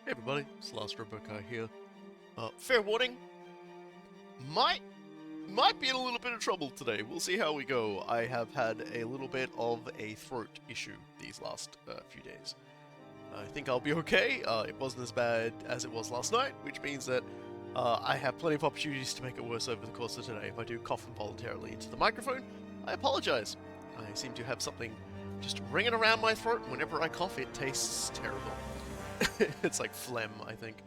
Hey everybody, it's Last Rebecca here. Fair warning, might be in a little bit of trouble today. We'll see how we go. I have had a little bit of a throat issue these last few days. I think I'll be okay. It wasn't as bad as it was last night, which means that I have plenty of opportunities to make it worse over the course of today. If I do cough involuntarily into the microphone, I apologize. I seem to have something just ringing around my throat, and whenever I cough, it tastes terrible. It's like phlegm, I think.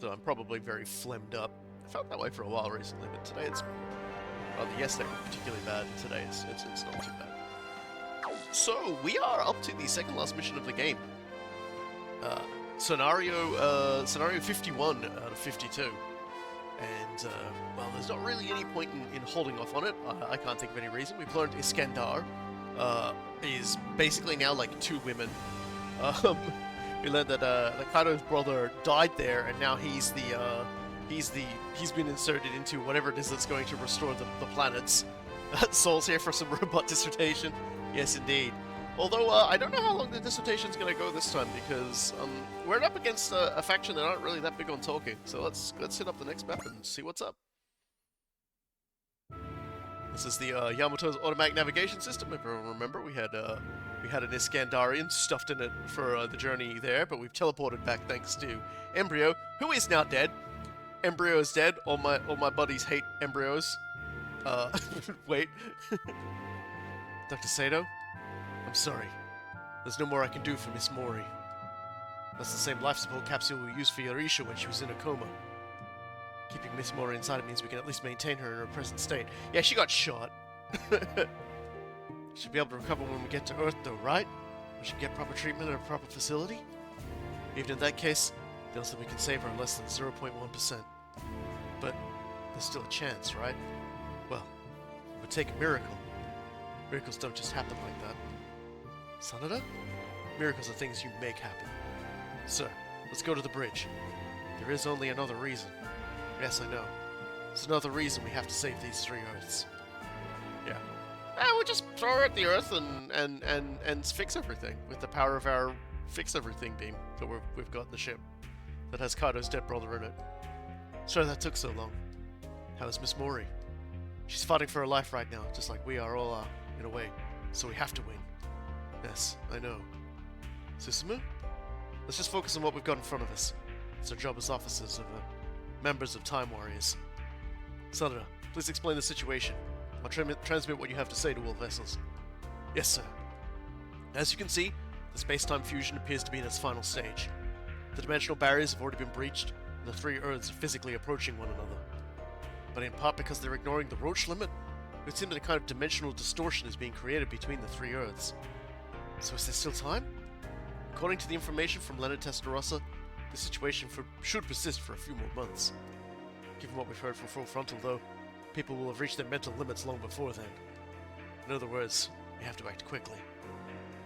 So I'm probably very phlegmed up. I felt that way for a while recently, but today it's... Well, yesterday was particularly bad, and today it's not too bad. So, we are up to the second last mission of the game. Scenario 51 out of 52. And, well, there's not really any point in holding off on it. I can't think of any reason. We've learned Iskandar is basically now like two women. We learned that Kaido's brother died there, and now he's been inserted into whatever it is that's going to restore the planets. Sol's here for some robot dissertation. Yes, indeed. Although I don't know how long the dissertation's going to go this time, because we're up against a faction that aren't really that big on talking. So let's hit up the next map and see what's up. This is the Yamato's automatic navigation system. If you remember, we had an Iskandarian stuffed in it for the journey there, but we've teleported back thanks to Embryo, who is now dead. Embryo is dead. All my buddies hate embryos. Wait. Dr. Sato? I'm sorry. There's no more I can do for Miss Mori. That's the same life support capsule we used for Yorisha when she was in a coma. Keeping Miss Mori inside it means we can at least maintain her in her present state. Yeah, she got shot. She'll be able to recover when we get to Earth, though, right? We should get proper treatment at a proper facility? Even in that case, feels that we can save her in less than 0.1%. But there's still a chance, right? Well, it would take a miracle. Miracles don't just happen like that. Sanada? Miracles are things you make happen. Sir, let's go to the bridge. There is only another reason. Yes, I know. It's another reason we have to save these three Earths. Yeah. We'll just throw her at the Earth and fix everything with the power of our fix everything beam that we've got in the ship that has Kaido's dead brother in it. Sorry that took so long. How's Miss Mori? She's fighting for her life right now, just like we all are, in a way. So we have to win. Yes, I know. Susumu? Let's just focus on what we've got in front of us. It's our job as officers of members of Time Warriors. Sanada, please explain the situation. I'll transmit what you have to say to all vessels. Yes, sir. As you can see, the space-time fusion appears to be in its final stage. The dimensional barriers have already been breached, and the three Earths are physically approaching one another. But in part because they're ignoring the Roche limit, it would seem that a kind of dimensional distortion is being created between the three Earths. So is there still time? According to the information from Leonard Testarossa, the situation should persist for a few more months. Given what we've heard from Full Frontal, though, people will have reached their mental limits long before then. In other words, we have to act quickly.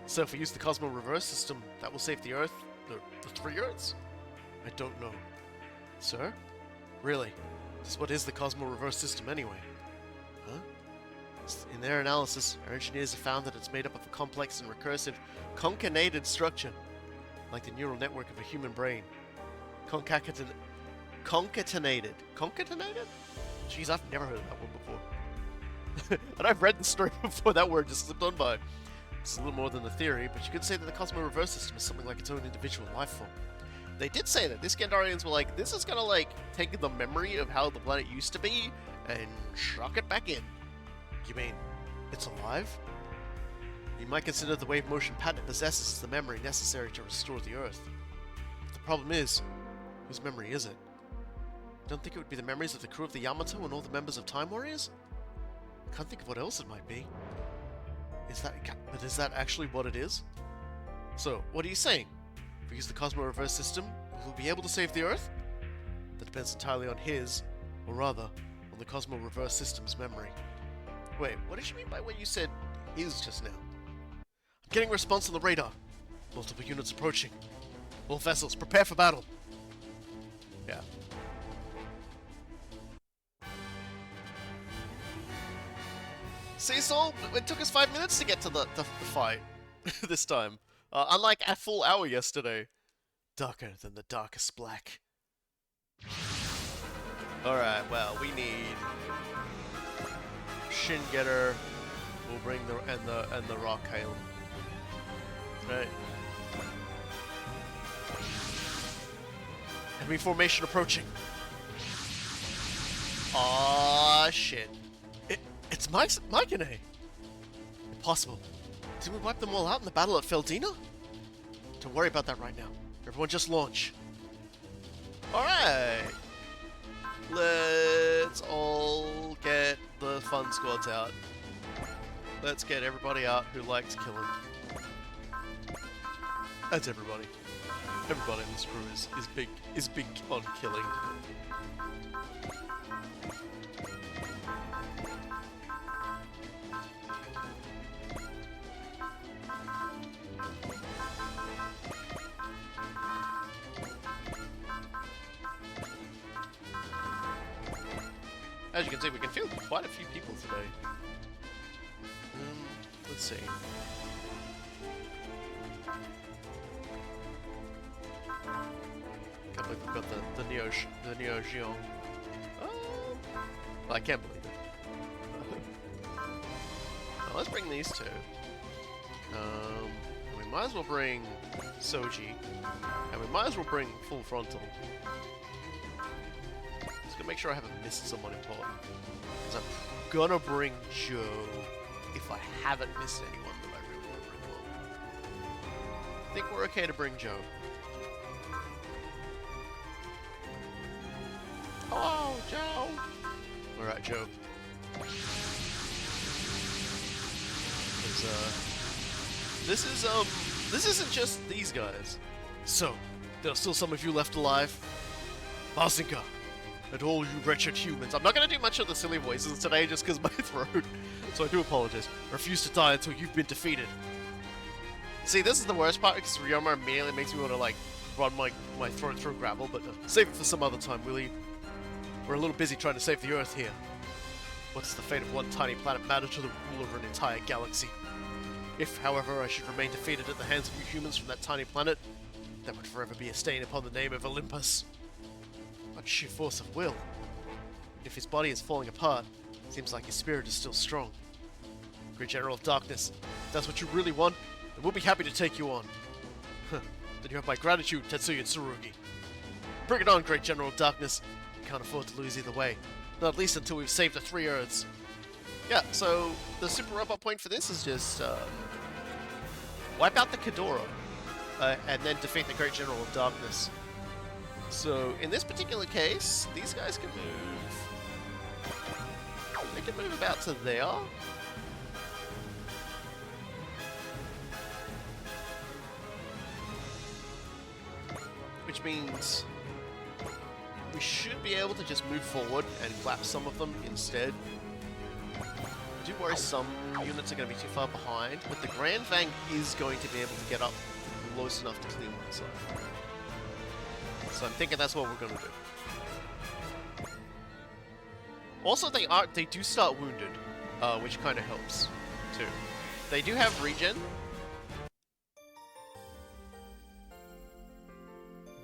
So if we use the Cosmo Reverse System, that will save the Earth? The three Earths? I don't know. Sir? Really? Just what is the Cosmo Reverse System anyway? Huh? In their analysis, our engineers have found that it's made up of a complex and recursive, concatenated structure, like the neural network of a human brain. Concatenated? Concatenated? Jeez, I've never heard of that one before. And I've read the story before that word just slipped on by. It's a little more than a theory, but you could say that the Cosmo Reverse System is something like its own individual life form. They did say that. These Iskandarians were like, this is gonna, like, take the memory of how the planet used to be and shock it back in. You mean, it's alive? You might consider the wave motion pattern it possesses as the memory necessary to restore the Earth. But the problem is, whose memory is it? Don't think it would be the memories of the crew of the Yamato and all the members of Time Warriors? I can't think of what else it might be. Is that actually what it is? So, what are you saying? If we use the Cosmo Reverse System, will we be able to save the Earth? That depends entirely on his, or rather, on the Cosmo Reverse System's memory. Wait, what did you mean by when you said his just now? I'm getting a response on the radar. Multiple units approaching. All vessels, prepare for battle. Yeah. See, Sol? It took us 5 minutes to get to the fight this time. Unlike a full hour yesterday. darker than the darkest black. Alright, well, we need Shin Getter. We'll bring the Rock Hail. Right. Enemy formation approaching. Aw, shit. It's Mycenae. Impossible. Did we wipe them all out in the battle at Feldina? Don't worry about that right now. Everyone just launch. Alright. Let's all get the fun squads out. Let's get everybody out who likes killing. That's everybody. Everybody in this crew is big on killing. As you can see, we can field quite a few people today. Let's see. Can't believe we've got the Neo Geon. Well, I can't believe it. Now, let's bring these two. We might as well bring Soji, and we might as well bring Full Frontal. Just gonna make sure I haven't missed someone important. Because I'm gonna bring Joe if I haven't missed anyone that I really want to bring along. I think we're okay to bring Joe. Hello, Joe! Alright, Joe. This isn't just these guys. So, there's still some of you left alive. Basinka, and all you wretched humans. I'm not going to do much of the silly voices today just because my throat, so I do apologize. Refuse to die until you've been defeated. See, this is the worst part because Ryoma immediately makes me want to, like, run my throat through gravel, but save it for some other time, will you? We're a little busy trying to save the Earth here. What does the fate of one tiny planet matter to the ruler of an entire galaxy? If, however, I should remain defeated at the hands of you humans from that tiny planet, that would forever be a stain upon the name of Olympus. But sheer force of will. And if his body is falling apart, it seems like his spirit is still strong. Great General of Darkness, if that's what you really want, then we'll be happy to take you on. Then you have my gratitude, Tetsuya Tsurugi. Bring it on, Great General of Darkness. We can't afford to lose either way. Not at least until we've saved the 3 Earths. Yeah, so the super robot point for this is just wipe out the Kadora and then defeat the Great General of Darkness. So in this particular case, these guys can move. They can move about to there. Which means we should be able to just move forward and clap some of them instead. I do worry some units are going to be too far behind, but the Grand Fang is going to be able to get up close enough to clear myself. So I'm thinking that's what we're going to do. Also, they do start wounded, which kind of helps too. They do have regen,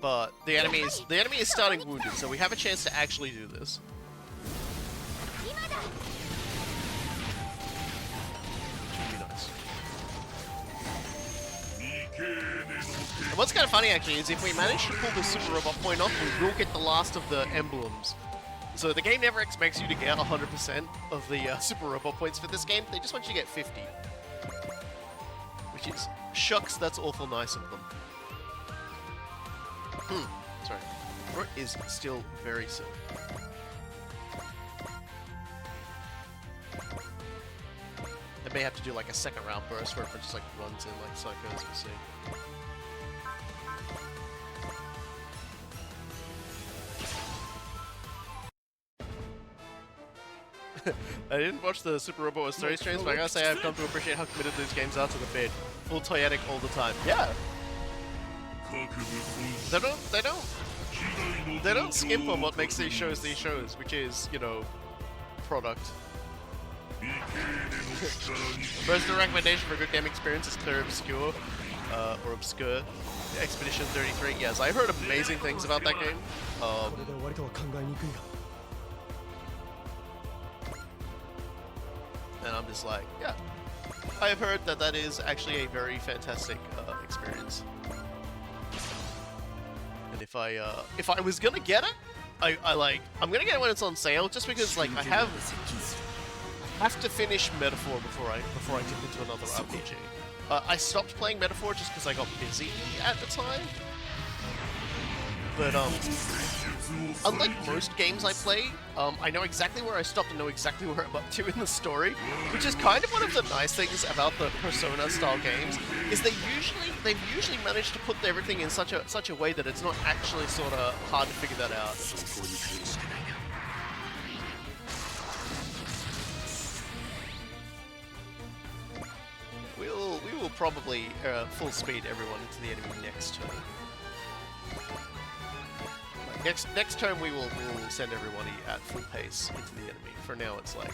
but the enemy is starting wounded, so we have a chance to actually do this. And what's kind of funny actually is if we manage to pull the super robot point off, we will get the last of the emblems. So the game never expects you to get 100% of the super robot points for this game, they just want you to get 50. Which is, shucks, that's awful nice of them. Sorry. Throat is still very sick. I may have to do like a second round burst where it just like runs in like psychos, we'll see. I didn't watch the Super Robot story streams, but I gotta say I've come to appreciate how committed these games are to the bid. Full toyetic all the time. Yeah! They don't skimp on what makes these shows, which is, you know, product. Personal recommendation for a good game experience is clear, obscure, or obscure. Expedition 33. Yes, I heard amazing things about that game. And I'm just like, yeah, I have heard that that is actually a very fantastic experience. And if I was gonna get it, I'm gonna get it when it's on sale, just because like I have to finish Metaphor before I dip into another RPG. I stopped playing Metaphor just because I got busy at the time. But unlike most games I play, I know exactly where I stopped and know exactly where I'm up to in the story, which is kind of one of the nice things about the Persona-style games, is they've usually managed to put everything in such a way that it's not actually sort of hard to figure that out. We will probably full speed everyone into the enemy next turn. Next turn we will send everybody at full pace into the enemy. For now it's like...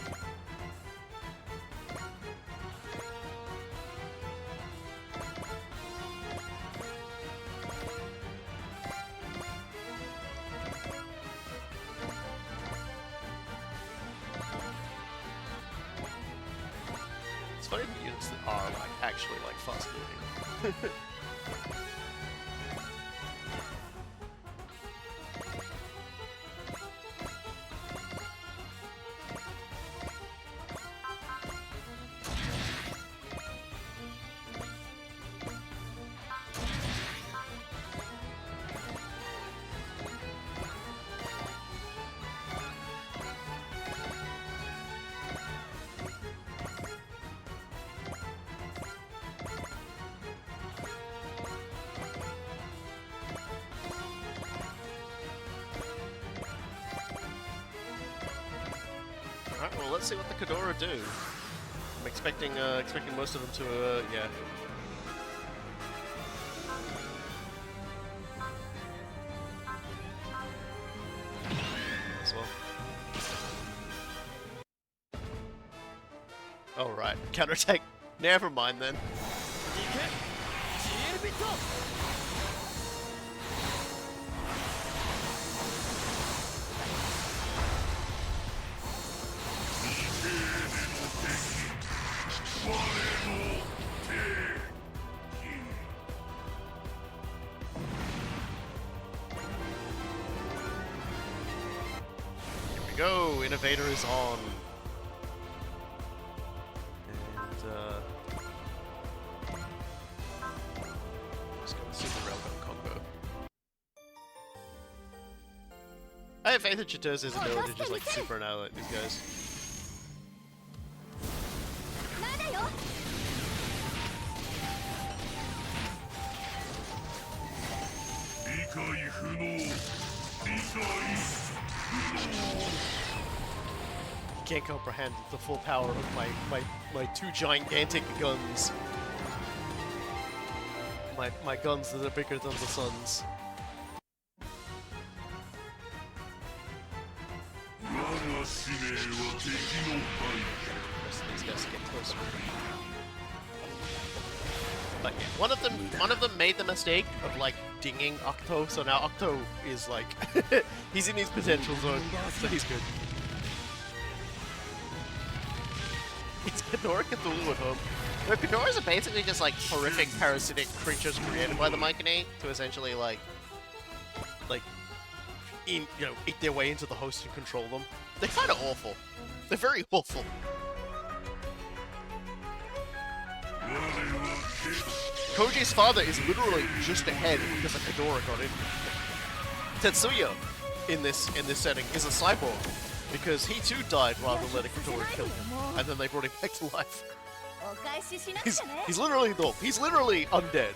It's funny the units that are like actually like fast moving. Alright, well let's see what the Kadora do. I'm expecting most of them to, yeah. As well. Oh right, counterattack. Never mind then. Go! Innovator is on. And, just go Super Railgun combo. I have faith in Chitoz's ability to just like super annihilate these guys. You can't comprehend the full power of my two gigantic guns. My guns that are bigger than the sun's. These guys get closer. But yeah, one of them made the mistake of like dinging Octo, so now Octo is like he's in his potential zone, so he's good. It's Ghidorah Cthulhu at home. Where Ghidorahs are basically just like horrific parasitic creatures created by the Mycenae to essentially like eat their way into the host and control them. They're kind of awful. They're very awful. Koji's father is literally just ahead because a Ghidorah got in. Tetsuya, in this setting, is a cyborg because he too died rather than let a Ghidorah kill him, and then they brought him back to life. He's literally he's literally undead.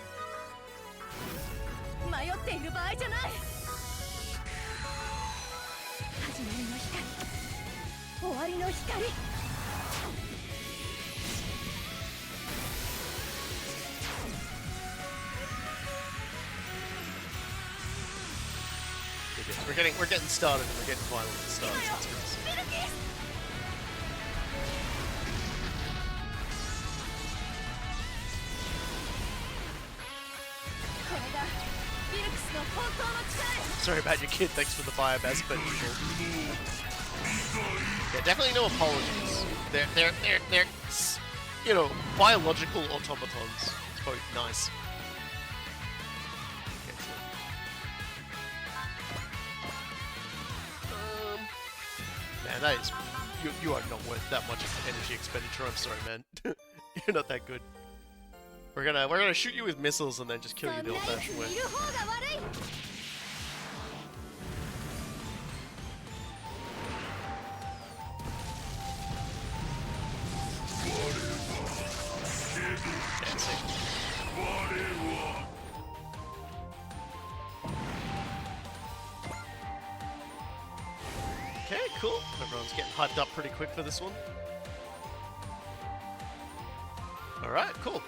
We're getting started and we're getting violent at the start. That's good. Sorry about your kid, thanks for the biomass, but yeah, definitely no apologies. They're you know, biological automatons. It's probably nice. Man, that is... You are not worth that much energy expenditure, I'm sorry, man. You're not that good. We're gonna shoot you with missiles and then just kill you the old-fashioned way. Okay, cool. Everyone's getting hyped up pretty quick for this one. Alright, cool.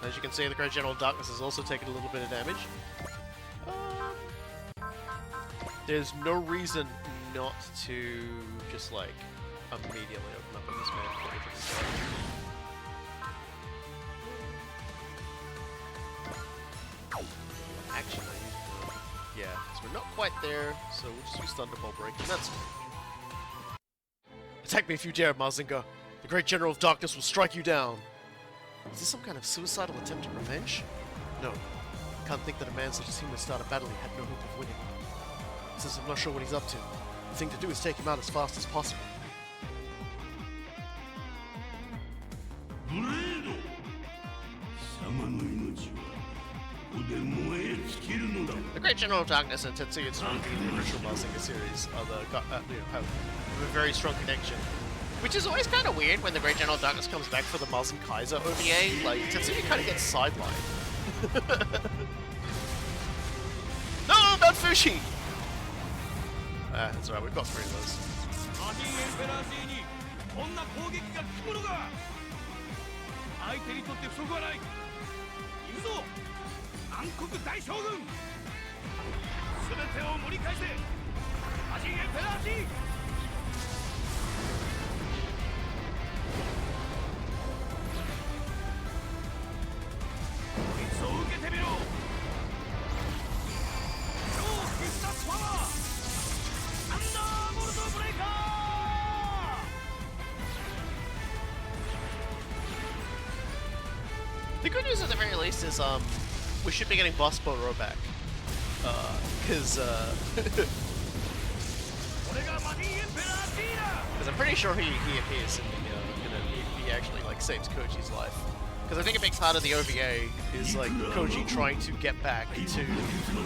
As you can see, the Great General of Darkness has also taken a little bit of damage. There's no reason not to just, like, immediately open up on this man. Actually, yeah, so we're not quite there, so we'll just use Thunderbolt Break, and that's fine. Attack me if you dare, Mazinga. The Great General of Darkness will strike you down. Is this some kind of suicidal attempt at revenge? No. I can't think that a man such as him would start a battle he had no hope of winning. Since I'm not sure what he's up to, the thing to do is take him out as fast as possible. The Great General of Darkness and Tetsuya Tsurugi in the original Mazinga series are have a very strong connection. Which is always kind of weird when the Great General of Darkness comes back for the Mazen Kaiser OVA. Like, Tetsuya kind of gets sidelined. No, not Fushi! That's alright, we've got 3 of those. The good news at the very least is, we should be getting Boss Boro back. Because I'm pretty sure he appears in the, he actually, like, saves Koji's life. Because I think a big part of the OVA is, like, Koji trying to get back to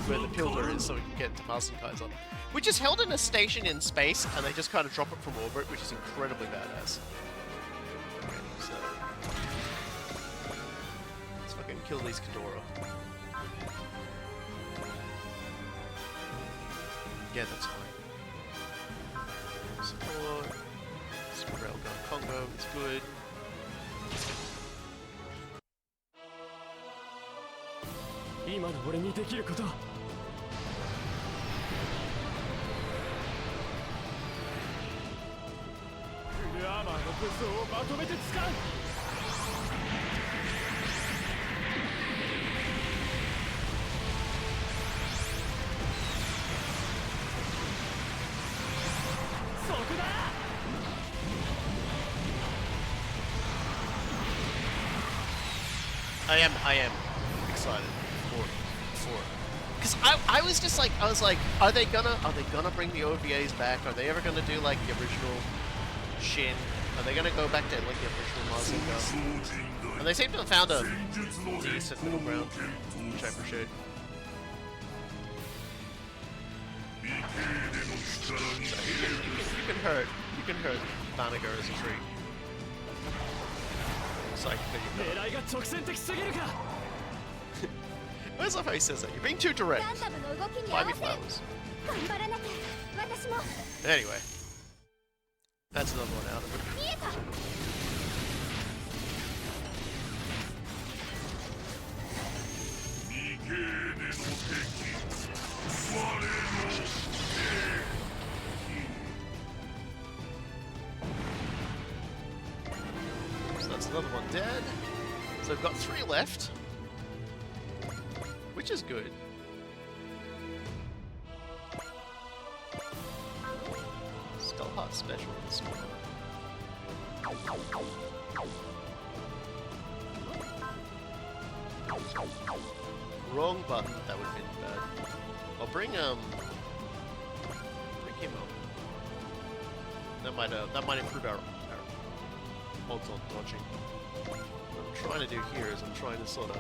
where the Pillar is so he can get to Mazen Kaiser. Which is held in a station in space, and they just kind of drop it from orbit, which is incredibly badass. Okay, so... let's fucking kill these Kadora. Yeah, that's fine. Support. Some Railgun Congo is good. I am excited for because I was just like, I was like, are they gonna bring the OVAs back? Are they ever gonna do like the original Shin? Are they gonna go back to like the original Mazinga? And they seem to have found a decent middle ground, which I appreciate. So you can hurt Banagher as a treat. It's like, I just love how he says that. You're being too direct. Buy me flowers. Anyway. That's another one out of it. So that's another one dead. So I've got 3 left. Which is good. part special this one. Wrong button. That would have been bad. I'll bring him up. That might improve our odds on dodging. What I'm trying to do here is I'm trying to sort of,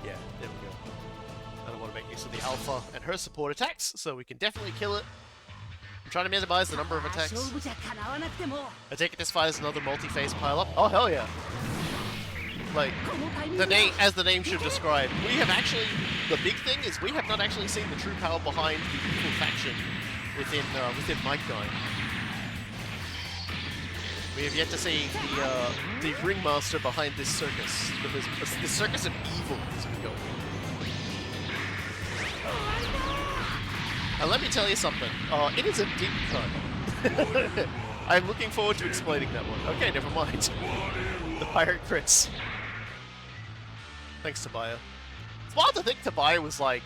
yeah, there we go. I don't want to make use of the alpha and her support attacks, so we can definitely kill it. I'm trying to minimize the number of attacks. I take it this fight is another multi-phase pile-up. Oh hell yeah! Like as the name should describe, we have actually. The big thing is we have not actually seen the true power behind the evil faction within Mycenae. We have yet to see the ringmaster behind this circus. The circus of evil as we go. And let me tell you something. It is a deep cut. I'm looking forward to explaining that one. Okay, never mind. The pirate crits. Thanks, Tobiah. It's wild to think Tobiah was like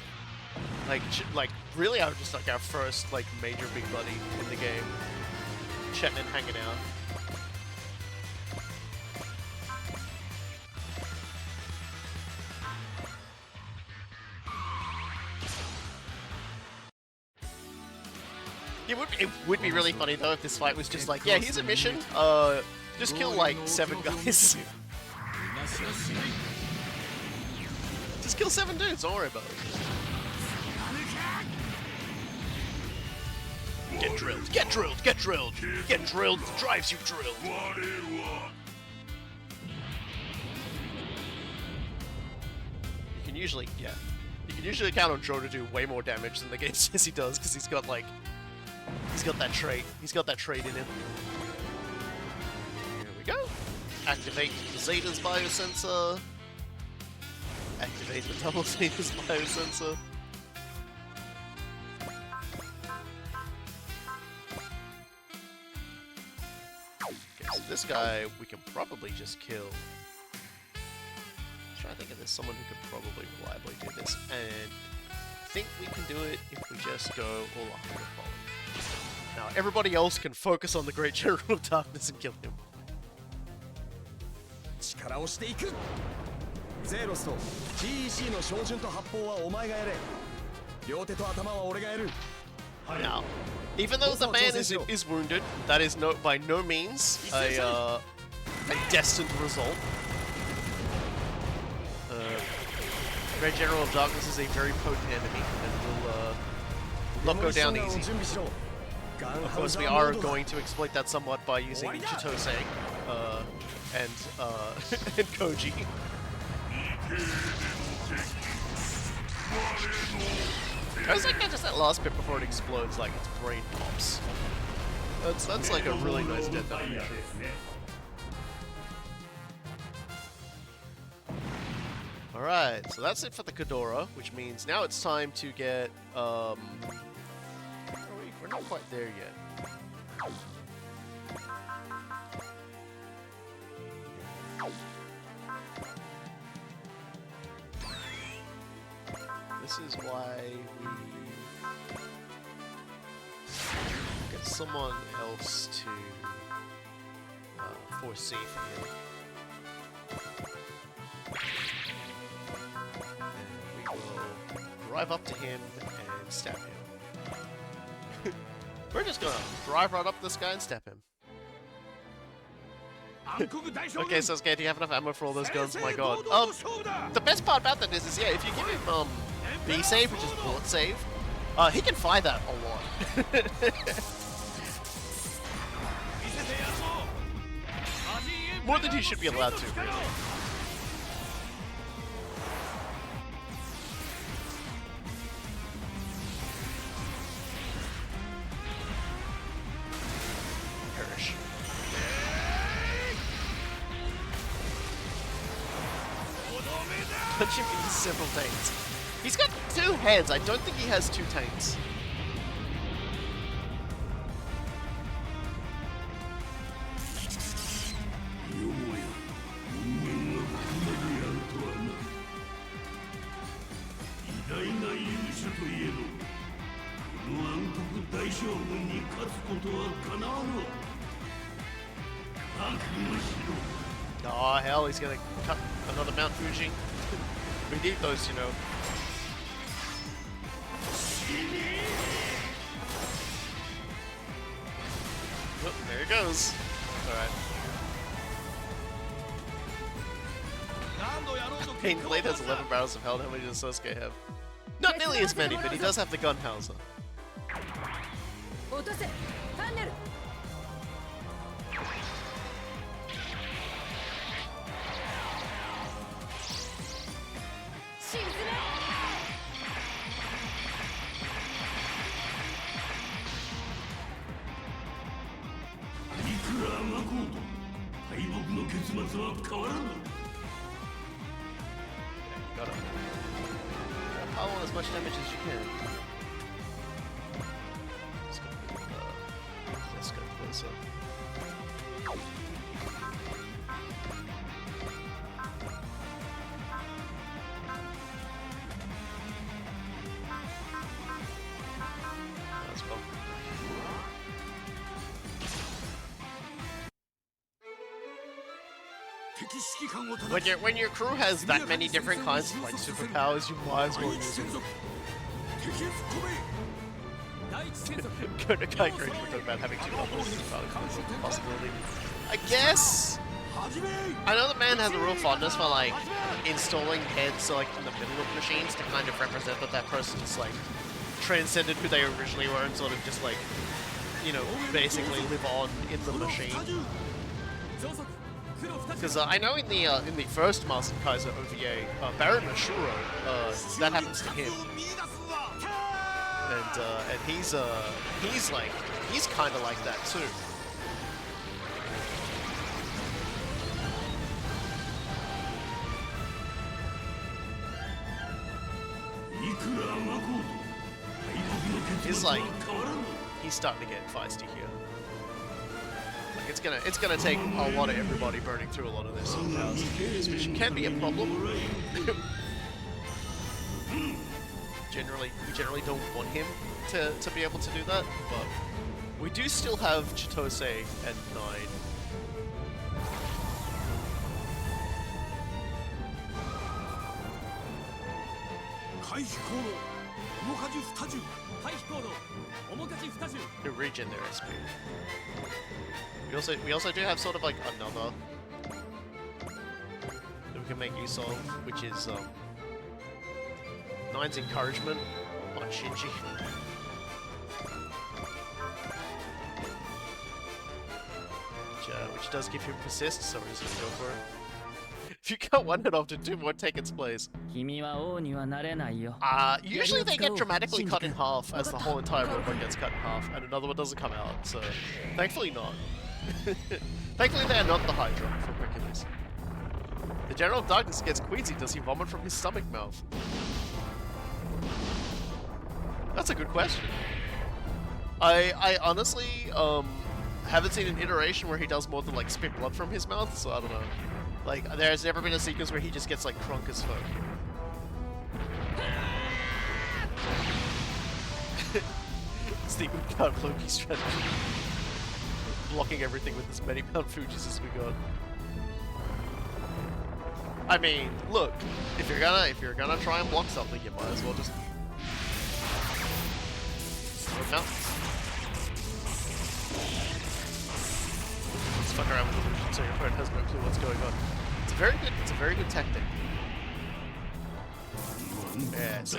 really just like our first like major big buddy in the game. Chatting and hanging out. It would be really funny though if this fight was just like, yeah, here's a mission, just kill like 7 guys. Just kill 7 dudes, don't worry about it. Get drilled, get drilled, get drilled! Get drilled drives you drilled! You can usually count on Joe to do way more damage than the game says he does, because he's got that trait. He's got that trait in him. Here we go. Activate Zeta's biosensor. Activate the double Zeta's biosensor. Okay, so this guy we can probably just kill. I'm trying to think if there's someone who could probably reliably do this, and I think we can do it if we just go all up with Polly. Now everybody else can focus on the Great General of Darkness and kill him. Now, even though the man is wounded, that is by no means a destined result. Great General of Darkness is a very potent enemy, and will not go down easy. Of course, we are going to exploit that somewhat by using Chitose and Koji. I was like, just that last bit before it explodes, like its brain pops. That's like a really nice death animation. Alright, so that's it for the Ghidorah, which means now it's time to get, we're not quite there yet. This is why we get someone else to foresee for him. And we will drive up to him and stab him. We're just gonna drive right up this guy and stab him. Okay, so do you have enough ammo for all those guns? My god. The best part about that is yeah, if you give him B-save, which is bullet save, he can fire that a lot. More than he should be allowed to, really. Perish. Punch him in several tanks. He's got 2 heads. I don't think he has 2 tanks. Oh hell, he's gonna cut another Mount Fuji. We need those, you know. Oh, there he goes. Alright. Blade has 11 barrels of health. How many does Sasuke have? Not nearly as many, but he does have the Gunhauser. Got him. Pile on as much damage as you can. Let's go closer. That's well. When your crew has that many different kinds of like superpowers, you might as well use them. Good guy great for talking about having two levels is a possibility. I guess I know the man has a real fondness for like installing heads like in the middle of machines to kind of represent that that person's like transcended who they originally were and sort of just like, you know, basically live on in the machine. Because I know in the first Master Kaiser OVA, Baron Ashura, that happens to him, and he's kind of like that too. He's starting to get feisty here. It's gonna take a lot of everybody burning through a lot of their superpowers, which can be a problem. We generally don't want him to be able to do that, but we do still have Chitose at 9. To regen their SP. We also do have sort of like another that we can make use of, which is 9's encouragement on Shinji. Which does give him persist, so we're just gonna go for it. If you cut one head off to 2 more, take its place. Usually they get dramatically cut in half as the whole entire robot gets cut in half, and another one doesn't come out, so thankfully not. Thankfully they are not the Hydra from Hercules. The General of Darkness gets queasy. Does he vomit from his stomach mouth? That's a good question. I honestly haven't seen an iteration where he does more than like spit blood from his mouth, so I don't know. Like, there's never been a sequence where he just gets, like, crunk as fuck. It's the Utgard Loki strategy. Blocking everything with as many Mount Fujis as we got. I mean, look, if you're gonna try and block something, you might as well just mountains. Let's fuck around with illusion so your opponent has no clue what's going on. It's a very good tactic. Yeah, so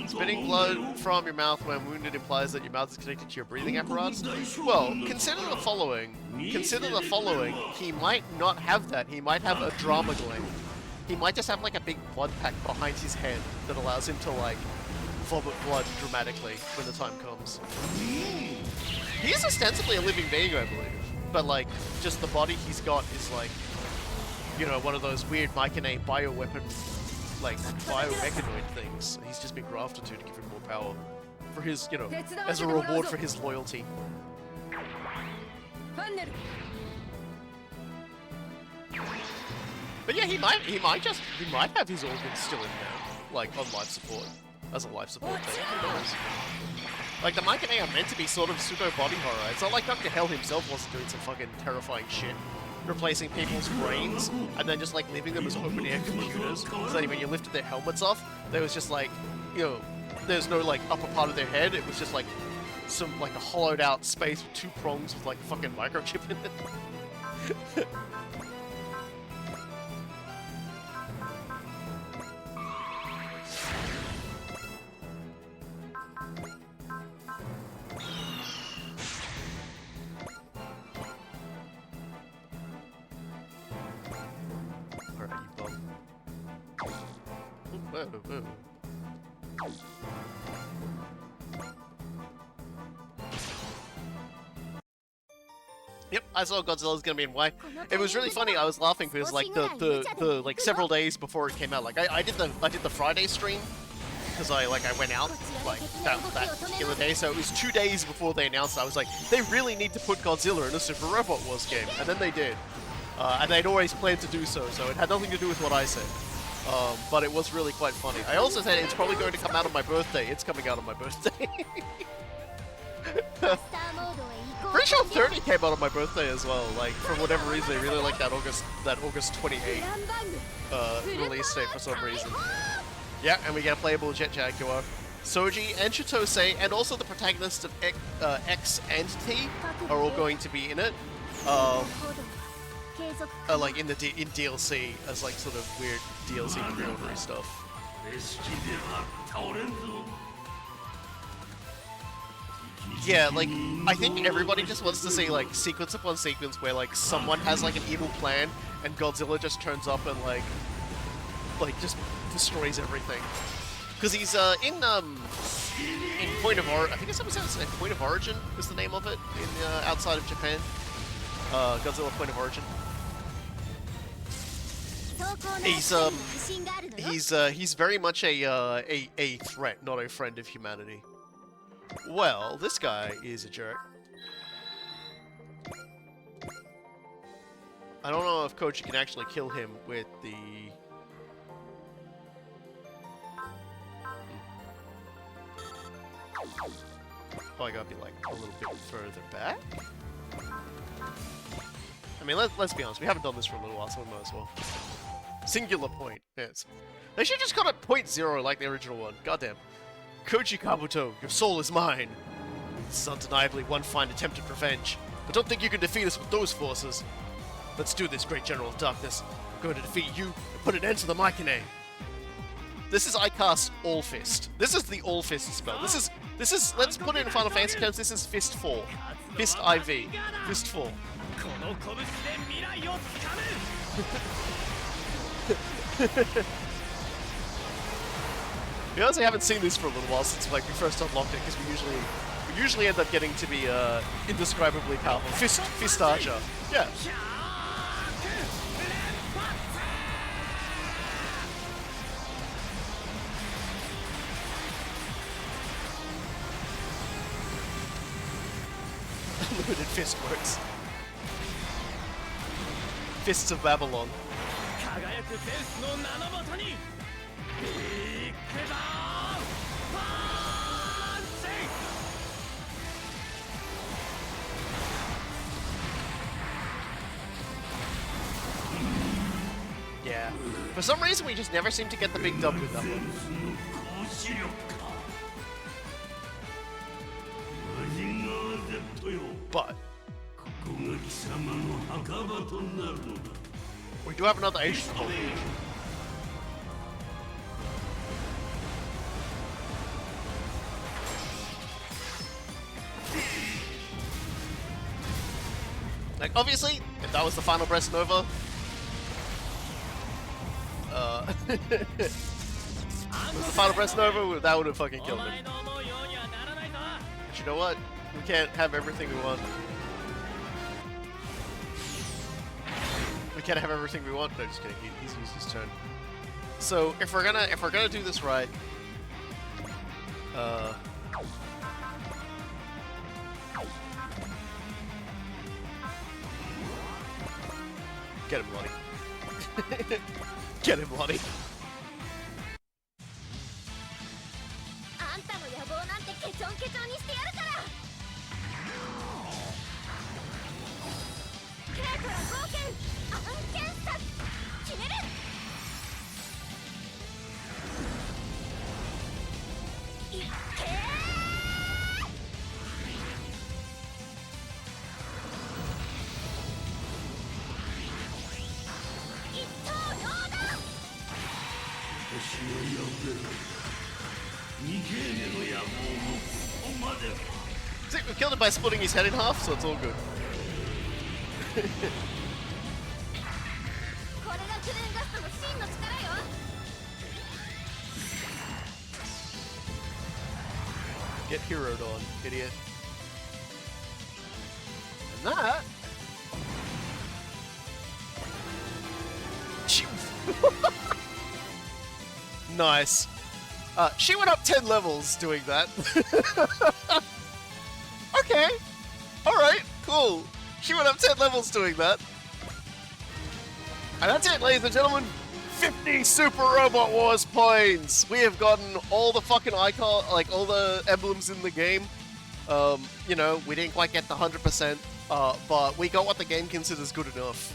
spitting blood from your mouth when wounded implies that your mouth is connected to your breathing apparatus. Well, consider the following. He might not have that. He might have a drama gland. He might just have like a big blood pack behind his head that allows him to like vomit blood dramatically when the time comes. He is ostensibly a living being, I believe. But like, just the body he's got is like, you know, one of those weird Mycenae bioweapon, like, biomechanoid things. He's just been grafted to give him more power. For his, you know, as a reward for his loyalty. But yeah, he might have his organs still in there, like, on life support. as a life support thing. Who knows? Like, the Mycenae are meant to be sort of pseudo-body horror. It's not like Dr. Hell himself wasn't doing some fucking terrifying shit. Replacing people's brains, and then just, like, leaving them as open-air computers. So that when you lifted their helmets off, there was just, like, you know, there's no, like, upper part of their head. It was just, like, some, like, a hollowed-out space with 2 prongs with, like, a fucking microchip in it. Whoa. Yep, I saw Godzilla's gonna be in Y. It was really funny. I was laughing because like the like several days before it came out, like I did the Friday stream because I went out like that particular day. So it was 2 days before they announced it. I was like, they really need to put Godzilla in a Super Robot Wars game, and then they did. And they'd always planned to do so, so it had nothing to do with what I said. But it was really quite funny. I also said it's probably going to come out on my birthday. It's coming out on my birthday. Pretty sure 30 came out on my birthday as well. Like, for whatever reason, they really like that August 28th release date for some reason. Yeah, and we get a playable Jet Jaguar. Soji and Chitose, and also the protagonist of X and T are all going to be in it. Like in DLC as like sort of weird DLC pre-order stuff. Yeah, like I think everybody just wants to see like sequence upon sequence where like someone has like an evil plan and Godzilla just turns up and like just destroys everything. Because he's in Point of Origin. I think it's Point of Origin is the name of it in outside of Japan. Godzilla Point of Origin. He's very much a threat, not a friend of humanity. Well, this guy is a jerk. I don't know if Koji can actually kill him with the... Oh, I gotta be like a little bit further back? I mean, let's be honest, we haven't done this for a little while, so we might as well. Singular point, yes. They should just got it 0.0 like the original one, goddamn. Koji Kabuto, your soul is mine. This is undeniably one fine attempt at revenge, but don't think you can defeat us with those forces. Let's do this, great General of Darkness. I'm going to defeat you and put an end to the Mycenae. This is I cast All Fist. This is the All Fist spell. This is, let's put it in Final Fantasy terms, this is Fist 4. Fist IV. Fist 4. We honestly haven't seen this for a little while since like we first unlocked it, because we usually end up getting to be indescribably powerful. Fist Archer. Yeah. Unlimited fist works. Fists of Babylon. Yeah. For some reason, we just never seem to get the big dub with that one. But we do have another Asian code. Like, obviously, if that was the final Breast Nova, if it was the final Breast Nova, that would have fucking killed him. But you know what? We can't have everything we want. We can't have everything we want. No, just kidding. He's used his turn. So if we're gonna do this right, get him, Lonnie. Get him, Lonnie. 棒なんてケチョンケチョンにしてやるから。軽トラ冒険案件殺決める。いっけー。一刀両断。私を呼べろ。逃げねの野望もここまでは。See, we killed him by splitting his head in half, so it's all good. これがクレーンガストの真の力よ。Get heroed on, idiot. And that... Nice. She went up 10 levels doing that. Okay. Alright, cool. She went up 10 levels doing that. And that's it, ladies and gentlemen. 50 Super Robot Wars points! We have gotten all the fucking icon, like all the emblems in the game. You know, we didn't quite get the 100%, but we got what the game considers good enough.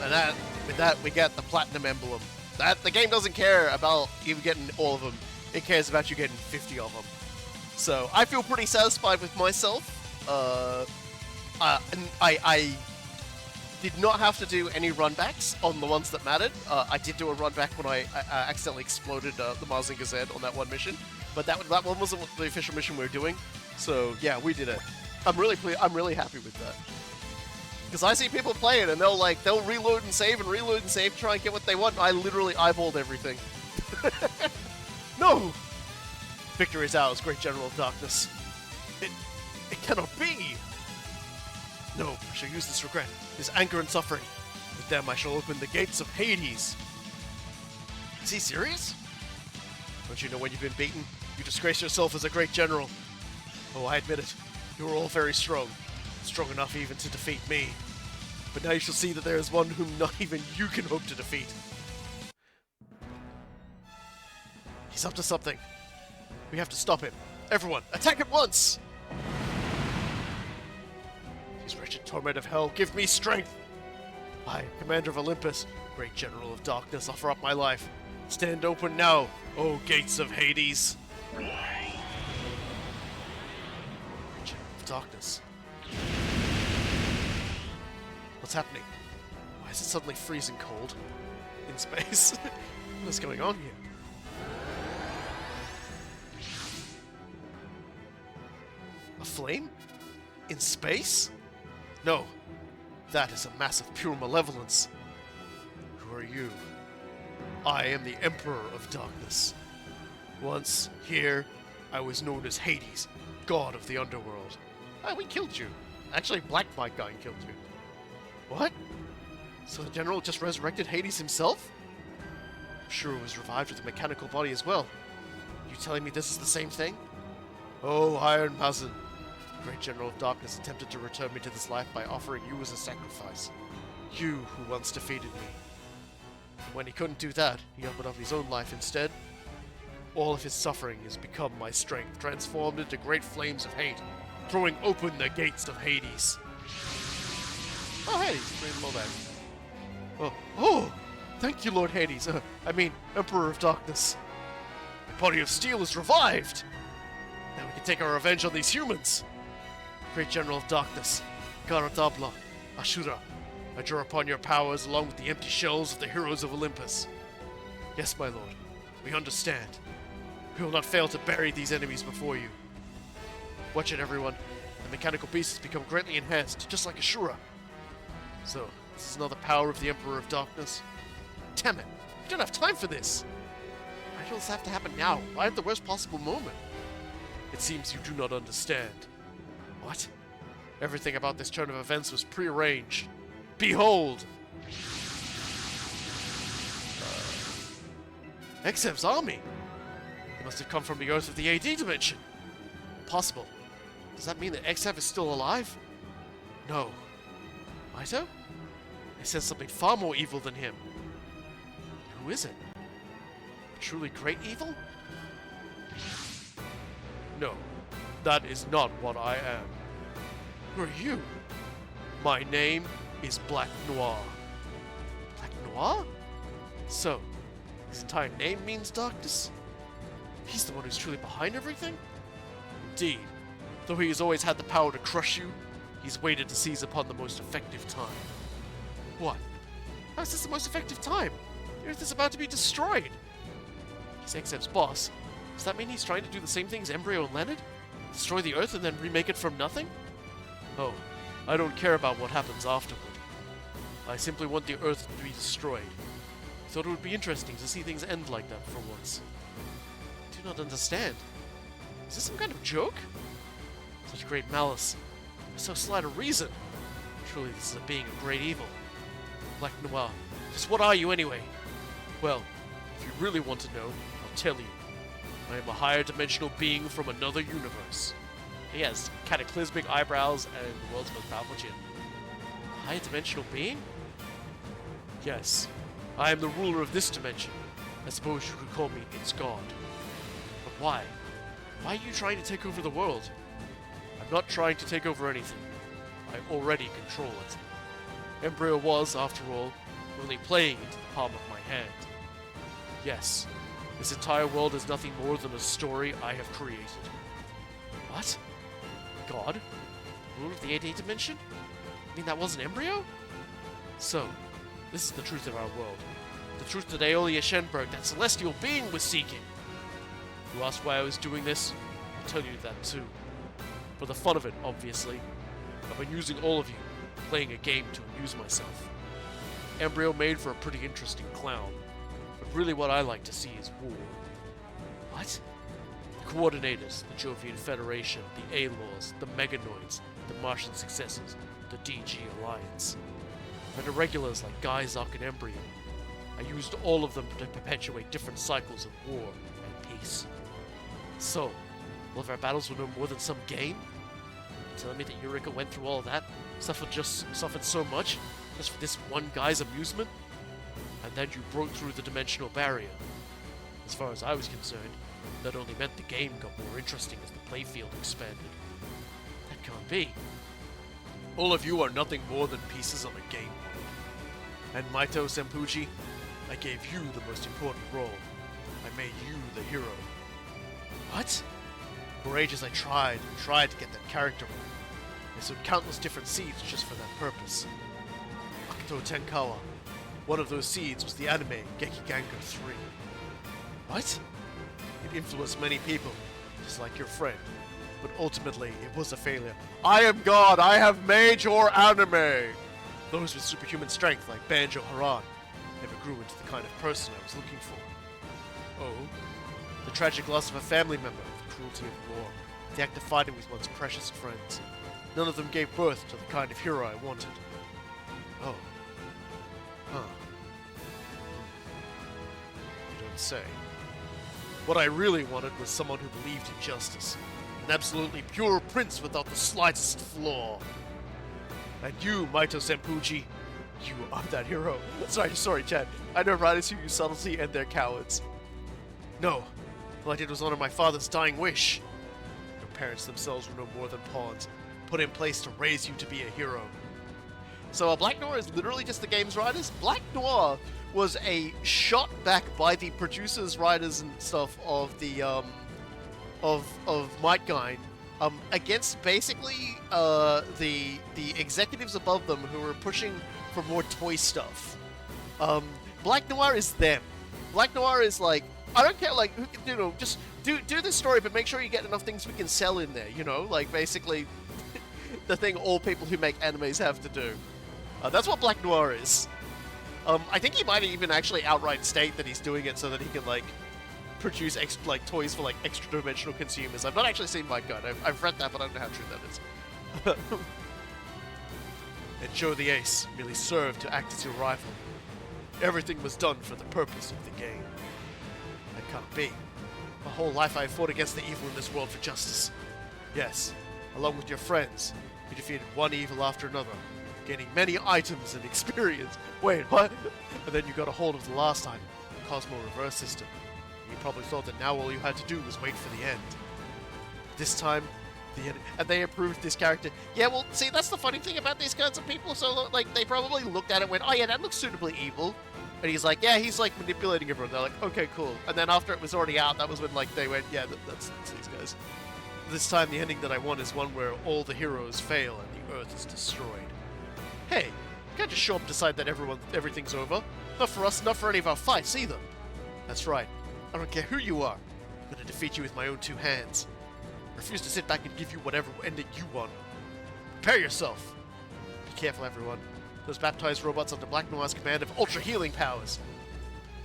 And with that, we get the Platinum Emblem. The game doesn't care about you getting all of them. It cares about you getting 50 of them. So I feel pretty satisfied with myself. And I did not have to do any runbacks on the ones that mattered. I did do a runback when I accidentally exploded the Mycenae Z on that one mission, but that one wasn't the official mission we were doing. So yeah, we did it. I'm really happy with that. Because I see people play it and they'll reload and save, try and get what they want. I literally eyeballed everything. No! Victory is ours, Great General of Darkness. It cannot be! No, I shall use this regret, this anger and suffering. With them I shall open the gates of Hades. Is he serious? Don't you know when you've been beaten, you disgrace yourself as a great general? Oh, I admit it. You are all very strong. Strong enough even to defeat me. But now you shall see that there is one whom not even you can hope to defeat. He's up to something. We have to stop him. Everyone, attack at once! These wretched torment of hell, give me strength! I, Commander of Olympus, Great General of Darkness, offer up my life. Stand open now, O gates of Hades! Great General of Darkness. What's happening? Why is it suddenly freezing cold? In space? What is going on here? A flame? In space? No. That is a mass of pure malevolence. Who are you? I am the Emperor of Darkness. Once, here, I was known as Hades, god of the underworld. Ah, we killed you. Actually, Black Mike guy killed you. What? So the General just resurrected Hades himself? I'm sure he was revived with a mechanical body as well. You telling me this is the same thing? Oh, Iron Mazen. Great General of Darkness attempted to return me to this life by offering you as a sacrifice. You who once defeated me. And when he couldn't do that, he opened up his own life instead. All of his suffering has become my strength, transformed into great flames of hate, throwing open the gates of Hades. Oh, Hades, bring him all back. Oh, thank you, Lord Hades. Emperor of Darkness. The body of steel is revived! Now we can take our revenge on these humans! Great General of Darkness, Garatabla, Ashura, I draw upon your powers along with the empty shells of the heroes of Olympus. Yes, my lord, we understand. We will not fail to bury these enemies before you. Watch it, everyone. The mechanical beast has become greatly enhanced, just like Ashura. So, this is another power of the Emperor of Darkness. Damn it, we don't have time for this! Why does this have to happen now? Why at the worst possible moment? It seems you do not understand. What? Everything about this turn of events was prearranged. Behold! Exev's army! They must have come from the Earth of the AD dimension! Impossible. Does that mean that Exev is still alive? No. Maito? I sense something far more evil than him. Who is it? A truly great evil? No, that is not what I am. Who are you? My name is Black Noir. Black Noir? So, his entire name means darkness? He's the one who's truly behind everything? Indeed. Though he has always had the power to crush you, he's waited to seize upon the most effective time. What? How is this the most effective time? The Earth is about to be destroyed. He's XM's boss. Does that mean he's trying to do the same thing as Embryo and Leonard? Destroy the Earth and then remake it from nothing? Oh, I don't care about what happens afterward. I simply want the Earth to be destroyed. I thought it would be interesting to see things end like that for once. I do not understand. Is this some kind of joke? Such great malice. So slight a reason. Truly, this is a being of great evil. Black Noir, just what are you anyway? Well, if you really want to know, I'll tell you. I am a higher dimensional being from another universe. He has cataclysmic eyebrows and the world's most powerful chin. A higher dimensional being? Yes, I am the ruler of this dimension. I suppose you could call me its god. But why? Why are you trying to take over the world? I'm not trying to take over anything. I already control it. Embryo was, after all, only playing into the palm of my hand. Yes, this entire world is nothing more than a story I have created. What? God? Ruler of the 8th dimension? You mean that wasn't Embryo? So, this is the truth of our world. The truth that Aeolia Shenberg, that celestial being, was seeking. If you ask why I was doing this, I'll tell you that too. For the fun of it, obviously. I've been using all of you, playing a game to amuse myself. Embryo made for a pretty interesting clown, but really what I like to see is war. What? The Coordinators, the Jovian Federation, the A-Laws, the Meganoids, the Martian Successors, the DG Alliance. And irregulars like Guy, Zoc, and Embryo. I used all of them to perpetuate different cycles of war and peace. So, all of our battles were no more than some game? You're telling me that Eureka went through all of that, suffered so much, just for this one guy's amusement? And then you broke through the dimensional barrier. As far as I was concerned, that only meant the game got more interesting as the playfield expanded. That can't be. All of you are nothing more than pieces on a game board. And Maito Senpuji, I gave you the most important role. I made you the hero. What? For ages I tried to get that character right. I sowed countless different seeds just for that purpose. Makoto Tenkawa. One of those seeds was the anime Gekigango 3. What? It influenced many people, just like your friend. But ultimately, it was a failure. I am God! I have made your anime! Those with superhuman strength, like Banjo Haran, never grew into the kind of person I was looking for. Oh? The tragic loss of a family member, the cruelty of war, the act of fighting with one's precious friends. None of them gave birth to the kind of hero I wanted. Oh. Huh. You don't say. What I really wanted was someone who believed in justice. An absolutely pure prince without the slightest flaw. And you, Maito Senpuji, you are that hero. Sorry, Chad. I know writers who use subtlety and they're cowards. No. All I did was honor my father's dying wish. Your parents themselves were no more than pawns, put in place to raise you to be a hero. So Black Noir is literally just the game's writers? Black Noir was a shot back by the producers, writers, and stuff of the of Might Guide against basically the executives above them who were pushing for more toy stuff. Black Noir is them. Black Noir is like, I don't care, like, who can, you know, just do this story, but make sure you get enough things we can sell in there, you know, like basically the thing all people who make animes have to do. That's what Black Noir is. I think he might even actually outright state that he's doing it so that he can, like, produce toys for, like, extra-dimensional consumers. I've not actually seen Might Guide. I've read that, but I don't know how true that is. And Joe the Ace merely served to act as your rival. Everything was done for the purpose of the game. That can't be. My whole life I have fought against the evil in this world for justice. Yes, along with your friends, you defeated one evil after another, gaining many items and experience. Wait, what? And then you got a hold of the last item, the Cosmo Reverse System. You probably thought that now all you had to do was wait for the end. this time, and they approved this character. Yeah, well, see, that's the funny thing about these kinds of people. So, like, they probably looked at it and went, oh yeah, that looks suitably evil. And he's like, yeah, he's like manipulating everyone. They're like, okay, cool. And then after it was already out, that was when like they went, yeah, that's these guys. This time the ending that I want is one where all the heroes fail and the Earth is destroyed. Hey, you can't just show up and decide that everything's over. Not for us, not for any of our fights either. That's right. I don't care who you are. I'm gonna defeat you with my own two hands. I refuse to sit back and give you whatever ending you want. Prepare yourself. Be careful, everyone. Those baptized robots under Black Noir's command have ultra healing powers.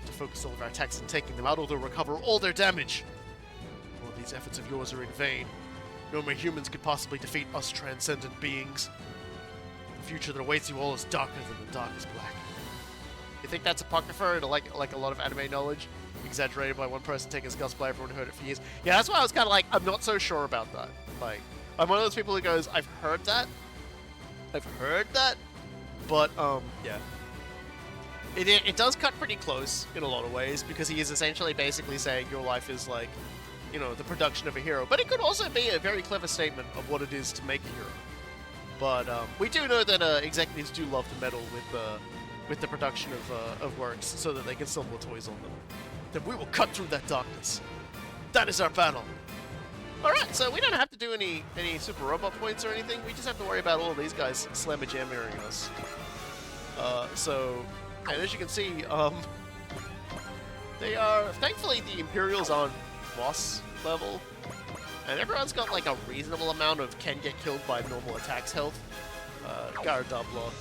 To focus all of our attacks on taking them out, or they'll recover all their damage. All these efforts of yours are in vain. No more humans could possibly defeat us transcendent beings. The future that awaits you all is darker than the darkest black. You think that's apocrypha, or like a lot of anime knowledge, exaggerated by one person taking his gospel by everyone who heard it for years? Yeah, that's why I was kind of like, I'm not so sure about that. Like, I'm one of those people who goes, I've heard that, but yeah. It does cut pretty close in a lot of ways, because he is essentially basically saying your life is like, you know, the production of a hero. But it could also be a very clever statement of what it is to make a hero. But we do know that executives do love to meddle with the production of works so that they can sell more toys on them. Then we will cut through that darkness. That is our battle. Alright, so we don't have to do any super robot points or anything. We just have to worry about all of these guys slamma-jammering us. And as you can see, they are... Thankfully, the Imperials aren't boss level. And everyone's got, like, a reasonable amount of can get killed by normal attacks health. Garadabla.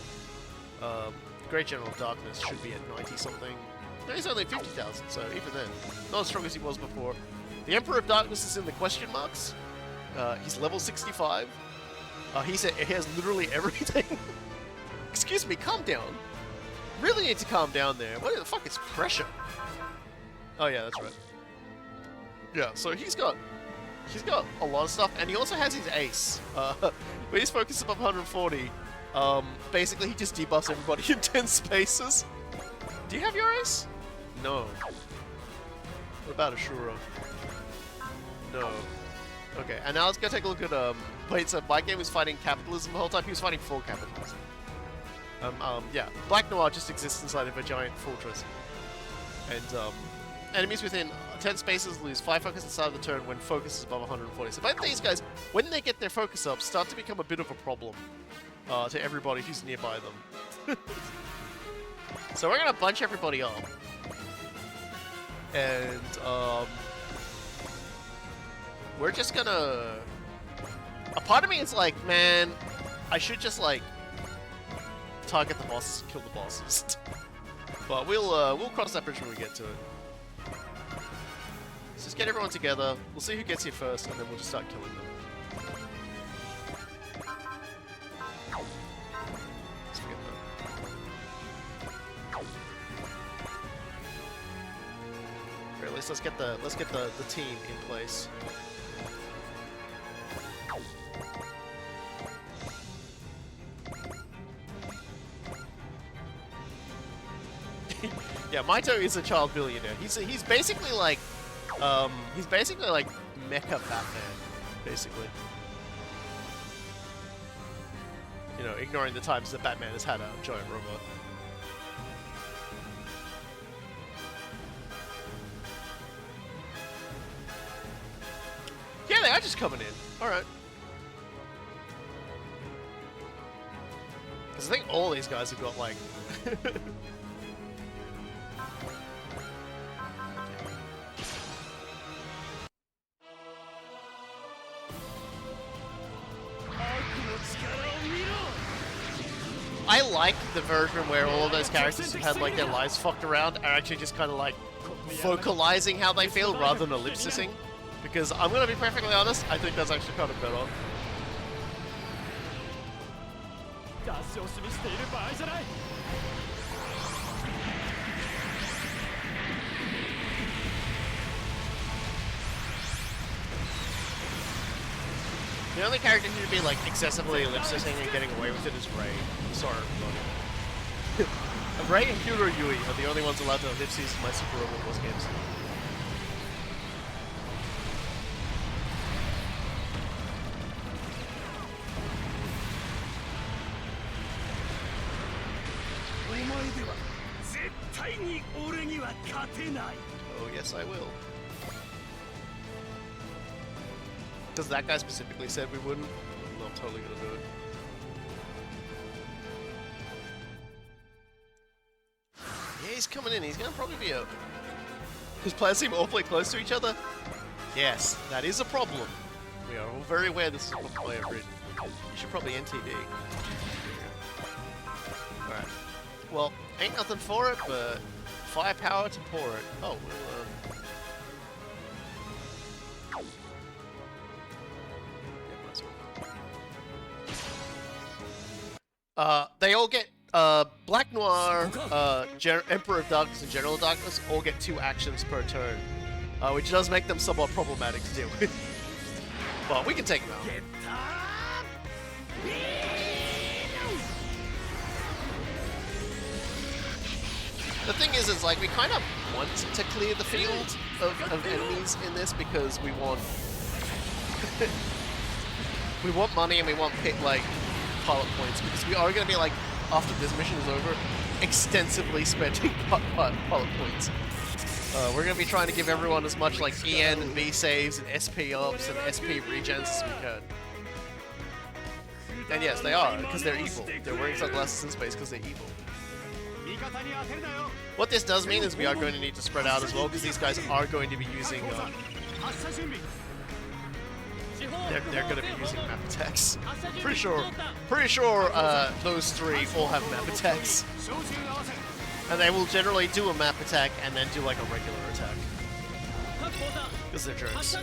Great General of Darkness should be at 90-something. No, he's only 50,000, so even then, not as strong as he was before. The Emperor of Darkness is in the question marks. He's level 65. He has literally everything. Excuse me, calm down. Really need to calm down there. What the fuck is pressure? Oh yeah, that's right. Yeah, so he's got a lot of stuff, and he also has his ace. When he's focused above 140, basically he just debuffs everybody in 10 spaces. Do you have your ace? No. What about Ashura? No. Okay, and now let's go take a look at, wait, so my game was fighting capitalism the whole time? He was fighting for capitalism. Yeah. Black Noir just exists inside of a giant fortress. And, enemies within 10 spaces lose 5 focus at the start of the turn when focus is above 140. So both these guys, when they get their focus up, start to become a bit of a problem to everybody who's nearby them. So we're gonna bunch everybody up. And, we're just gonna... A part of me is like, man, I should just, like, target the bosses, kill the bosses. But we'll cross that bridge when we get to it. Let's just get everyone together. We'll see who gets here first, and then we'll just start killing them. Let's forget that. Or at least let's get the team in place. Yeah, Maito is a child billionaire. He's basically like Mecha Batman, basically. You know, ignoring the times that Batman has had a giant robot. Yeah, they are just coming in. All right. Because I think all these guys have got like. I like the version where all of those characters who had like their lives fucked around are actually just kind of like vocalizing how they feel rather than ellipsising. Because I'm gonna be perfectly honest, I think that's actually kind of better. The only character who would be like excessively ellipsising and getting away with it is Ray. Sorry, everybody. Ray and Hiro Yui are the only ones allowed to ellipses in my Super Robot Wars games. に俺には勝てない Oh, yes, I will. Because that guy specifically said we wouldn't. I'm totally gonna do it. Yeah, he's coming in. He's gonna probably be open. His players seem awfully close to each other. Yes, that is a problem. We are all very aware this is a player grid. You should probably NTD. Alright. Well, ain't nothing for it, but firepower to pour it. Oh, well, they all get, Black Noir, Emperor of Darkness, and General of Darkness all get 2 actions per turn, which does make them somewhat problematic to deal with. But we can take them out. The thing is like, we kind of want to clear the field of enemies in this because we want... we want money and we want like pilot points, because we are going to be like, after this mission is over, extensively spending pilot points. We're going to be trying to give everyone as much like EN and B saves and SP ups and SP regens as we can. And yes, they are, because they're evil. They're wearing sunglasses in space because they're evil. What this does mean is we are going to need to spread out as well, because these guys are going to be using... They're going to be using map attacks. Pretty sure those 3 all have map attacks. And they will generally do a map attack and then do like a regular attack. Because they're jerks.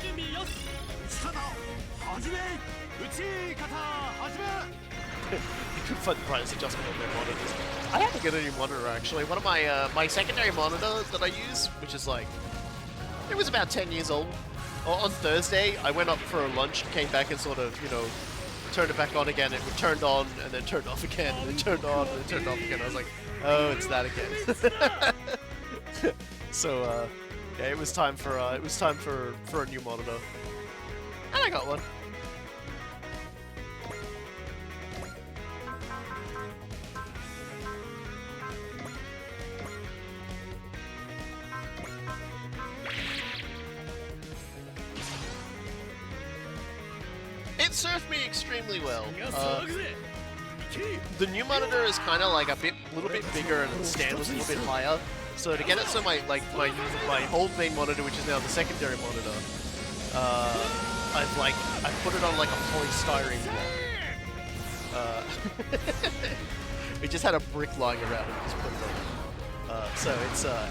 You could find the brightness adjustment on their monitors. I have to get a new monitor actually. One of my my secondary monitor that I use, which is like, it was about 10 years old. On Thursday, I went up for a lunch, came back and sort of, you know, turned it back on again. It turned on and then turned off again, and then turned on and then turned off again. I was like, oh, it's that again. So, yeah, it was time for a new monitor, and I got one. It served me extremely well. The new monitor is kind of like a little bit bigger, and the stand was a little bit higher. So to get it, so my old main monitor, which is now the secondary monitor, I've put it on like a polystyrene block. We just had a brick lying around and just put it on. So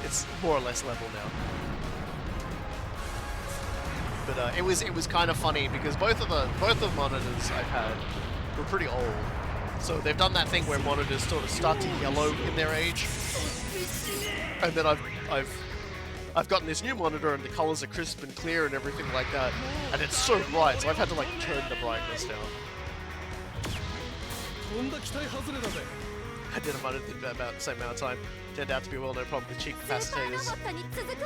it's more or less level now. But it was kind of funny because both of the monitors I've had were pretty old, so they've done that thing where monitors sort of start to yellow in their age, and then I've gotten this new monitor and the colors are crisp and clear and everything like that, and it's so bright, so I've had to like turn the brightness down. I did a monitor about the same amount of time. Turned out to be well no problem with cheap capacitors.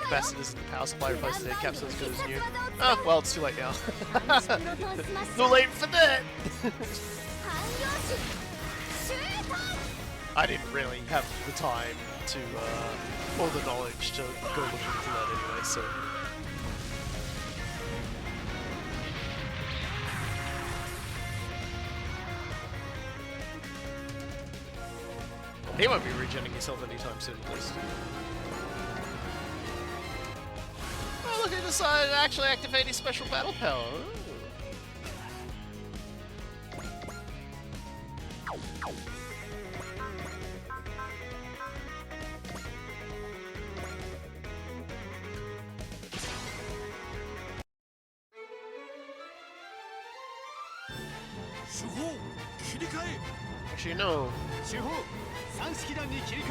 Capacitors and power supply replaced the caps as good as new. Oh, well, it's too late now. Too late for that! I didn't really have the time to, or the knowledge to go look into that anyway, so... He won't be regenerating himself anytime soon, at least. Oh, look, he decided to actually activate his special battle power. Actually, no.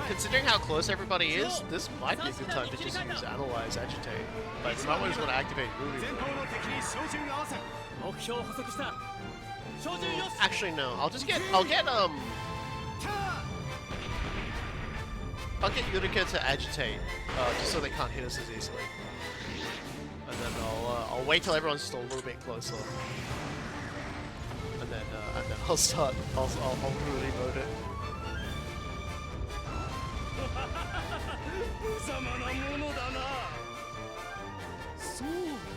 Considering how close everybody is, this might be a good time to just use Analyze, Agitate. But it's not always going to activate Rudy. Actually, no. I'll get Utica to Agitate, just so they can't hit us as easily. And then I'll wait till everyone's just a little bit closer. And then I'll start. I'll Rudy mode it. 無様なものだな。そう、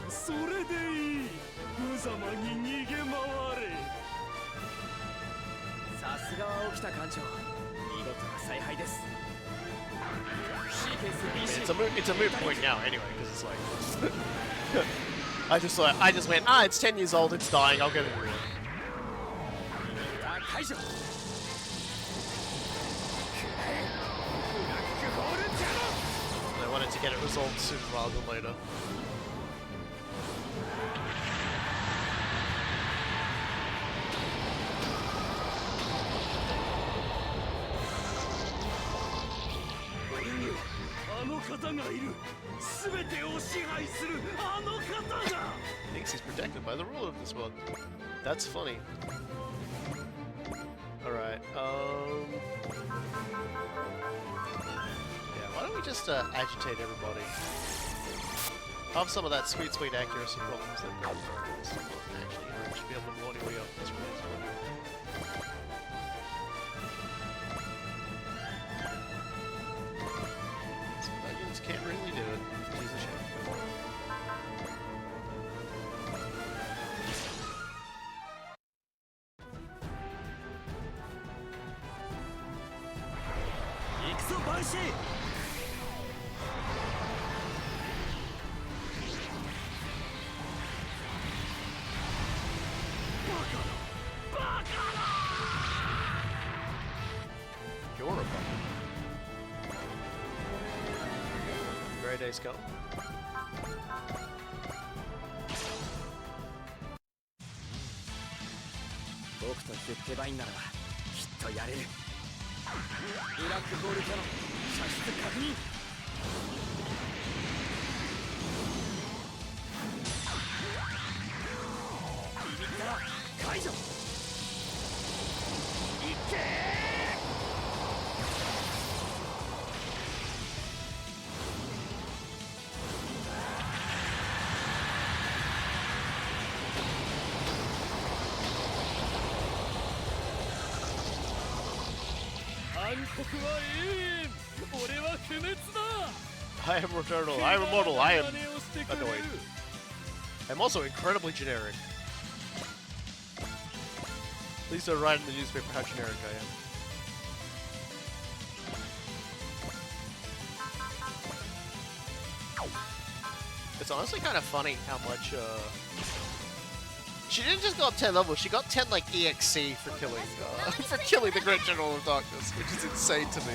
それでいい。無様に逃げ回れ。さすがは起きた艦長、見事な采配です。 It's a moot point now anyway, because it's like I just went, it's 10 years old, it's dying, I'll get a new one. I wanted to get it resolved sooner rather than later. Thinks he's protected by the ruler of this world. That's funny. Alright, yeah, why don't we just agitate everybody? Have some of that sweet accuracy problems that go actually, I should be able to blow anyway up this way as well. Civilians can't really do it. She's a shame. You're a bummer. Very days come. 僕とゼッテバインならばきっとやれる。ブラックホールキャノン射出確認。ビビったら解除。いけー。I am eternal, I am immortal, I am annoyed. I'm also incredibly generic. At least I write in the newspaper how generic I am. It's honestly kind of funny how much, she didn't just go up 10 levels, she got 10, like, EXC for killing the Great General of Darkness, which is insane to me.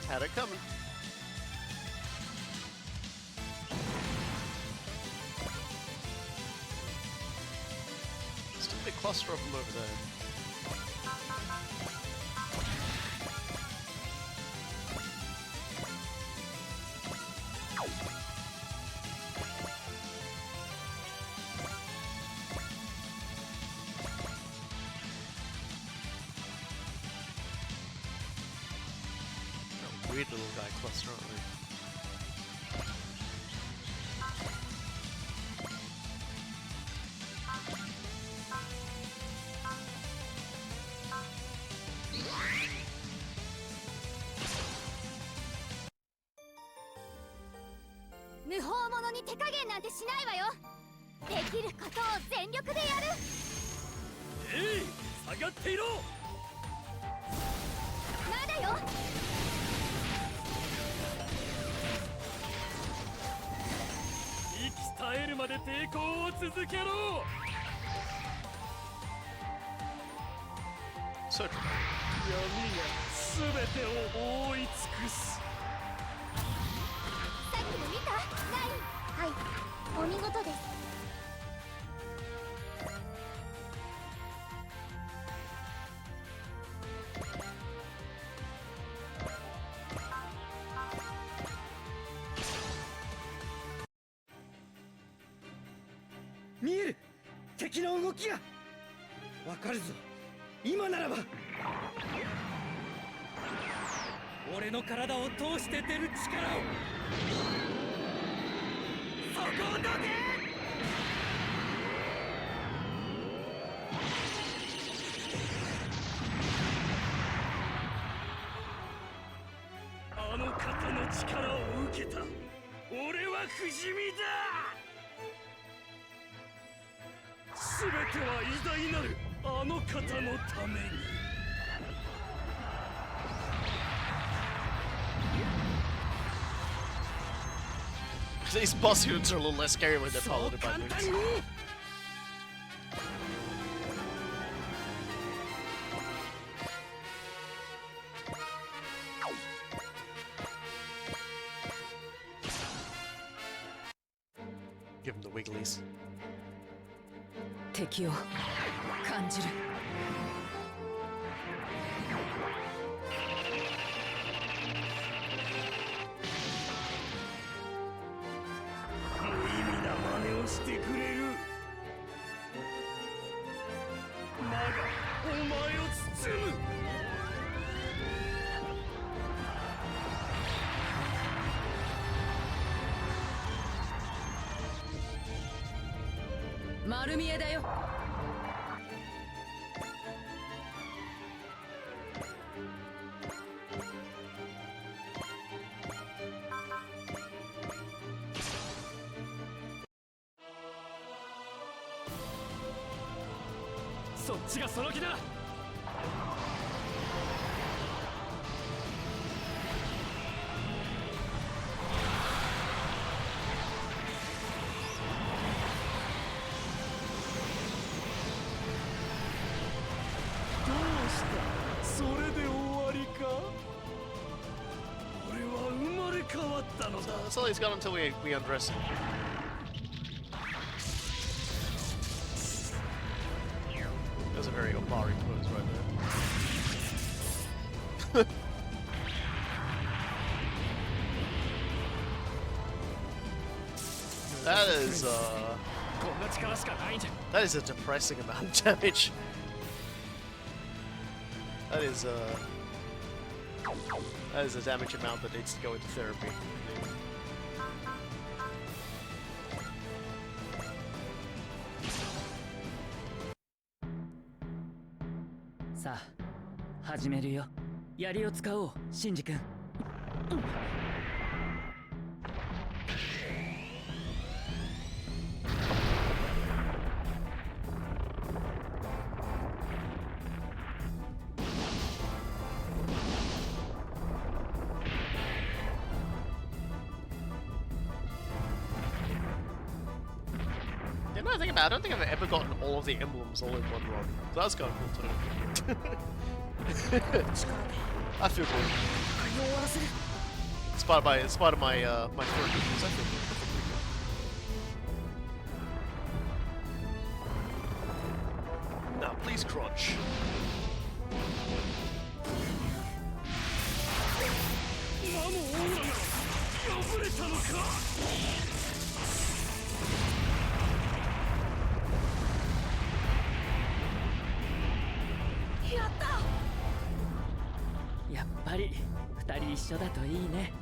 Had it coming. Still a big cluster of them over there. Weird little guy cluster, aren't we? So dramatic. 闇が全てを覆い尽くす。さっきの見た？ない。見事です。見える、敵の動きがわかるぞ。今ならば俺の体を通して出る力をそこをどけ。あの方の力を受けた俺は不死身だ。全ては偉大なるあの方のために。These boss units are a little less scary when they're piloted by moons. Give him the wigglies. 敵を感じる。無意味な真似をしてくれる。魔がお前を包む。丸見えだよ。そっちがその気だ。どうした？それで終わりか？俺は生まれ変わったのだ。That's all he's got until we undress him. That's a very Omari pose right there. That is a depressing amount of damage. That is a damage amount that needs to go into therapy. さあ始めるよ。槍を使おう、シンジ君。You know, I think about it, I don't think I've ever gotten all of the emblems all in one run. That's kind of cool too. I feel good. It's part of my my current reviews. I feel good. Now, please crunch.やっぱり二人一緒だといいね。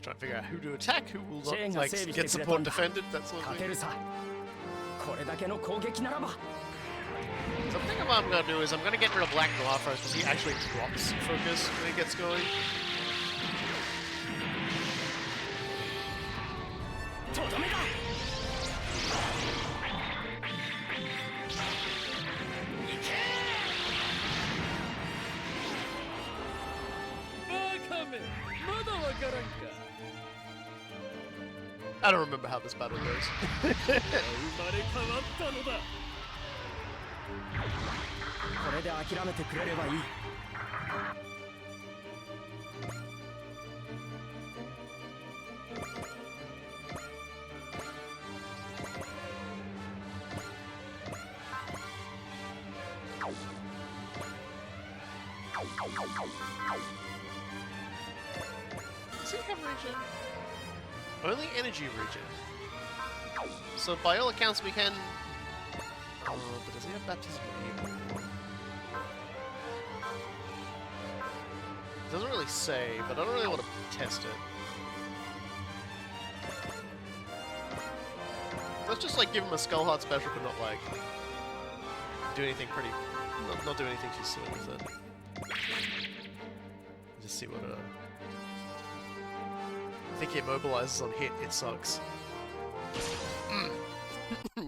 Trying to figure out who to attack, who will not, like get support and defend it, that sort of thing. So I think what I'm gonna do is I'm gonna get rid of Black Noir first because he actually drops focus when he gets going. めまだわからんか I don't remember how this battle goes. 生まれ変わったのだこれで諦めてくれればいい Does he have regen? Only energy regen. So by all accounts we can... but does he have baptism of evil? Doesn't really say, but I don't really want to test it. Let's just like give him a Skull Heart special, but not like do anything pretty, not do anything too silly with it. Just see what I think he immobilizes on hit. It sucks.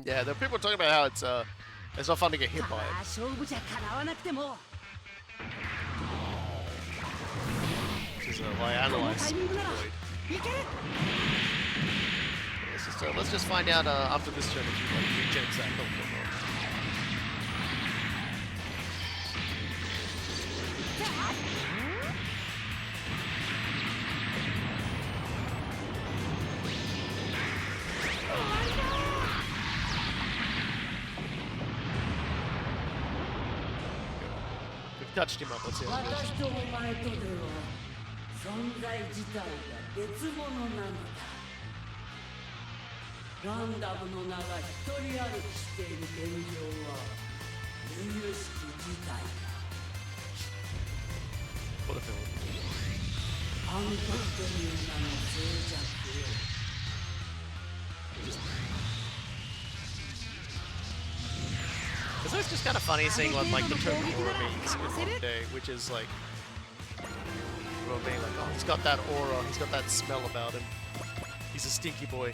Yeah, there are people talking about how it's not fun to get hit by it. 勝負じゃかなわなくても Which is why I analyze Void. Let's just find out after this turn if he like regens that health or not. We've touched him up. Let's see how it goes. 私とお前とでは存在自体が別物なのだ。ガンダムの名が一人歩きしている現状は由々しき事態だ。 What a film. 反復という名の静寂よ。 It's just kind of funny seeing what like the term aura means in modern day, which is like, well, being like, oh, he's got that aura, he's got that smell about him. He's a stinky boy.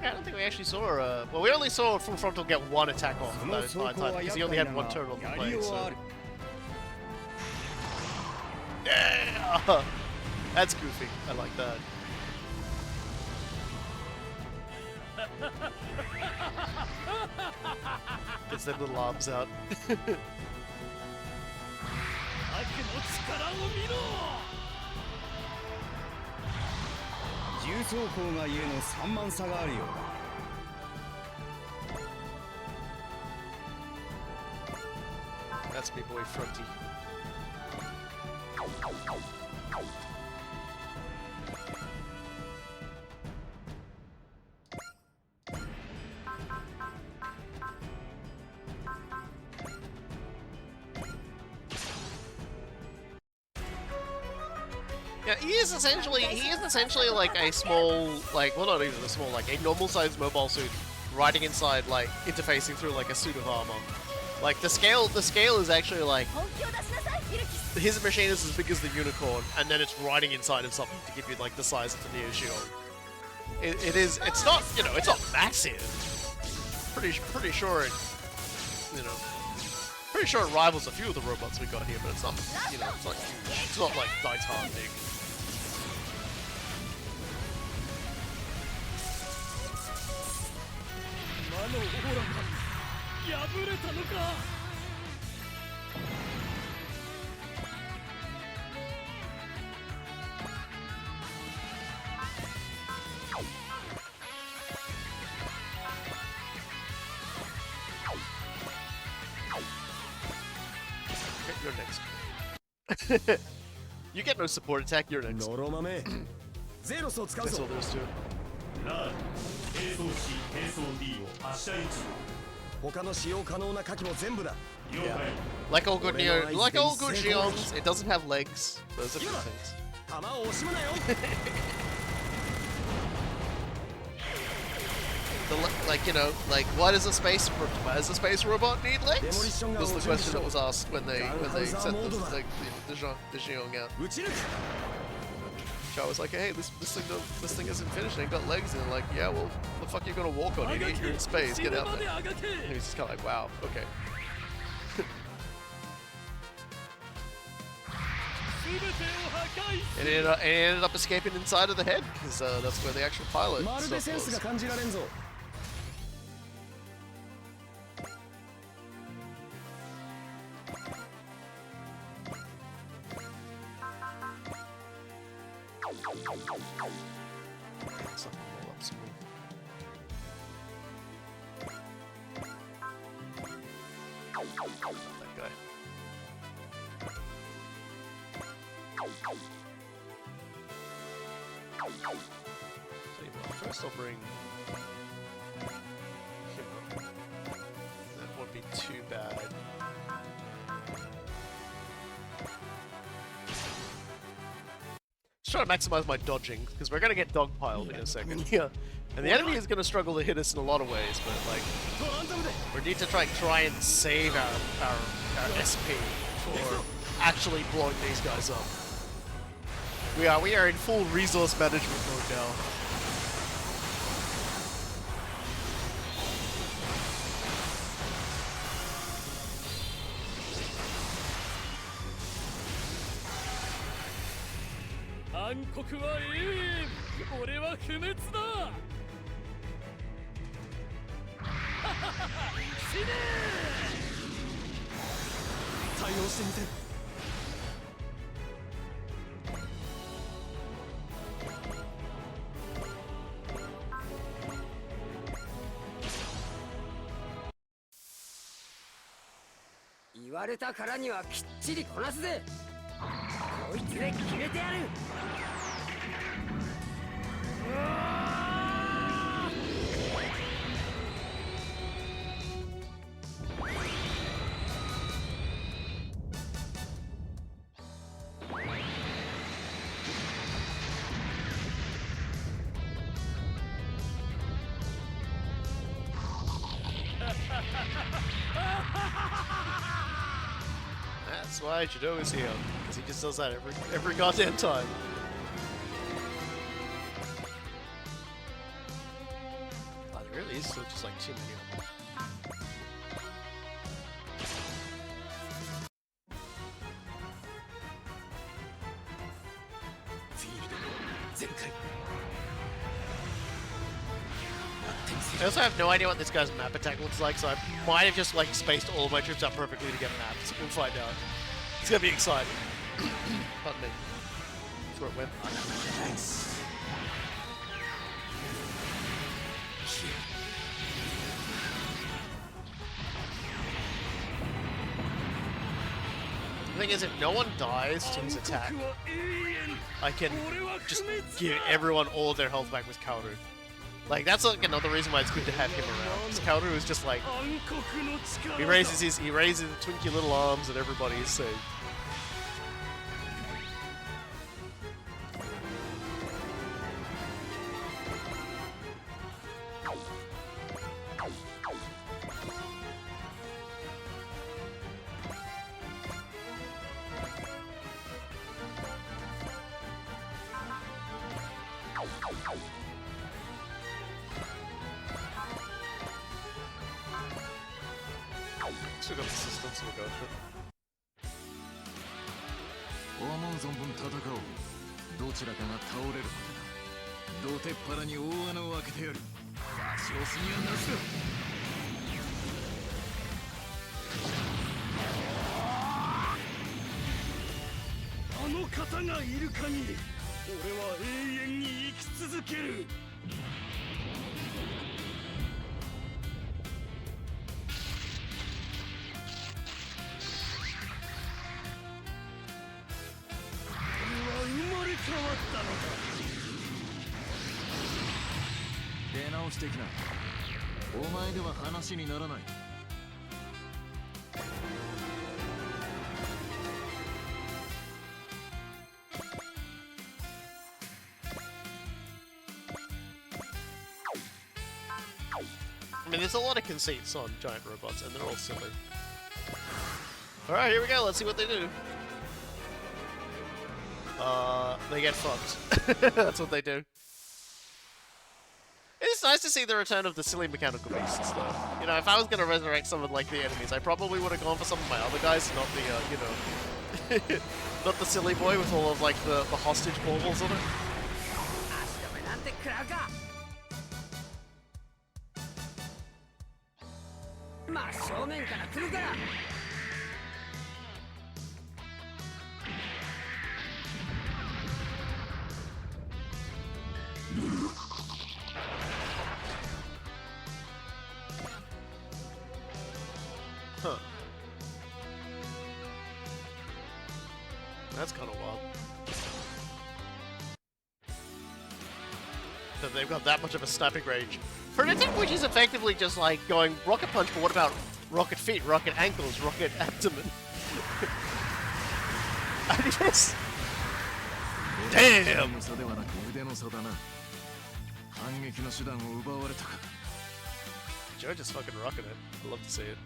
Yeah, I don't think we actually saw well, we only saw Full Frontal get one attack off that entire time because he only had one turn on the play. So. Yeah! That's goofy. I like that. Gets their little arms out. 悪の力を見ろ重装甲がゆえの3万差があるようだ That's me boy Fronty. Yeah, he is essentially like a small, like, well, not even a small, like a normal-sized mobile suit riding inside, like interfacing through like a suit of armor. Like the scale is actually like his machine is as big as the unicorn, and then it's riding inside of something to give you like the size of the Neo Shield. It's not, you know, it's not massive. Pretty sure it, you know, pretty sure it rivals a few of the robots we got here, but it's not, you know, it's not huge. It's not like Titan big. 魔のオーラが破れたのか You're next. You get no support attack, you're next. ノロマメゼロスを使う That's ぞ all there is to it. な並走 C 並走 D を発射位置他の使用可能な火器も全部だ 了 Yeah. 解 Like all good Neo, like all good Geons, it doesn't have legs. Those are two things. 弾を惜しむなよ Like, you know, like why does a space robot need legs? Was the question that was asked when they sent the Geon out. 撃ち抜く Char was like, hey, this thing isn't finished. It ain't got legs. And they're like, yeah, well, the fuck you gonna walk on, idiot? You're in space. Get out there. And he's just kind of like, wow, okay. And it ended up escaping inside of the head, because that's where the actual pilot stuff was. Something roll up some more. Not that guy. So first I'll bring him up. That won't be too bad. Just trying to maximize my dodging, because we're going to get dogpiled in a second here. And the enemy is going to struggle to hit us in a lot of ways, but like, we need to try and save our SP for actually blowing these guys up. We are in full resource management mode now.言われたからにはきっちりこなすぜ。こいつで決めてやる。That's why Judo is here, because he just does that every goddamn time. Oh, there really is still just like too many of them. I also have no idea what this guy's map attack looks like, so I might have just like spaced all of my troops out perfectly to get maps. We'll find out. It's gonna be exciting. Pardon me. That's where it went. The thing is, if no one dies to his attack, I can just give everyone all of their health back with Kaoru. Like, that's like another reason why it's good to have him around. Because Kaoru is just like, he raises the twinky little arms and everybody is saved. Still got the systems, we'll go with it. 思う存分戦おう。どちらかが倒れるまでな。どてっぱらに大穴を開けてやる。差し押すにはなしだ。あの方がいる限り、俺は永遠に生き続ける。出直してきな。お前では話にならない。I mean, there's a lot of conceits on giant robots, and they're all silly. Alright, here we go, let's see what they do. they get fucked. That's what they do. It's nice to see the return of the silly mechanical beasts, though. You know, if I was gonna resurrect some of, like, the enemies, I probably would have gone for some of my other guys, not the, you know... not the silly boy with all of, like, the hostage baubles on it. 足止めなんて食らうか。まあ正面から来るから。Huh. That's kind of wild. That they've got that much of a snapping range. For an attack which is effectively just like going rocket punch, but what about rocket feet, rocket ankles, rocket abdomen? I guess. Damn! Joe just fucking rocking it. I love to see it.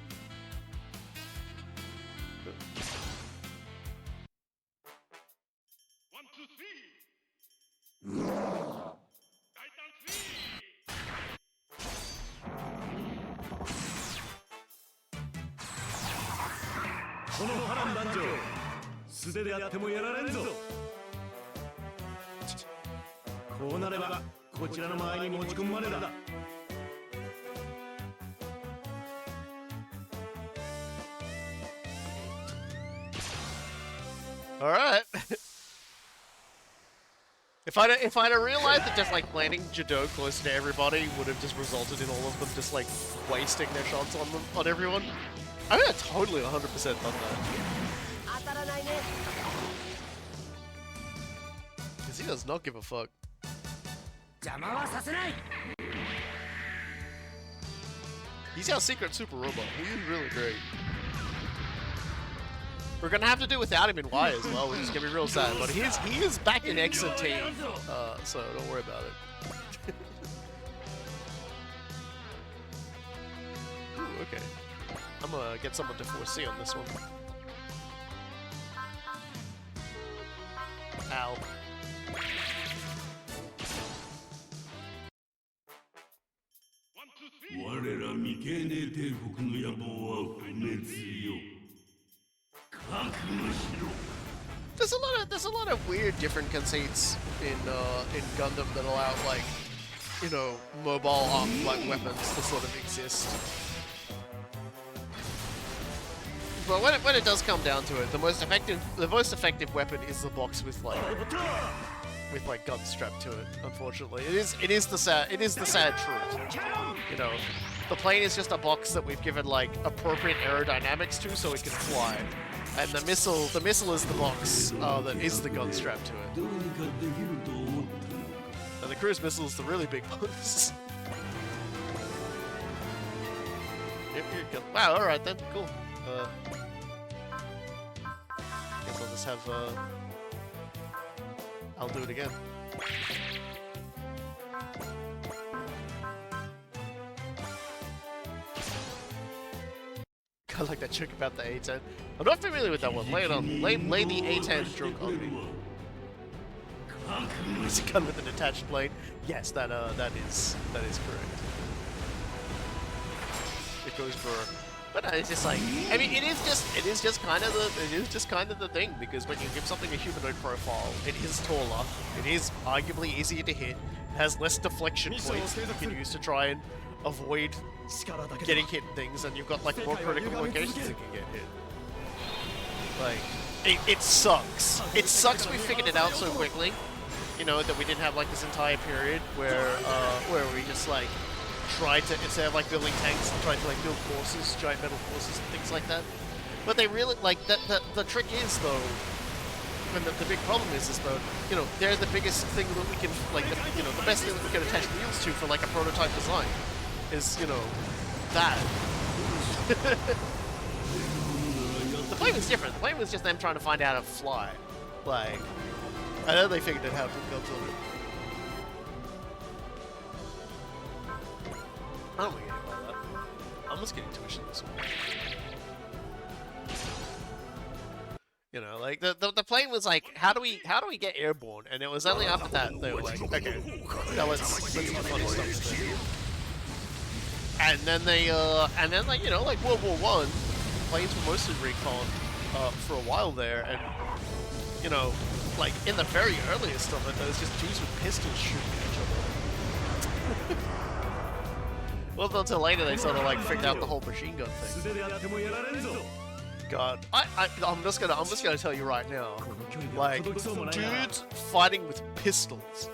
All right. If I'd have realized that just like planting Jado close to everybody would have just resulted in all of them just like wasting their shots on everyone, I would have totally 100% done that. Because he does not give a fuck. He's our secret super robot. He's really great. We're gonna have to do without him in Y as well, which is gonna be real sad. But he is back in X and T, so don't worry about it. Ooh, okay. I'm gonna get someone to 4C on this one. Ow. There's a lot of weird different conceits in Gundam that allow like, you know, mobile armed like weapons to sort of exist. But when it does come down to it, the most effective weapon is the box with like guns strapped to it. Unfortunately, it is the sad truth. You know, the plane is just a box that we've given like appropriate aerodynamics to, so it can fly, and the missile is the box that is the gun strapped to it. And the cruise missile is the really big box. Yep, here you go. Wow. All right then. Cool. Guess I'll just have I'll do it again. I like that joke about the A10. I'm not familiar with that one. Lay it on. Lay the A10 joke on me. It's a gun with an attached blade. Yes, that is correct. It goes for. But it's just like, I mean, it is just kind of the thing, because when you give something a humanoid profile, it is taller, it is arguably easier to hit, it has less deflection points that you can use to try and avoid getting hit in things, and you've got like more critical locations that can get hit. Like, it sucks. It sucks we figured it out so quickly, you know, that we didn't have like this entire period where we just like tried to, instead of like building tanks, tried to like build courses, giant metal courses and things like that. But they really, like, the trick is though, and the big problem is though, you know, they're the biggest thing that we can, like, you know, the best thing that we can attach wheels to for like a prototype design is, you know, that. The plane was different. The plane was just them trying to find out how to fly. Like, I know they figured out how to put guns on it. I don't want to get hit by that. I'm just getting tuition this one. You know, like the plane was like, how do we get airborne? And it was only after that they were like, okay, now let's do funny stuff with it. And then like, you know, like World War One, planes were mostly recon for a while there, and you know, like in the very earliest of it, there was just dudes with pistols shooting at each other. Well, until later they sort of like figured out the whole machine gun thing. God, I'm just gonna tell you right now, like dudes fighting with pistols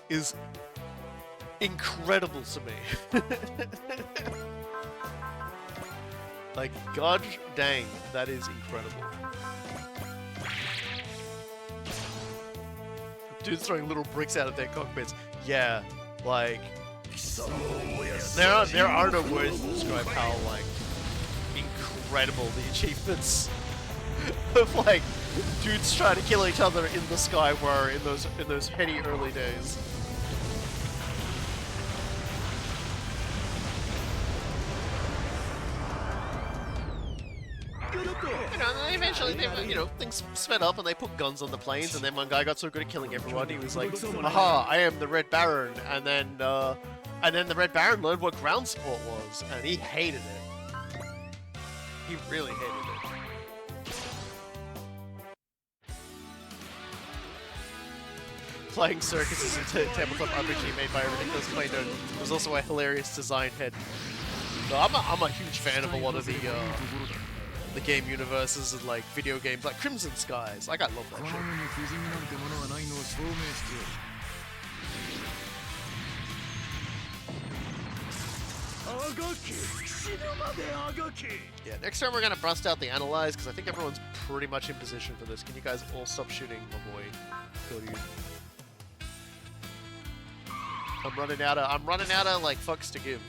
is incredible to me. Like, god dang, that is incredible. Dudes throwing little bricks out of their cockpits. Yeah, like there are no words to describe how like incredible the achievements of like dudes trying to kill each other in the sky were in those heady early days. You know, and then eventually, you know, things sped up and they put guns on the planes, and then one guy got so good at killing everyone, he was like, "Aha! I am the Red Baron," and then the Red Baron learned what ground support was, and he hated it. He really hated it. Flying circuses and tabletop RPG made by a ridiculous plane nerd was also a hilarious design head. So I'm a huge fan of a lot of the game universes and like video games like Crimson Skies. Like I love that shit. Yeah, next time we're gonna bust out the Analyze because I think everyone's pretty much in position for this. Can you guys all stop shooting, my boy? Go to you. I'm running out of like fucks to give.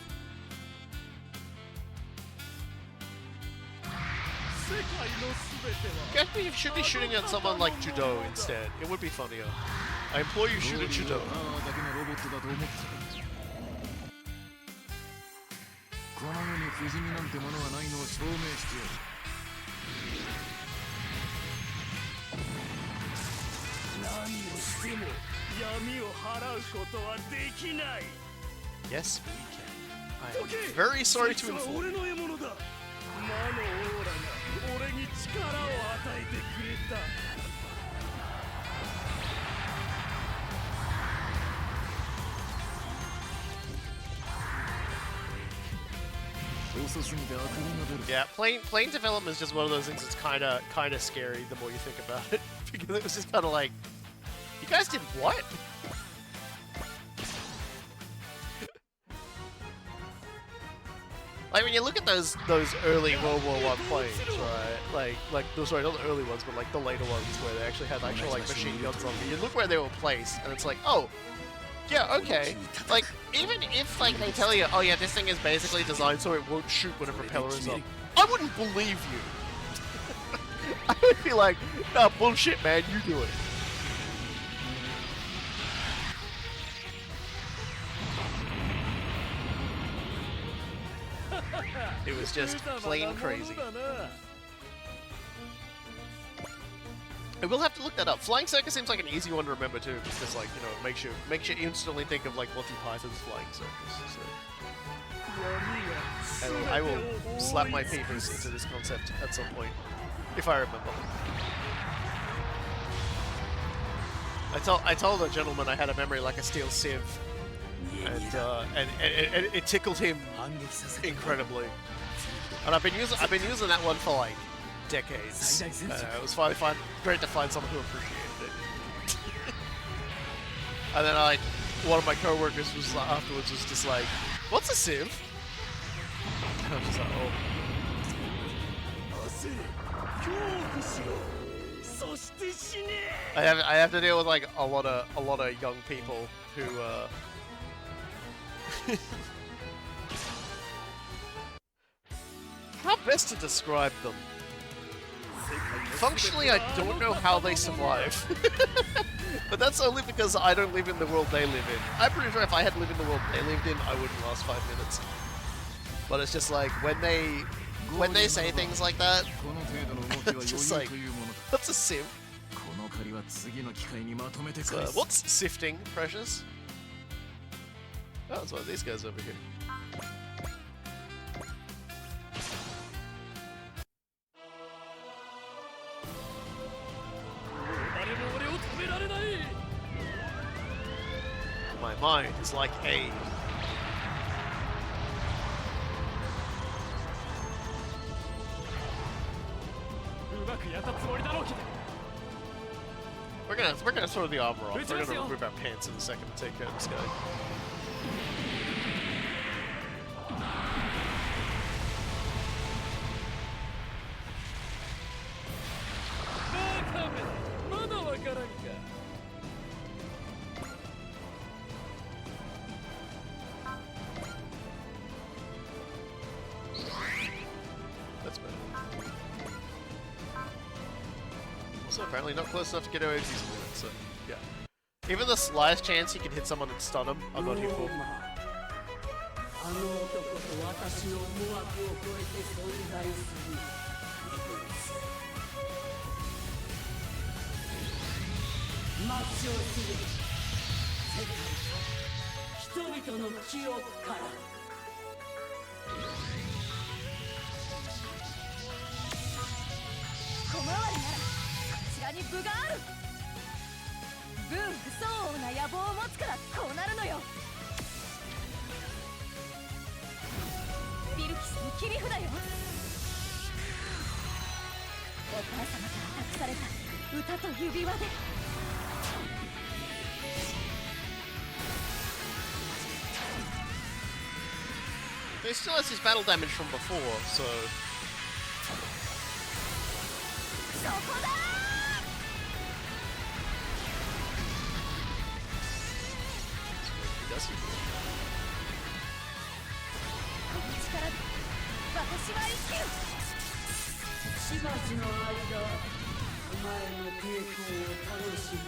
Guess we should be shooting at someone like Judo instead. It would be funnier. I implore you, shoot at Judo. Yes, we can. I am very sorry to inform you. Yeah, plane development is just one of those things that's kind of scary the more you think about it, because it was just kind of like, you guys did what? Like when you look at those early World War I planes, right? Like sorry, not the early ones, but like the later ones where they actually had actual like machine guns on them. You look where they were placed, and it's like, oh, yeah, okay. Like even if like they tell you, oh yeah, this thing is basically designed so it won't shoot when a propeller is up, I wouldn't believe you. I would be like, nah, bullshit, man, you do it. It was just plain crazy. I will have to look that up. Flying Circus seems like an easy one to remember too, because like, you know, it makes you instantly think of like Monty Python's Flying Circus. So. I will slap my papers into this concept at some point, if I remember. I told a gentleman I had a memory like a steel sieve, and it tickled him incredibly. And I've been using that one for like decades. It was finally great to find someone who appreciated it. And then one of my coworkers was afterwards was just like, "What's a sieve?" And I was just like, "Oh." I have to deal with like a lot of young people who how best to describe them? Functionally, I don't know how they survive. But that's only because I don't live in the world they live in. I'm pretty sure if I had lived in the world they lived in, I wouldn't last 5 minutes. But it's just like, when they say things like that, it's just like, What's a sieve? この借りは次の機会にまとめて So, 返す what's sifting, Precious? Oh, it's one of these guys over here. 誰も俺を止められない。 My mind is like a. うまくやったつもりだろうけど。 We're gonna throw the armor off. We're gonna remove our pants in a second to take care of this guy. まだわからんか。 That's better. Also, apparently not close enough to get away with using it, so yeah. Even the slightest chance he can hit someone and stun him, I'm not here for. あの男と私の思惑を超えて存在する異物。抹消する世界と人々の記憶から。小回りならこちらに分がある。分不相応な野望を持つからこうなるのよ。ビルキスの切り札よ。お母様から託された歌と指輪で。 He still has his battle damage from before, so. そこだ。 He does. この力で私は生きる。しばしの間お前の抵抗を楽しむ。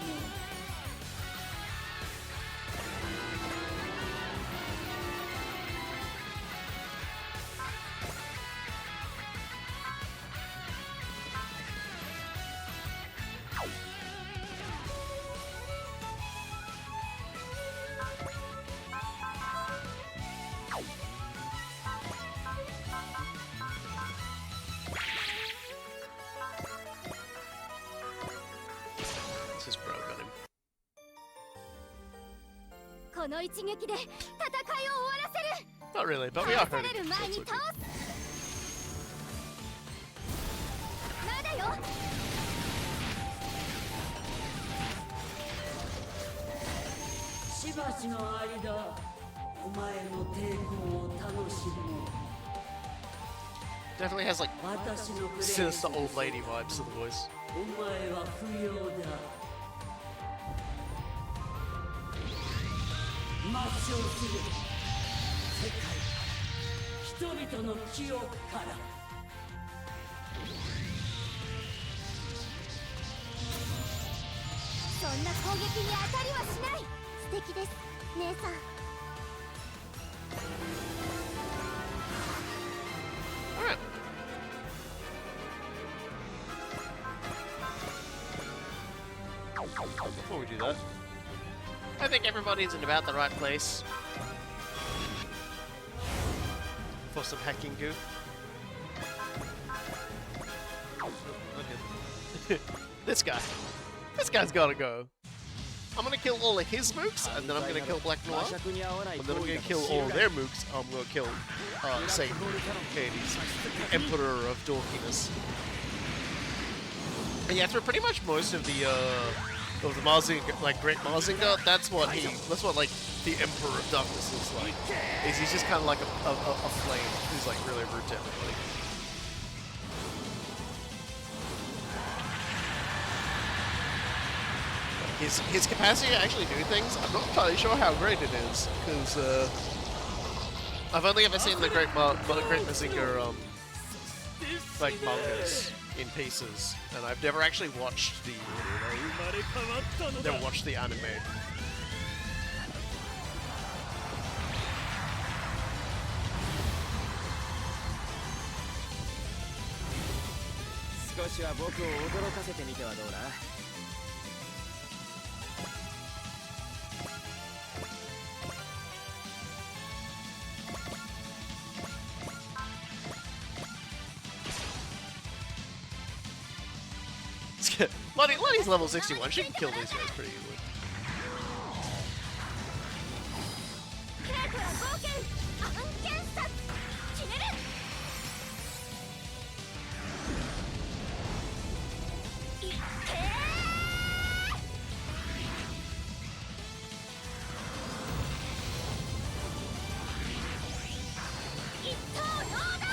This is bro got him. この一撃で戦いを終わらせる。 Not really, but we are 倒さ hurting れる him, so 前 it's に okay. 倒す。まだよ。しばしの間お前の抵抗を楽しむ。 Definitely has like 私のプレイ sinister old lady vibes to the voice. お前は不要だ。抹消する世界人々の記憶から。そんな攻撃に当たりはしない。素敵です姉さん。 Alright. Before we do that, I think everybody's in about the right place for some hacking goo. Okay. This guy. This guy's gotta go. I'm gonna kill all of his mooks, and then I'm gonna kill Black Noir, and then I'm gonna kill all their mooks. I'm gonna kill Satan, Hades, Emperor of Dorkiness. And yeah, through pretty much most of the Marzinger, like Great Marzinger, that's what like the Emperor of Darkness is like. Is he's just kind of like a flame who's like really rude to everybody. His capacity to actually do things, I'm not entirely sure how great it is, because I've only ever seen the Great Mazinger like mangas in pieces, and I've never actually watched the anime. 少しは僕を驚かせてみてはどうだ。Lonnie's level 61. She can kill these guys pretty easily. ケイトは冒険案件殺決める。いってー一刀両断。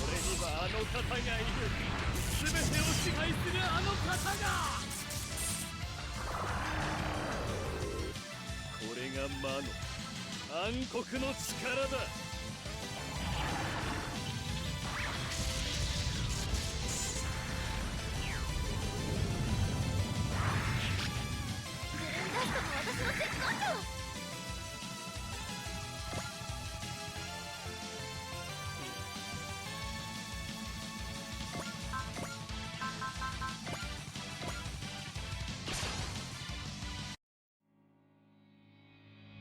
俺にはあの方がいる。全てを支配するあの方が。これが魔の暗黒の力だ。ラストも私の絶好調。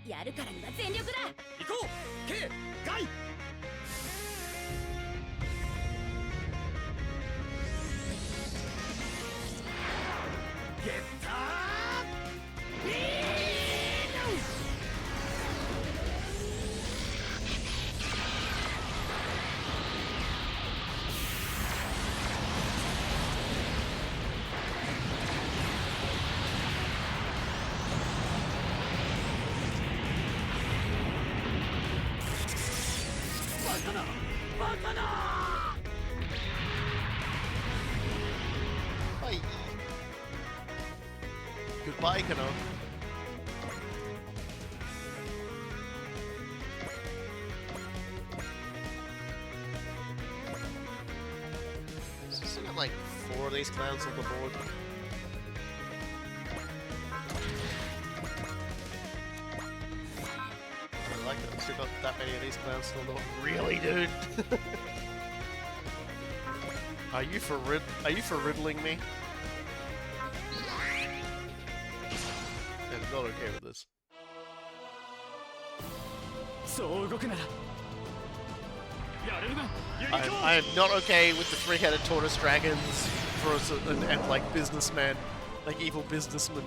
やるからには全力だ。行こう K ガイ。ゲッタービーム。Bye. Goodbye, Kano. So still got like 4 of these clowns on the board. I like that. Still got that many of these clowns still on the board. Really, dude? Are you for riddling me? I'm not okay with this. そう動くならやれるな。 I am not okay with the three-headed tortoise dragons for and like businessman, like evil businessman,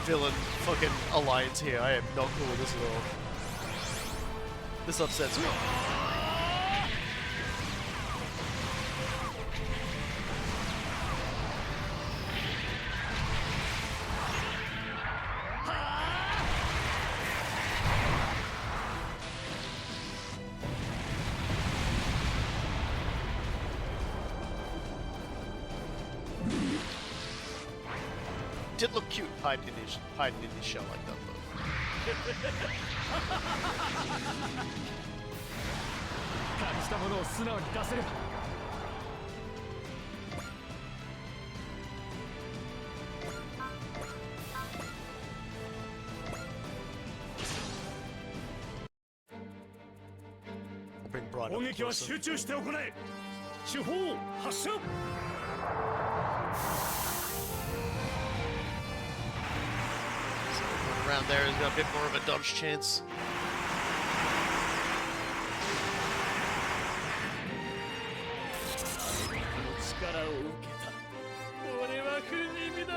villain, fucking alliance here. I am not cool with this at all. This upsets me. Did look cute hiding in his shell like that though. 感じたものを素直に出せれば。Bring Brian 攻 up 撃は closer. 集中して行え。手法発射。 Around there has got a bit more of a dodge chance. 力を受けた。俺は不死身だ。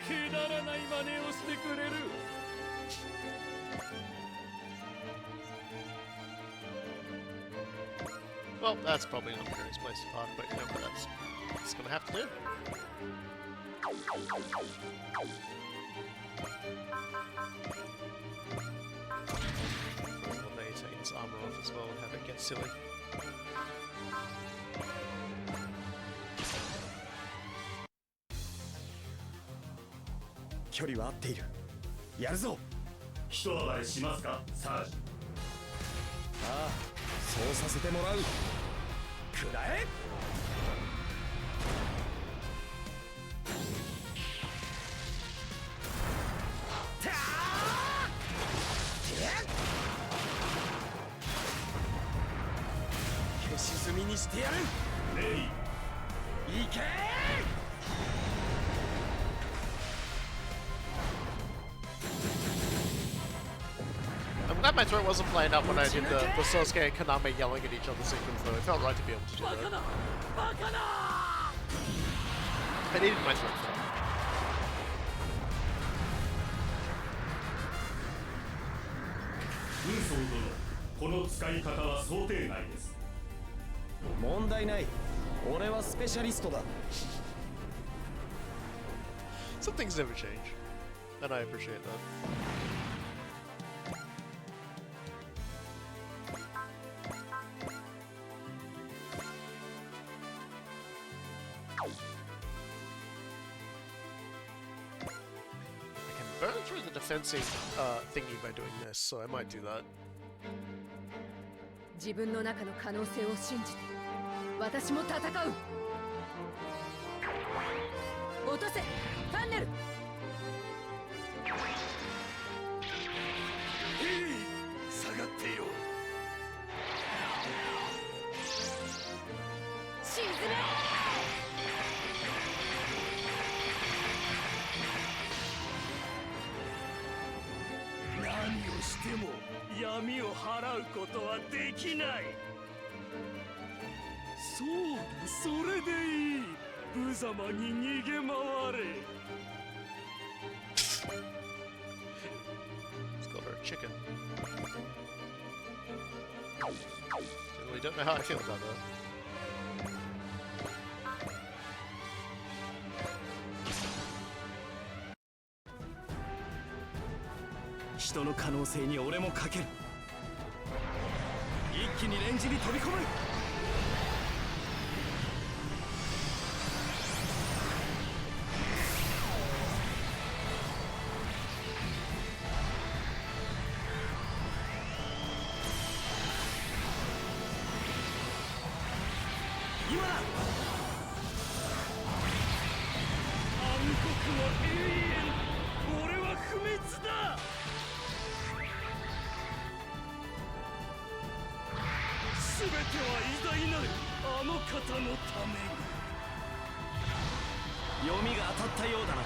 くだらない真似をしてくれる。 Well, that's probably not the greatest place to park, but you know what, that's gonna have to do. Well, they take his armor off as well and have it get silly. 距離は合っている。やるぞ。人暴れしますか、サージ。ああ、そうさせてもらう。くらえ。にしてやる。いけー。 I'm glad my throat wasn't playing up when I did the Sasuke and Kaname yelling at each other sequence though. It felt right to be able to do that. I needed my throat for that. 運送殿、この使い方は想定内です。問題ない。俺はスペシャリストだ。 Some things never change, and I appreciate that. I can burn through the defensive thingy by doing this, so I might do that. 自分の中の可能性を信じて私も戦う。落とせファンネル。下がっていろ。沈め。何をしても闇を払うことはできない。そうだ、それでいい。無様に逃げ回れ。 Let's call her a chicken. Generally don't know how I feel about that. 人の可能性に俺もかける。一気にレンジに飛び込む。今だ。暗黒は永遠。俺は不滅だ。 全ては偉大なるあの方のために。読みが当たったようだな。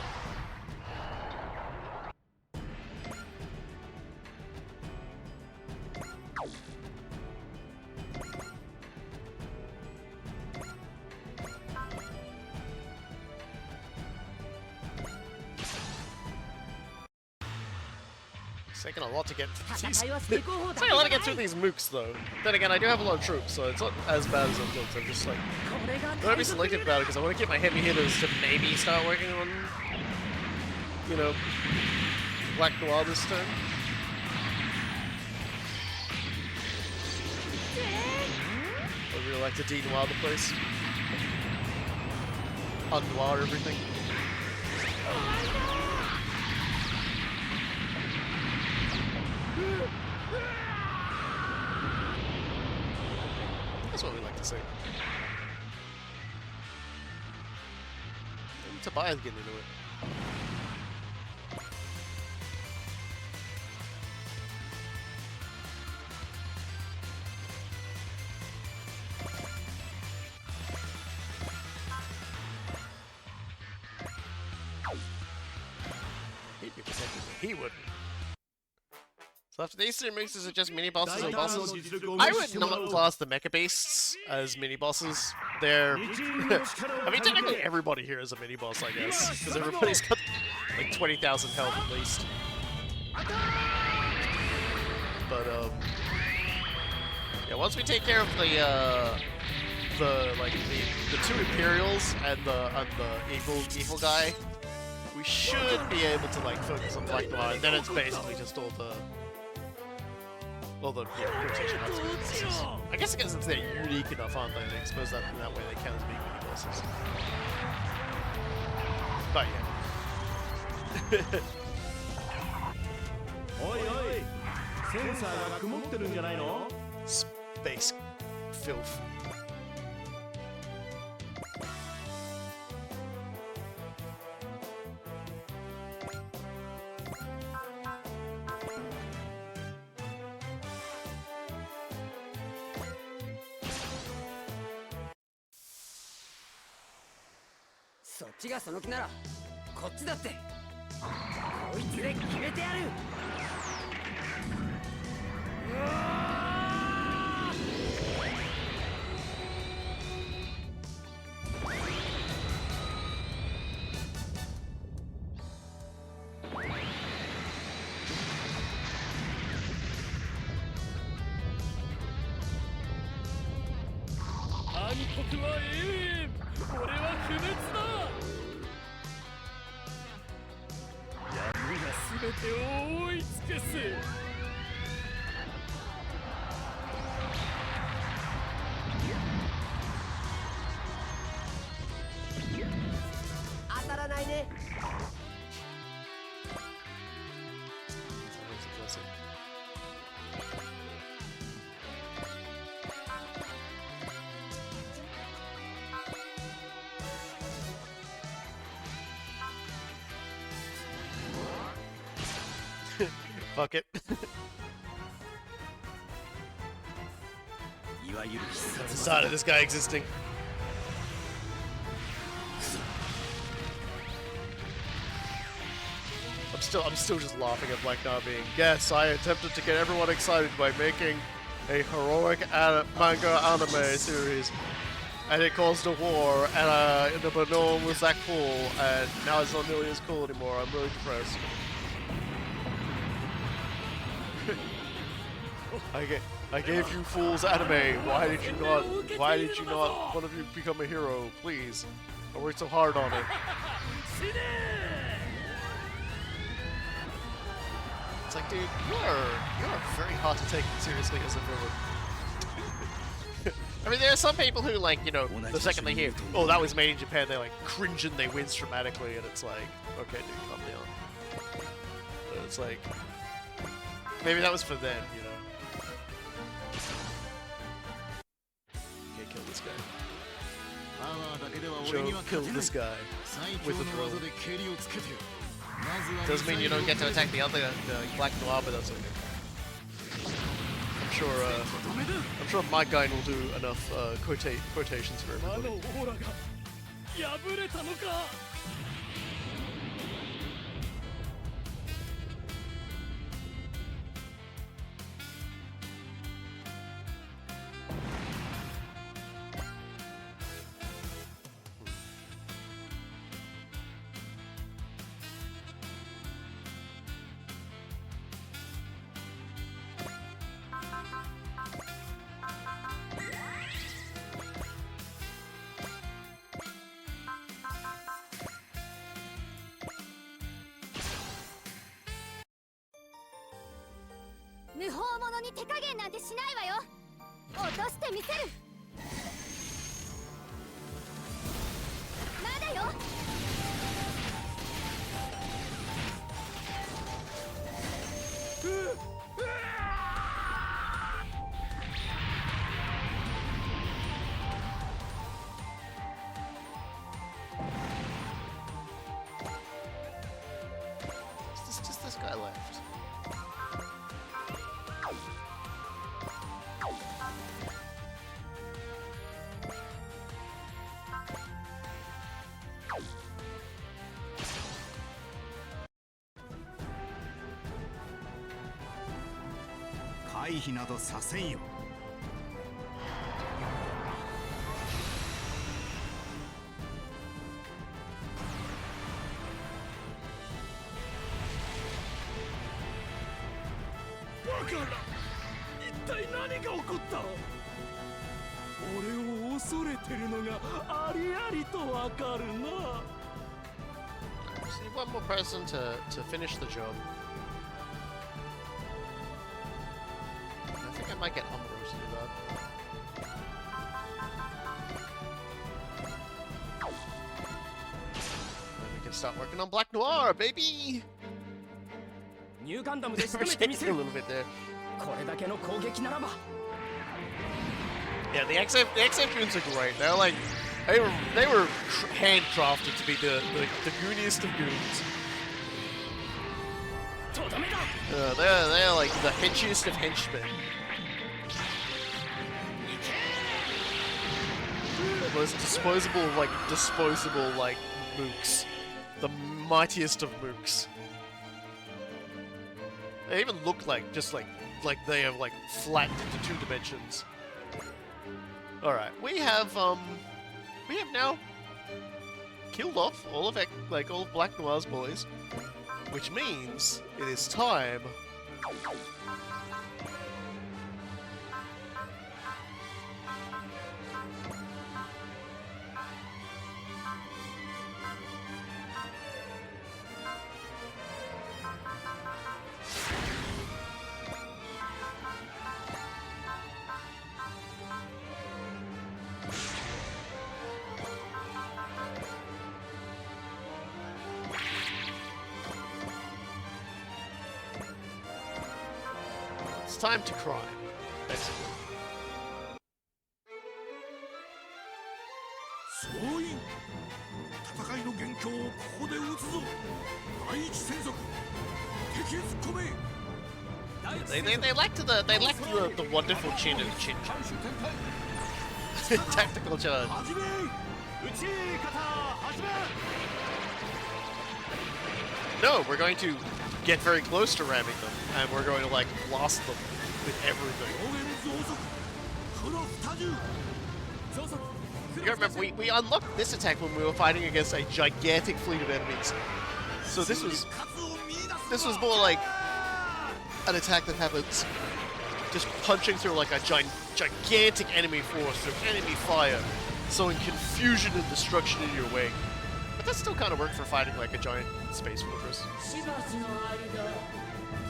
It's taking a lot to get through these. It's taking a lot to get through these mooks, though. Then again, I do have a lot of troops, so it's not as bad as it looks. I'm just like, I want to be selective about it because I want to get my heavy hitters to maybe start working on, you know, Black Noir this turn. I really like to de-noir the place. Un-noir everything. That's what we like to say. Maybe Tobias getting into it. He'd be protected, but he wouldn't. So after these three mixes are just mini bosses and bosses, I would not class the mecha beasts as mini bosses. They're, I mean, technically everybody here is a mini boss, I guess, because everybody's got like 20,000 health at least. But yeah, once we take care of the two Imperials and the evil guy, we should be able to like focus on Black Noir, and then it's basically just all the rotation bosses. I guess because they're unique enough, aren't they? I suppose that in that way they count as being mini bosses. But yeah. おいおい、センサーが曇ってるんじゃないの? Space filth. そっちがその気ならこっちだってこいつで決めてやる。うわ暗黒は永遠、俺は不滅だ。闇が全てを覆い尽くす。当たらないね。 Fuck it. いわゆる必殺 Decided this guy existing. I'm still just laughing at Black Knight being, yes, I attempted to get everyone excited by making a heroic manga anime series, and it caused a war, and but no one was that cool, and now it's not nearly as cool anymore. I'm really depressed. I gave you fools anime. Why did you not one of you become a hero? Please. I worked so hard on it. It's like, dude, you're very hard to take seriously as a villain. I mean, there are some people who, like, you know, the second they hear, oh, that was made in Japan, they like cringe and they wince dramatically, and it's like, okay, dude, calm down. But it's like, maybe that was for them, you know. Okay, kill this guy. Joe killed this guy with the throw. Doesn't mean you don't get to attack the other, the Black Noir, but that's okay. I'm sure my guy will do enough quotations for everybody. 破れたのか。無法者に手加減なんてしないわよ。落としてみせる。まだよ。Just this guy left. Just need one more person to finish the job. I think I might get Amuro to do that. Then we can start working on Black Noir, baby! ニューガンダムで仕留め We're てみ taking せ a る。 little bit there. これだけの攻撃ならば。 Yeah, the XF goons are great. They're like, they were handcrafted to be the gooniest of goons. とどめだ。 They're like the henchiest of henchmen. The most disposable, like mooks. The mightiest of mooks. They even look like they have like flattened into 2 dimensions. Alright, we have now killed off all of all of Black Noir's boys, which means it is time it's time to cry, basically. 総員戦いの元凶をここで撃つぞ第一戦速敵へ突っ込め They lacked the wonderful chin of Chin. Tactical charge. 始め撃ち方始め No, we're going to get very close to ramming them, and we're going to like blast them with everything. 応援増速この二重増速 You gotta remember, we unlocked this attack when we were fighting against a gigantic fleet of enemies. So this was more like an attack that happens just punching through like a gigantic enemy force through enemy fire, sowing confusion and destruction in your wake. But that still kind of worked for fighting like a giant space fortress. しばしの間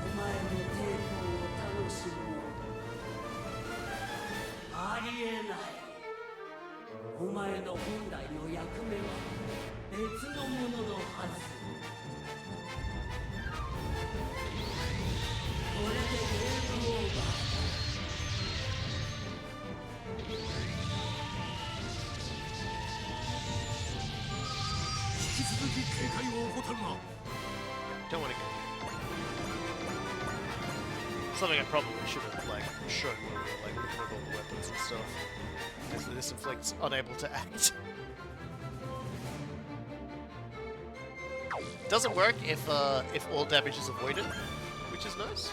お前の抵抗を楽しもうありえないお前の本来の役目は別のもののはずこれでゲームオーバー引き続き警戒を怠るな Don't want to go. Something I probably should have like shown when we were like looking at all the weapons and stuff. Because this inflicts unable to act. Doesn't work if all damage is avoided, which is nice.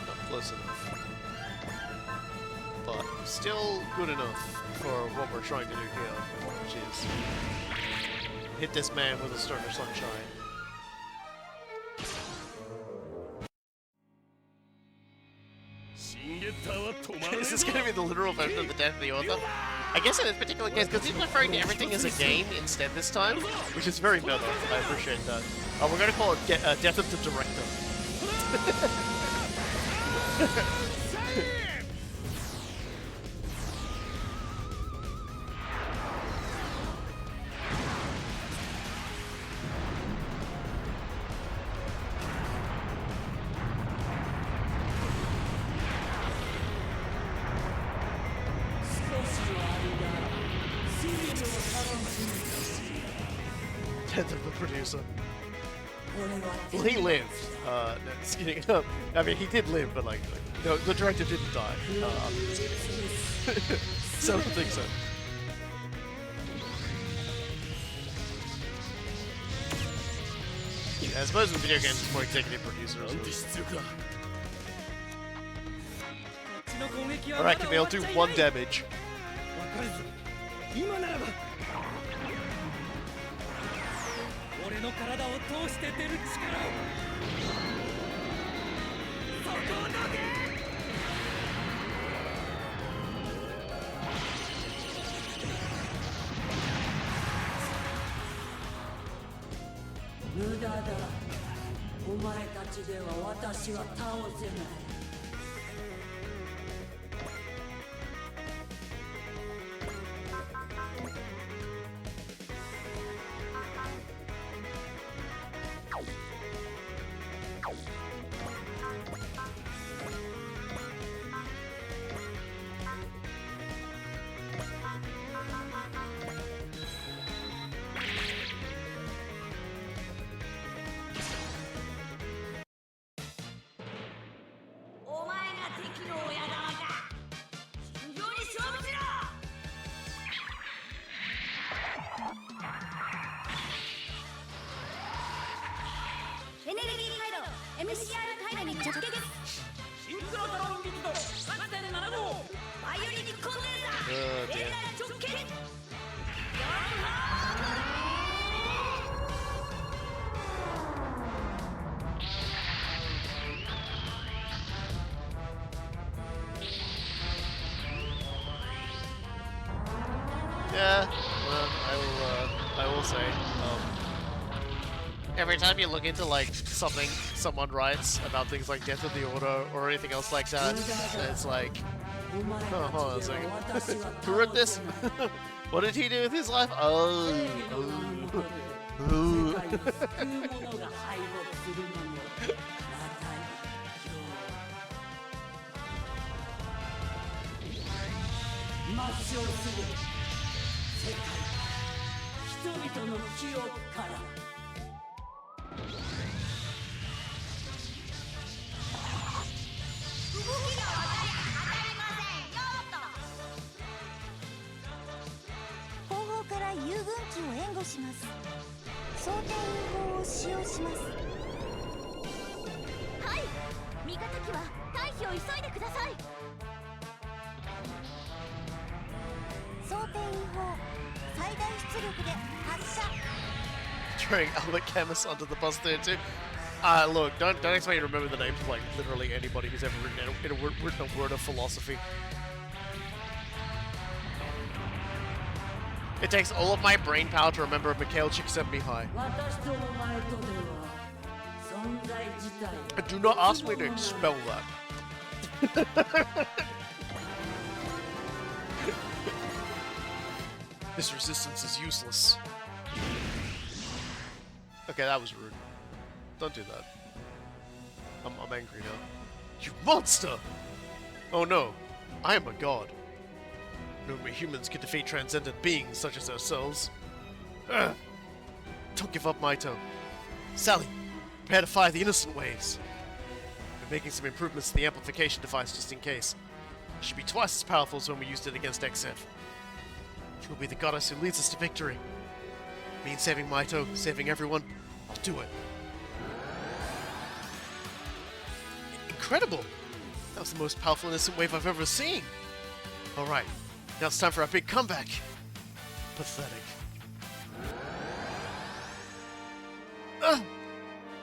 Not close enough. But still good enough for what we're trying to do here, which is hit this man with a stern of sunshine. Is this going to be the literal version of the death of the author? I guess in this particular case, because he's referring to everything as a game instead this time, which is very meta. I appreciate that. We're going to call it Death of the Director. Death of the producer. Well, he lived. No, just kidding. I mean, he did live, but like, no, the director didn't die. So I don't think so. Yeah, I suppose in video games it's more executive producers. Alright, Camille, do 1 damage. 今ならば俺の体を通して出る力をそこだけ無駄だお前たちでは私は倒せない Yeah, well, I will say, every time you look into like something someone writes about things like Death of the Order or anything else like that, it's like, oh, hold on a second. Who wrote this? What did he do with his life? Oh. 世界を救う者が敗北するのもまた一興抹消する世界人々の記憶から後方から遊軍機を援護します。装填引砲を使用します。はい、味方機は退避を急いでください。装填引砲最大出力で発射。 Throwing Albert Camus onto the bus there too. Look, don't expect me to remember the names of like literally anybody who's ever written a word of philosophy. It takes all of my brain power to remember Mikhail Csikszentmihalyi. 私とお前とでは存在自体 Do not ask me to spell that. This resistance is useless. Okay, that was rude. Don't do that. I'm angry now. You monster! Oh no, I am a god. Only humans can defeat transcendent beings such as ourselves. Ugh. Don't give up, Maito. Sally, prepare to fire the innocent waves. We're making some improvements to the amplification device just in case. It should be twice as powerful as when we used it against XF. She will be the goddess who leads us to victory. Means saving Maito, saving everyone. I'll do it. Incredible! That was the most powerful innocent wave I've ever seen. Alright, now it's time for our big comeback. Pathetic.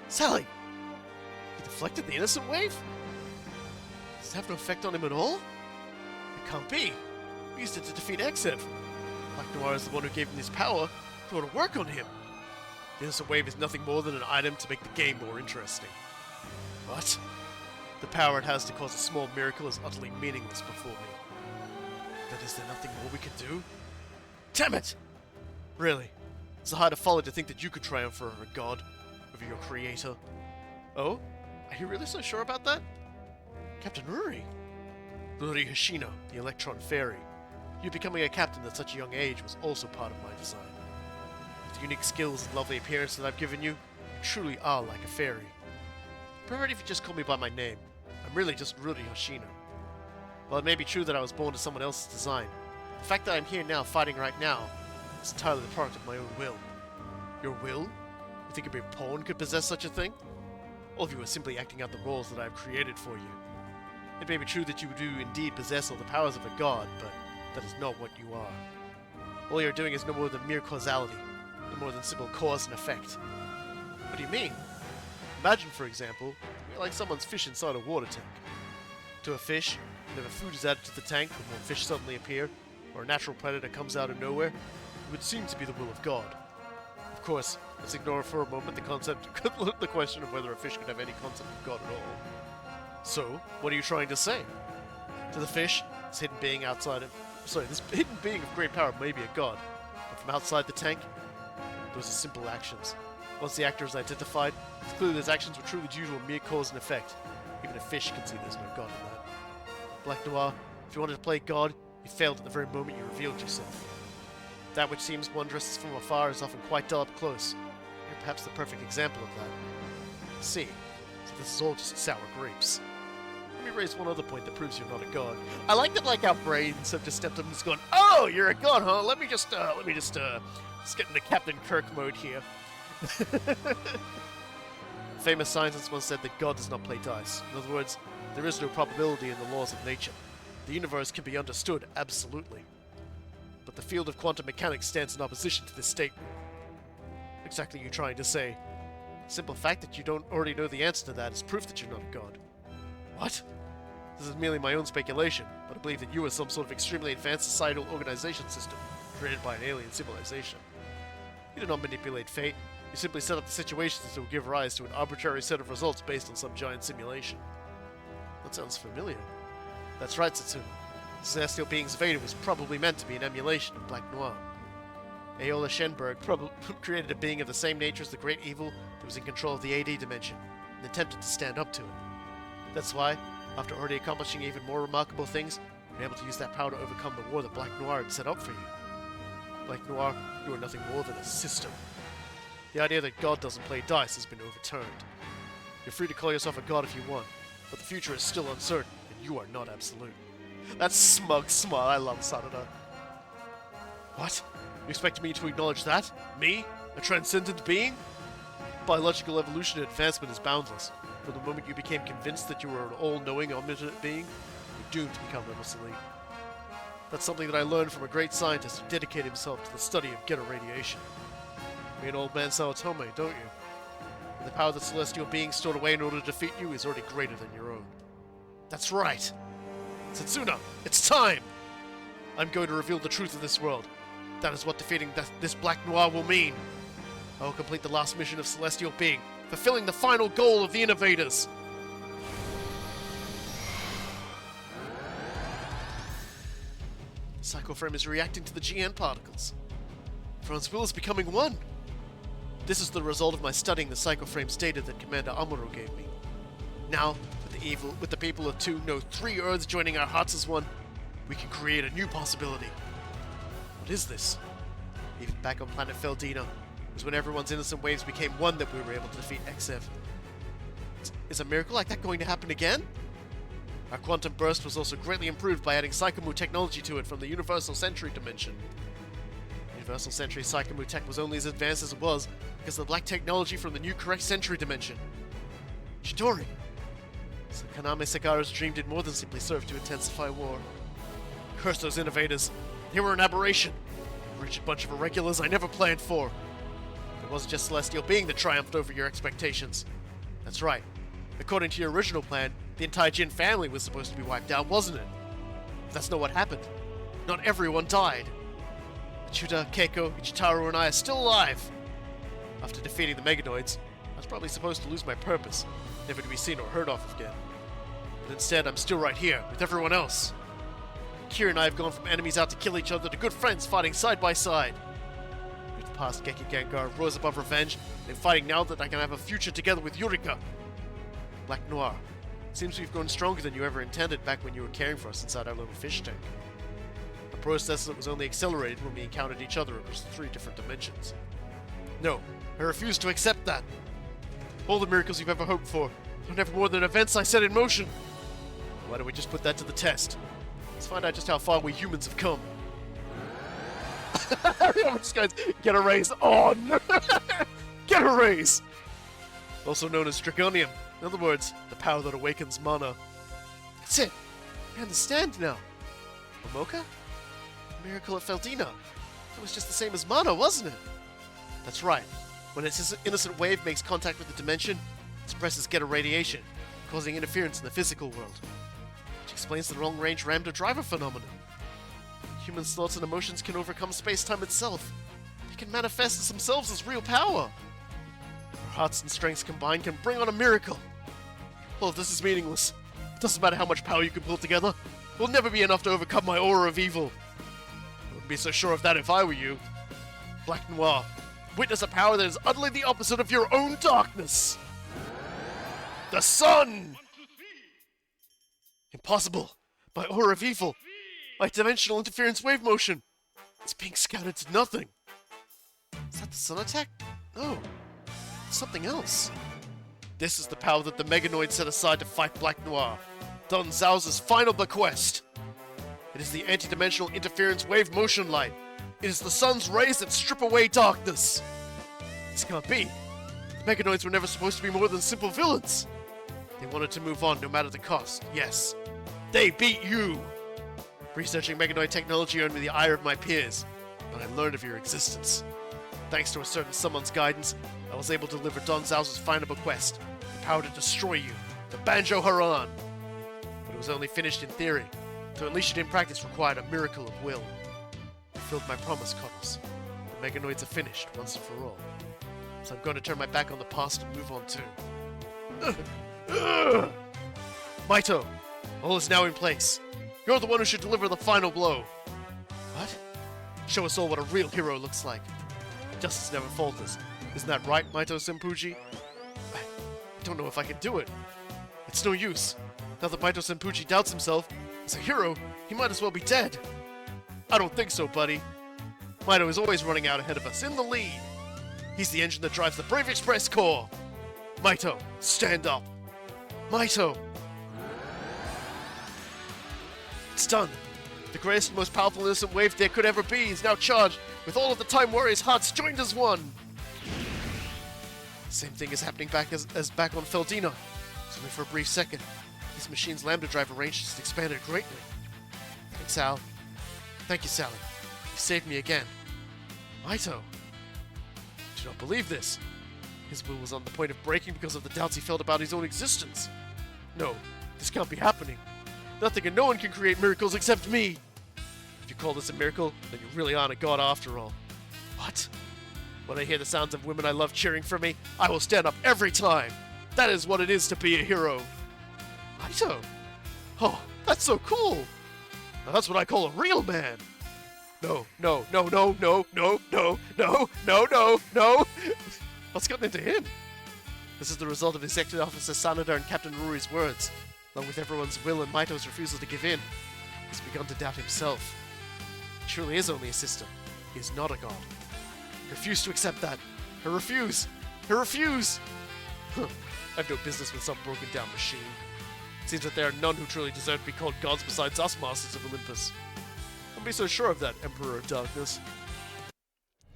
Sally! You deflected the innocent wave? Does it have no effect on him at all? It can't be. We used it to defeat XF. Black Noir is the one who gave him this power to go to work on him. The innocent wave is nothing more than an item to make the game more interesting. What? The power it has to cause a small miracle is utterly meaningless before me. Then is there nothing more we can do? Damn it! Really? It's hard to follow to think that you could triumph over a god, over your creator. Oh? Are you really so sure about that? Captain Ruri? Ruri Hoshino, the Electron Fairy. You becoming a captain at such a young age was also part of my design. With the unique skills and lovely appearance that I've given you, you truly are like a fairy. Prefer it if you just call me by my name. I'm really just Ruri Hoshino. While it may be true that I was born to someone else's design, the fact that I'm here now, fighting right now, is entirely the product of my own will. Your will? You think a mere pawn could possess such a thing? All of you are simply acting out the roles that I have created for you. It may be true that you do indeed possess all the powers of a god, but that is not what you are. All you're doing is no more than mere causality, no more than simple cause and effect. What do you mean? Imagine, for example, you're like someone's fish inside a water tank. To a fish, whenever food is added to the tank or more fish suddenly appear, or a natural predator comes out of nowhere, it would seem to be the will of God. Of course, let's ignore for a moment the question of whether a fish could have any concept of God at all. So, what are you trying to say? To the fish, this hidden being this hidden being of great power may be a god, but from outside the tank, those are simple actions. Once the actor is identified, it's clear that his actions were truly due to a mere cause and effect. Even a fish can see there's no god in that. Black Noir, if you wanted to play God, you failed at the very moment you revealed yourself. That which seems wondrous from afar is often quite dull up close. You're perhaps the perfect example of that. See, so this is all just sour grapes. Let me raise one other point that proves you're not a god. I like that, like, our brains have just stepped up and just gone, oh, you're a god, huh? Let me just get into Captain Kirk mode here. Famous scientist once said that God does not play dice. In other words, there is no probability in the laws of nature. The universe can be understood, absolutely. But the field of quantum mechanics stands in opposition to this statement. Exactly you trying to say? The simple fact that you don't already know the answer to that is proof that you're not a god. What? This is merely my own speculation, but I believe that you are some sort of extremely advanced societal organization system. created by an alien civilization. You do not manipulate fate, you simply set up the situations that will give rise to an arbitrary set of results based on some giant simulation. That sounds familiar. That's right, Satsuma. The celestial being's Vader was probably meant to be an emulation of Black Noir. Aola Shenberg probably created a being of the same nature as the great evil that was in control of the AD dimension, and attempted to stand up to it. That's why, after already accomplishing even more remarkable things, you're able to use that power to overcome the war that Black Noir had set up for you. Black Noir, you are nothing more than a system. The idea that God doesn't play dice has been overturned. You're free to call yourself a god if you want, but the future is still uncertain, and you are not absolute. That smug smile, I love Sanada. What? You expect me to acknowledge that? Me? A transcendent being? Biological evolution and advancement is boundless. From the moment you became convinced that you were an all-knowing, omnipotent being, you're doomed to become obsolete. That's something that I learned from a great scientist who dedicated himself to the study of Geta radiation. You mean old man Sawatome, don't you? And the power that celestial beings stored away in order to defeat you is already greater than your own. That's right! Setsuna, it's time! I'm going to reveal the truth of this world. That is what defeating this Black Noir will mean. I will complete the last mission of Celestial Being, fulfilling the final goal of the Innovators. The Psychoframe is reacting to the GN particles. Franz will is becoming one. This is the result of my studying the Psychoframe's data that Commander Amuro gave me. Now, with the people of 2, no 3 Earths joining our hearts as one, we can create a new possibility. What is this? Even back on planet Feldina, was when everyone's innocent waves became one that we were able to defeat XF. Is a miracle like that going to happen again? Our quantum burst was also greatly improved by adding Psychomu technology to it from the Universal Century dimension. Universal Century Psychomu tech was only as advanced as it was because of the black technology from the new correct Century dimension. Chidori! So Kaname Sagara's dream did more than simply serve to intensify war. Curse those innovators. They were an aberration. A wretched bunch of irregulars I never planned for. It wasn't just Celestial Being that triumphed over your expectations. That's right. According to your original plan, the entire Jin family was supposed to be wiped out, wasn't it? But that's not what happened. Not everyone died. Chuta, Keiko, Ichitaro, and I are still alive. After defeating the Meganoids, I was probably supposed to lose my purpose, never to be seen or heard of again. But instead, I'm still right here, with everyone else. Kira and I have gone from enemies out to kill each other to good friends fighting side by side. We've passed Geki Gengar, rose above revenge, and fighting now that I can have a future together with Yurika. Black Noir. Seems we've grown stronger than you ever intended back when you were caring for us inside our little fish tank. A process that was only accelerated when we encountered each other across 3 different dimensions. No, I refuse to accept that. All the miracles you've ever hoped for are never more than events I set in motion. Why don't we just put that to the test? Let's find out just how far we humans have come. This guy's get a raise on! Get a raise! Also known as Draconium. In other words, the power that awakens mana. That's it! I understand now. Momoka? The miracle at Feldina. It was just the same as mana, wasn't it? That's right. When its innocent wave makes contact with the dimension, it suppresses Geta radiation, causing interference in the physical world. Which explains the long-range Ramda driver phenomenon. Humans' thoughts and emotions can overcome space-time itself. They can manifest as themselves as real power. Our hearts and strengths combined can bring on a miracle. All of this is meaningless. It doesn't matter how much power you can pull together. It will never be enough to overcome my aura of evil. I wouldn't be so sure of that if I were you. Black Noir, witness a power that is utterly the opposite of your own darkness. The sun! Impossible. My aura of evil. My dimensional interference wave motion. It's being scattered to nothing. Is that the sun attack? No. It's something else. This is the power that the Meganoid set aside to fight Black Noir. Don Zhao's final bequest. It is the anti-dimensional interference wave motion light. It is the sun's rays that strip away darkness. This can't be. The Meganoids were never supposed to be more than simple villains. They wanted to move on no matter the cost, yes. They beat you! Researching Meganoid technology earned me the ire of my peers, but I learned of your existence. Thanks to a certain someone's guidance, I was able to deliver Don Zhao's final bequest, the power to destroy you, the Banjo Haran. But it was only finished in theory. To unleash it in practice required a miracle of will. To fulfilled my promise, Konos. The Meganoids are finished, once and for all. So I'm going to turn my back on the past and move on too. Maito, all is now in place. You're the one who should deliver the final blow. What? Show us all what a real hero looks like. Justice never falters. Isn't that right, Maito Senpuji? I don't know if I can do it. It's no use. Now that Maito Senpuji doubts himself, as a hero, he might as well be dead. I don't think so, buddy. Maito is always running out ahead of us, in the lead. He's the engine that drives the Brave Express Corps. Maito, stand up. Maito! It's done. The greatest and most powerful innocent wave there could ever be is now charged with all of the Time Warriors' hearts joined as one. Same thing is happening back as back on Feldina. It's only for a brief second. This machine's lambda driver range has expanded greatly. Thanks, Sal. Thank you, Sally. You saved me again. Maito. I do not believe this. His will was on the point of breaking because of the doubts he felt about his own existence. No, this can't be happening. Nothing and no one can create miracles except me. If you call this a miracle, then you really aren't a god after all. What? When I hear the sounds of women I love cheering for me, I will stand up every time. That is what it is to be a hero. Maito? Oh, that's so cool. Now that's what I call a real man. No. What's gotten into him? This is the result of Executive Officer Sanada and Captain Ruri's words. Along with everyone's will and Maito's refusal to give in, he's begun to doubt himself. He truly is only a system. He is not a god. I refuse to accept that. I refuse! I refuse! I have no business with some broken down machine. It seems that there are none who truly deserve to be called gods besides us, Masters of Olympus. Don't be so sure of that, Emperor of Darkness.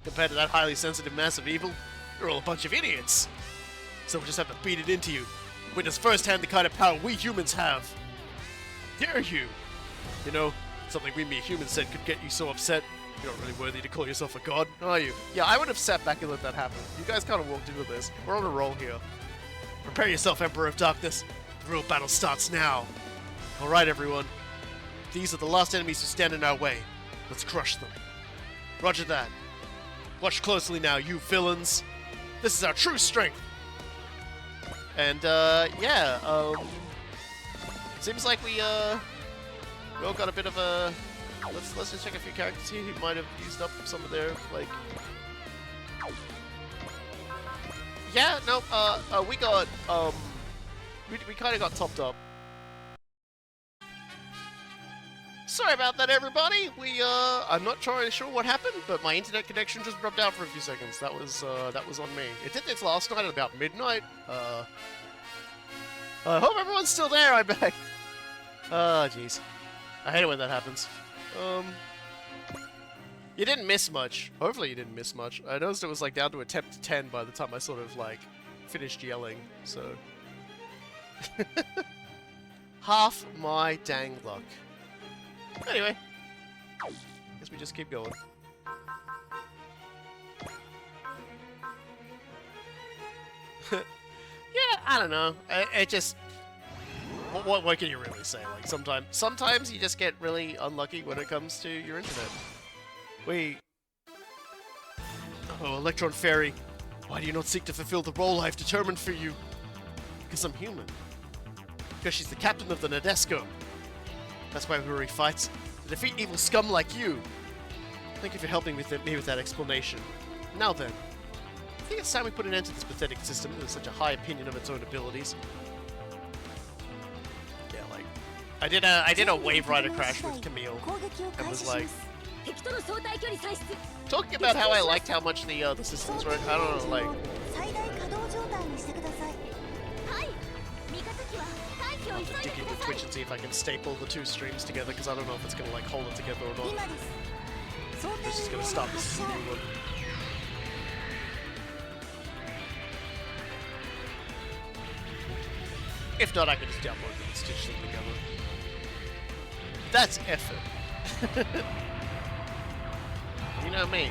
Compared to that highly sensitive mass of evil, you're all a bunch of idiots! So we'll just have to beat it into you. Witness firsthand the kind of power we humans have. Dare you? You know, something we mere humans said could get you so upset. You're not really worthy to call yourself a god, are you? Yeah, I would have sat back and let that happen. You guys kind of walked into this. We're on a roll here. Prepare yourself, Emperor of Darkness. The real battle starts now. Alright, everyone. These are the last enemies who stand in our way. Let's crush them. Roger that. Watch closely now, you villains. This is our true strength. And, seems like we all got a bit of a... Let's just check a few characters here who might have used up some of their, like... Yeah, no, we got, we kind of got topped up. Sorry about that, everybody. I'm not sure what happened, but my internet connection just dropped out for a few seconds. That was on me. It did this last night at about midnight. I hope everyone's still there. I'm back. Jeez. I hate it when that happens. You didn't miss much. Hopefully you didn't miss much. I noticed it was like down to a 10 to 10 by the time I sort of like finished yelling, so... Half my dang luck. Anyway, guess we just keep going. Yeah, I don't know. It just... What can you really say? Like, sometimes you just get really unlucky when it comes to your internet. Wait. Oh, Electron Fairy. Why do you not seek to fulfill the role I have determined for you? Because I'm human. Because she's the captain of the Nadesco. That's why Ruri fights. To defeat evil scum like you. Thank you for helping me with that explanation. Now then. I think it's time we put an end to this pathetic system with such a high opinion of its own abilities. Yeah, like... I did a Wave Rider crash with Camille. And was like... Talking about how I liked how much the systems were... I don't know, like... I'll have to dig into Twitch and see if I can staple the two streams together, because I don't know if it's going to like hold it together or not. It's just going to stop this is a new one. If not, I can just download them and stitch them together. That's effort. You know me.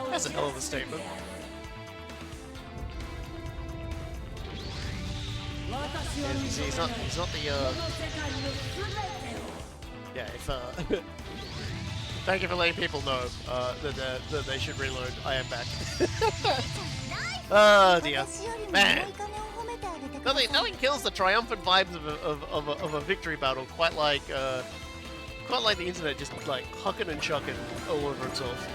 That's a hell of a statement. He's not the yeah, if thank you for letting people know that they should reload. I am back. Oh dear. Man. Nothing kills the triumphant vibes of a victory battle quite like the internet just like hucking and chucking all over itself.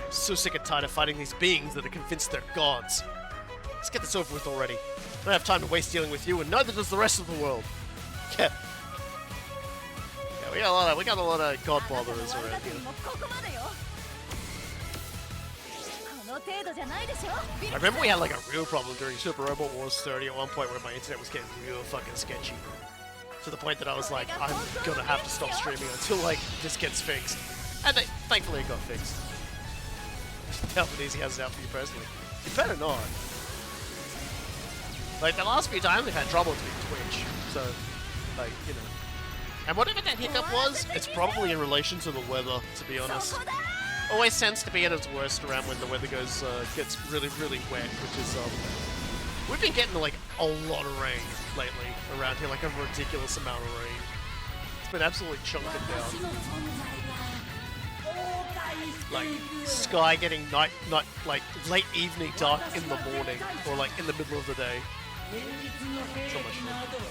So sick and tired of fighting these beings that are convinced they're gods. Let's get this over with already. I don't have time to waste dealing with you, and neither does the rest of the world. Yeah. Yeah, we got a lot of god botherers around here. I remember we had like a real problem during Super Robot Wars 30 at one point where my internet was getting real fucking sketchy. To the point that I was like, I'm gonna have to stop streaming until like this gets fixed. And thankfully it got fixed. How easy has it out for you personally? You better not. Like the last few times we've had trouble with Twitch, so like, you know. And whatever that hiccup was, it's probably in relation to the weather, to be honest. Always tends to be at its worst around when the weather gets really, really wet, which is we've been getting like a lot of rain lately around here, like a ridiculous amount of rain. It's been absolutely chunking down. Like sky getting night like late evening dark in the morning or like in the middle of the day. So much fun.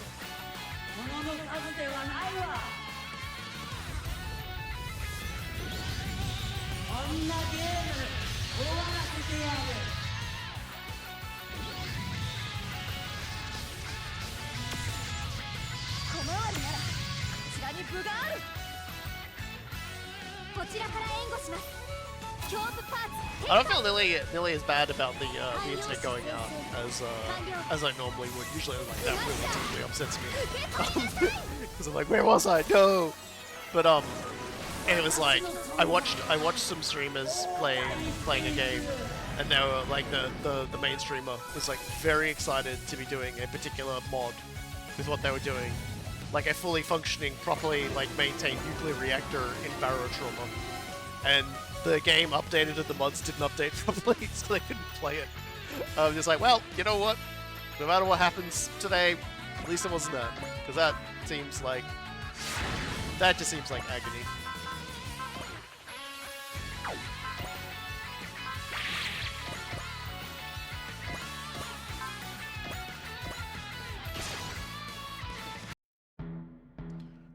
I don't feel nearly as bad about the internet going out as I normally would. Usually, like that really upsets me because I'm like, where was I? No. But and it was like I watched some streamers playing a game, and they were like the main streamer was like very excited to be doing a particular mod with what they were doing, like a fully functioning, properly like maintained nuclear reactor in barotrauma, and the game updated and the mods didn't update properly, so they couldn't play it. I'm just like, well, you know what? No matter what happens today, at least it wasn't that, because that just seems like agony.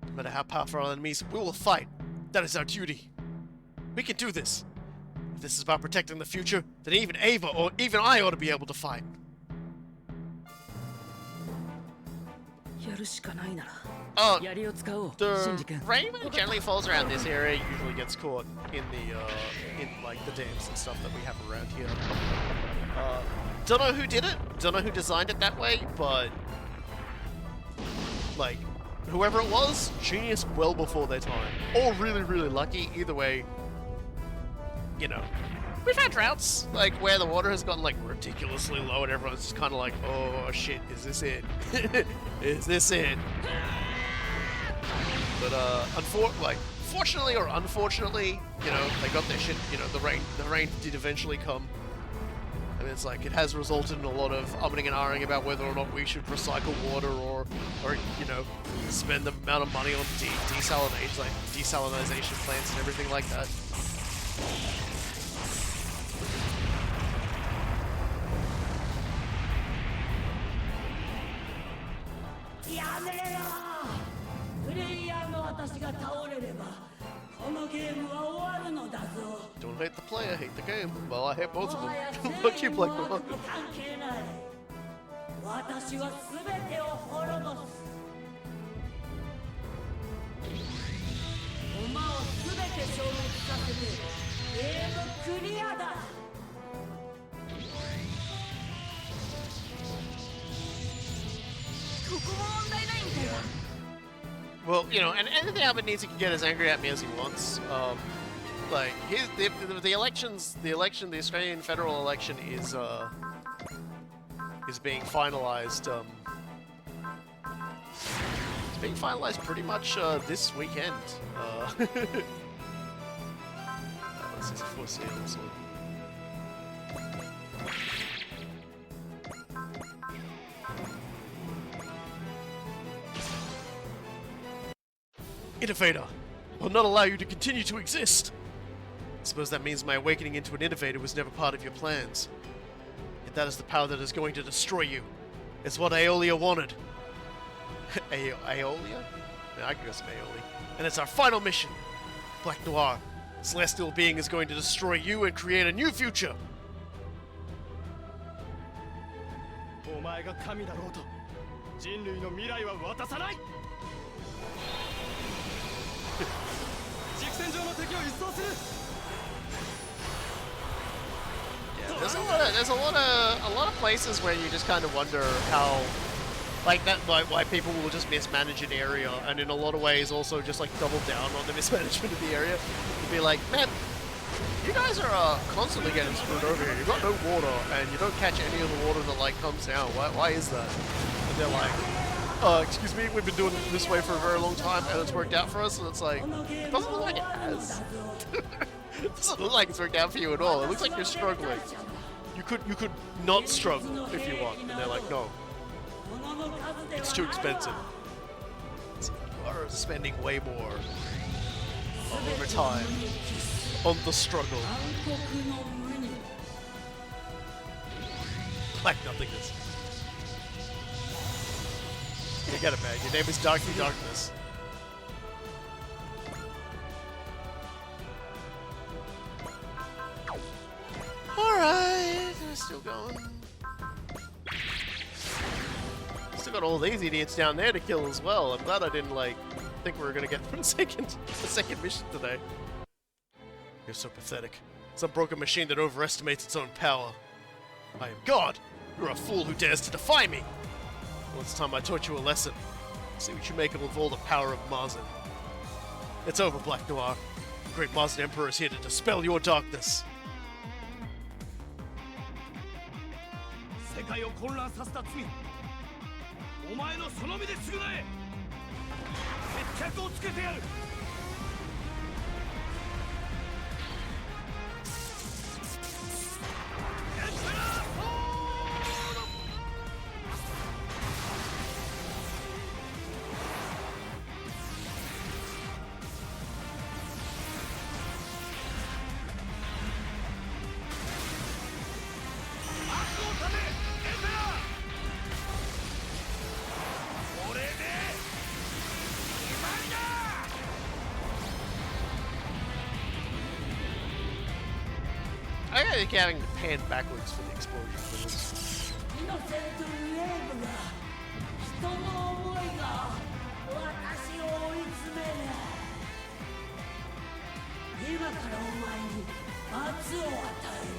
No matter how powerful our enemies, we will fight. That is our duty. We can do this. If this is about protecting the future, then even Ava or even I ought to be able to fight. Oh, the rain when it generally falls around this area usually gets caught in the in like the dams and stuff that we have around here. Don't know who did it, don't know who designed it that way, but like whoever it was, genius well before their time. Or really, really lucky, either way. You know, we've had droughts, like, where the water has gotten, like, ridiculously low and everyone's just kind of like, oh, shit, is this it? Is this it? But, fortunately or unfortunately, you know, they got their shit, you know, the rain did eventually come. And it's like, it has resulted in a lot of umming and ahhing about whether or not we should recycle water or you know, spend the amount of money on desalination plants and everything like that. Don't hate the player, hate the game. Well, I hate both of them. Fuck you, Black Mama. Well, you know, and anything Albert needs, he can get as angry at me as he wants. Like the elections, the Australian federal election is being finalized. It's being finalized pretty much this weekend. This is a foreseeable sort. Innovator, I will not allow you to continue to exist. I suppose that means my awakening into an innovator was never part of your plans. Yet that is the power that is going to destroy you. It's what Aeolia wanted. Aeolia? Yeah, I can go some Aeolia. And it's our final mission. Black Noir, a celestial being is going to destroy you and create a new future. お前が神だろうと人類の未来は渡さない。軸線上の敵を一掃する。 Yeah, there's a lot of places where you just kind of wonder how, like that, like why people will just mismanage an area, and in a lot of ways also just like double down on the mismanagement of the area. You'd be like, man, you guys are constantly getting screwed over here. You've got no water, and you don't catch any of the water that like comes down. Why is that? And they're like, excuse me, we've been doing it this way for a very long time, and it's worked out for us. And it's like, it doesn't look like it has. It doesn't look like it's worked out for you at all. It looks like you're struggling. You could not struggle if you want. And they're like, no, it's too expensive. So you are spending way more over time on the struggle. Like nothingness. You get it, man. Your name is Darky Darkness. Alright, we're still going. Still got all these idiots down there to kill as well. I'm glad I didn't, like, think we were gonna get through the second mission today. You're so pathetic. Some broken machine that overestimates its own power. I am God! You're a fool who dares to defy me! Well, it's time I taught you a lesson. See what you make of all the power of Mycenae. It's over, Black Noir. The great Mycenae Emperor is here to dispel your darkness. 世界を混乱させた罪、お前のその身で償え。決着をつけてやる。I think having to pan backwards for the explosion for this. イノセントウェーブが人の思いが私を追い詰める。今からお前に罰を与える。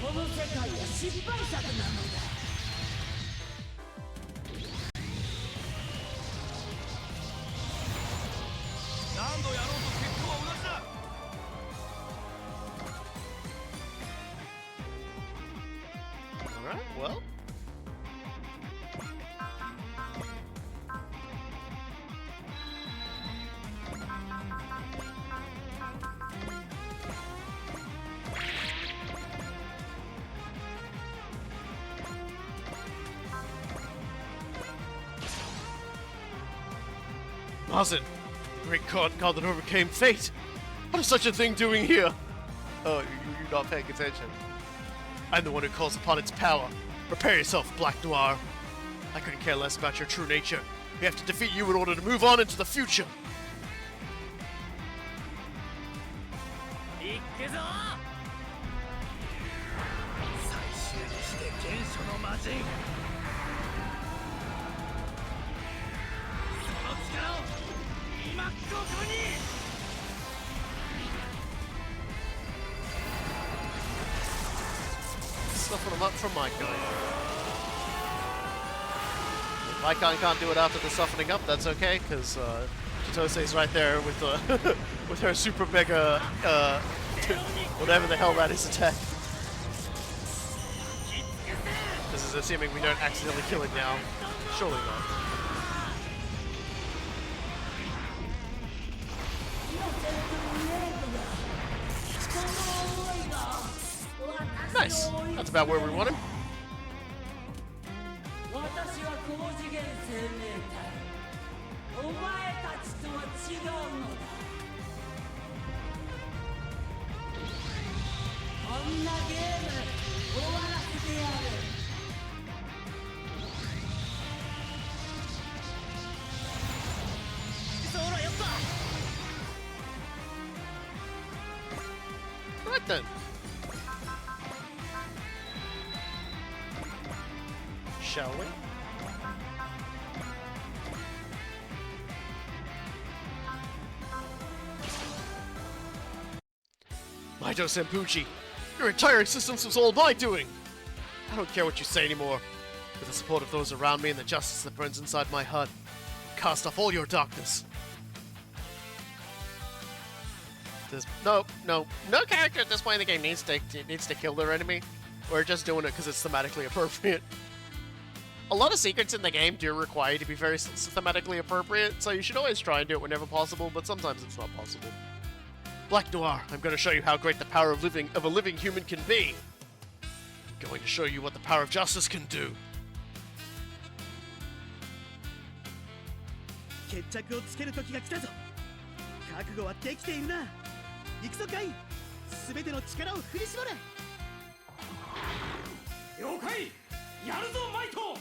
この世界は失敗作なのだ。何度やろうと結果は同じだ。Alright, well. Mycenae, great god that overcame fate. What is such a thing doing here? Oh, you're not paying attention. I'm the one who calls upon its power. Prepare yourself, Black Noir. I couldn't care less about your true nature. We have to defeat you in order to move on into the future. 行くぞ。最終にして原初の魔人。その力を今ここに。Stuffing them up from my guy. Raikkonen can't do it after the softening up, that's okay, because Chitose's right there with the with her super mega whatever the hell that is attack. This is assuming we don't accidentally kill it now. Surely not. Nice. That's about where we want him. 私は高次元生命体お前たちとは違うのだこんなゲーム終わらせてやるそらやった Right then. Shall we? Maito Senpuchi, your entire existence was all my doing! I don't care what you say anymore. With the support of those around me and the justice that burns inside my heart, cast off all your darkness. There's no character at this point in the game needs to kill their enemy. We're just doing it because it's thematically appropriate. A lot of secrets in the game do require you to be very thematically appropriate, so you should always try and do it whenever possible, but sometimes it's not possible. Black Noir, I'm going to show you how great the power of a living human can be. I'm going to show you what the power of justice can do. 決着をつける時が来たぞ覚悟はできているな行くぞカイ全ての力を振り絞れ了解やるぞマイト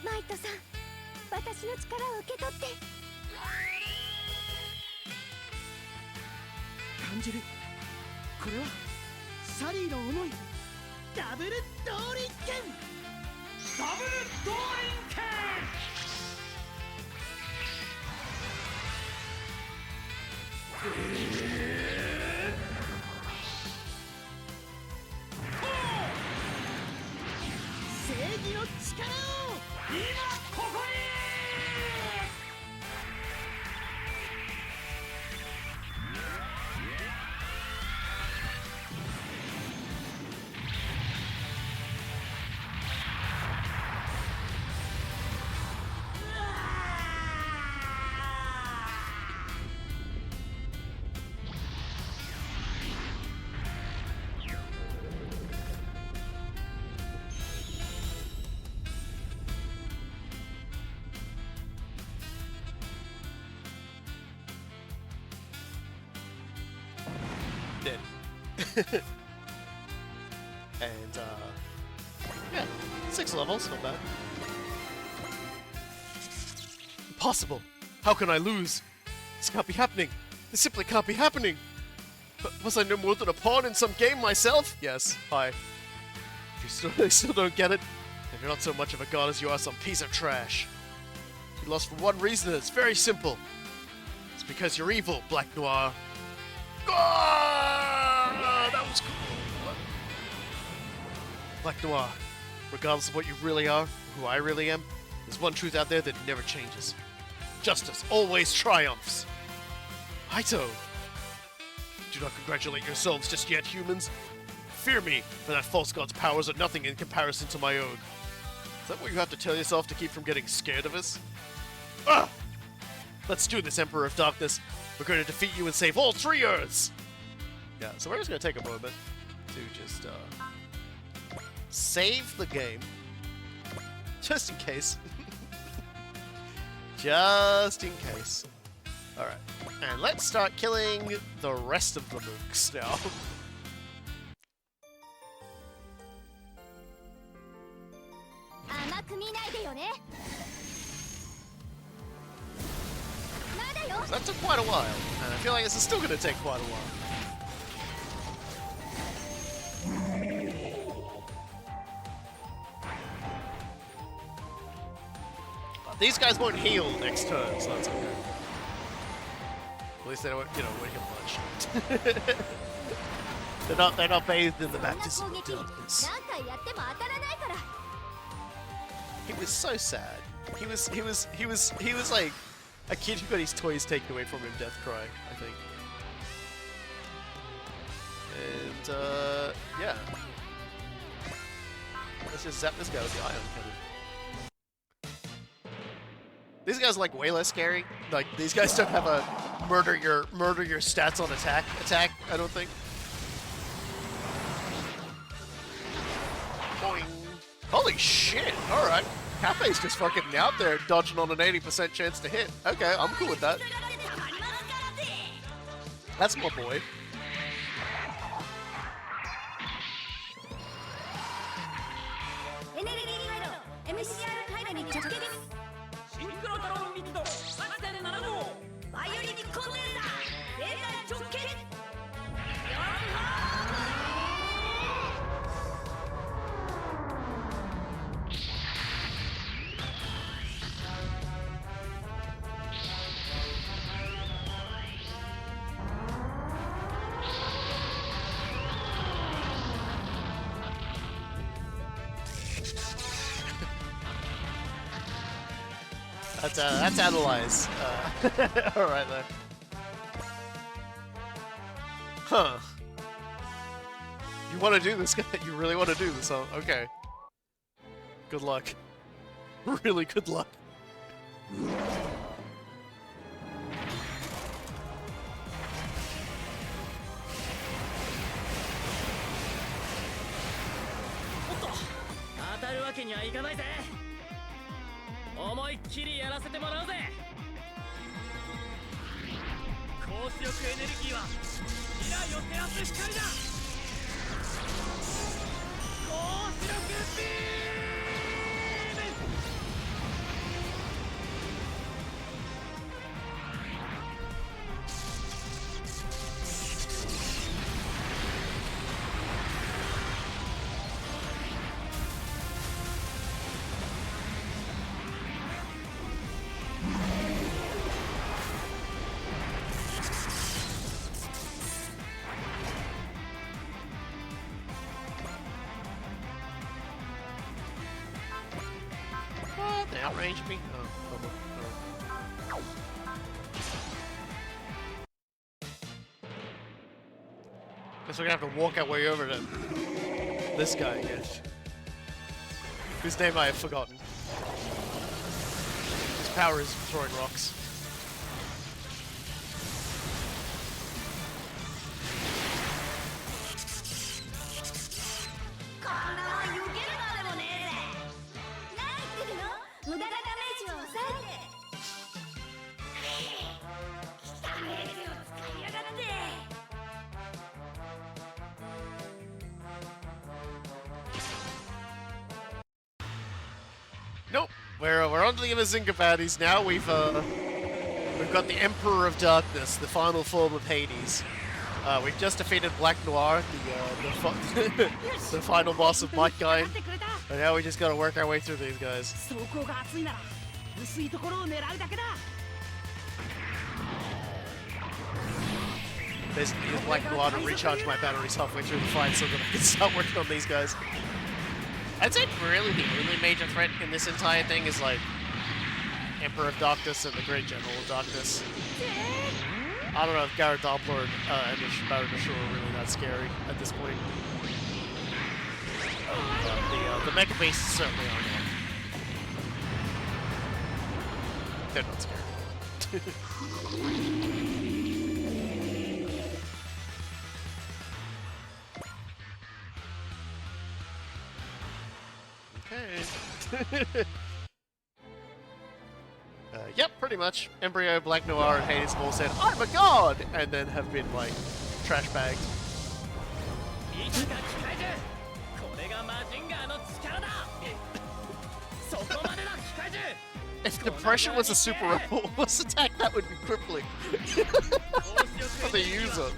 マイトさん私の力を受け取って感じるこれはサリーの思いダブル動輪剣ダブル動輪剣正義の力を今ここにDead. And, yeah, 6 levels, not bad. Impossible! How can I lose? This can't be happening! This simply can't be happening! But was I no more than a pawn in some game myself? Yes, hi. If you still don't get it, then you're not so much of a god as you are some piece of trash. You lost for one reason, and it's very simple. It's because you're evil, Black Noir. Ah, that was cool. Black Noir, regardless of what you really are, or who I really am, there's one truth out there that never changes. Justice always triumphs. Haito! Do not congratulate yourselves just yet, humans. Fear me, for that false god's powers are nothing in comparison to my own. Is that what you have to tell yourself to keep from getting scared of us? Ah! Let's do this, Emperor of Darkness. We're going to defeat you and save all 3 Earths! Yeah, so we're just going to take a moment to just, save the game. Just in case. Just in case. Alright, and let's start killing the rest of the mooks now. That took quite a while, and I feel like this is still going to take quite a while. These guys won't heal next turn, so that's okay. At least they don't, you know, won't heal much. they're not bathed in the baptism of darkness. He was so sad. He was like a kid who got his toys taken away from him, death cry, I think. And yeah. Let's just zap this guy with the ion cannon. These guys are like way less scary. Like these guys don't have a murder your stats on attack, I don't think. Boing. Holy shit, alright. Cafe's just fucking out there dodging on an 80% chance to hit. Okay, I'm cool with that. That's my boy. That's analyze. Alright then. Huh. You want to do this, guy? You really want to do this, huh? Okay. Good luck. Really good luck. They outranged me? Oh, bubble. Oh. Guess we're gonna have to walk our way over to this guy again. Whose name I have forgotten. His power is throwing rocks. Nope, we're on to the Amazinga baddies now. We've got the Emperor of Darkness, the final form of Hades. We've just defeated Black Noir, the final boss of Mightkind, and now we just gotta work our way through these guys. Basically, use Black Noir to recharge my batteries halfway through the fight so that I can start working on these guys. I'd say really the only major threat in this entire thing is like Emperor of Darkness and the Great General of Darkness. I don't know if Gyaradoppler and Baron Nashor are really that scary at this point. The Mecha Beasts certainly are not. They're not scary. Yep, pretty much. Embryo, Black Noir, and Hades have all said, "I'm a god!" and then have been, like, trash bagged. If Depression was a super rebel boss attack, that would be crippling. For the user.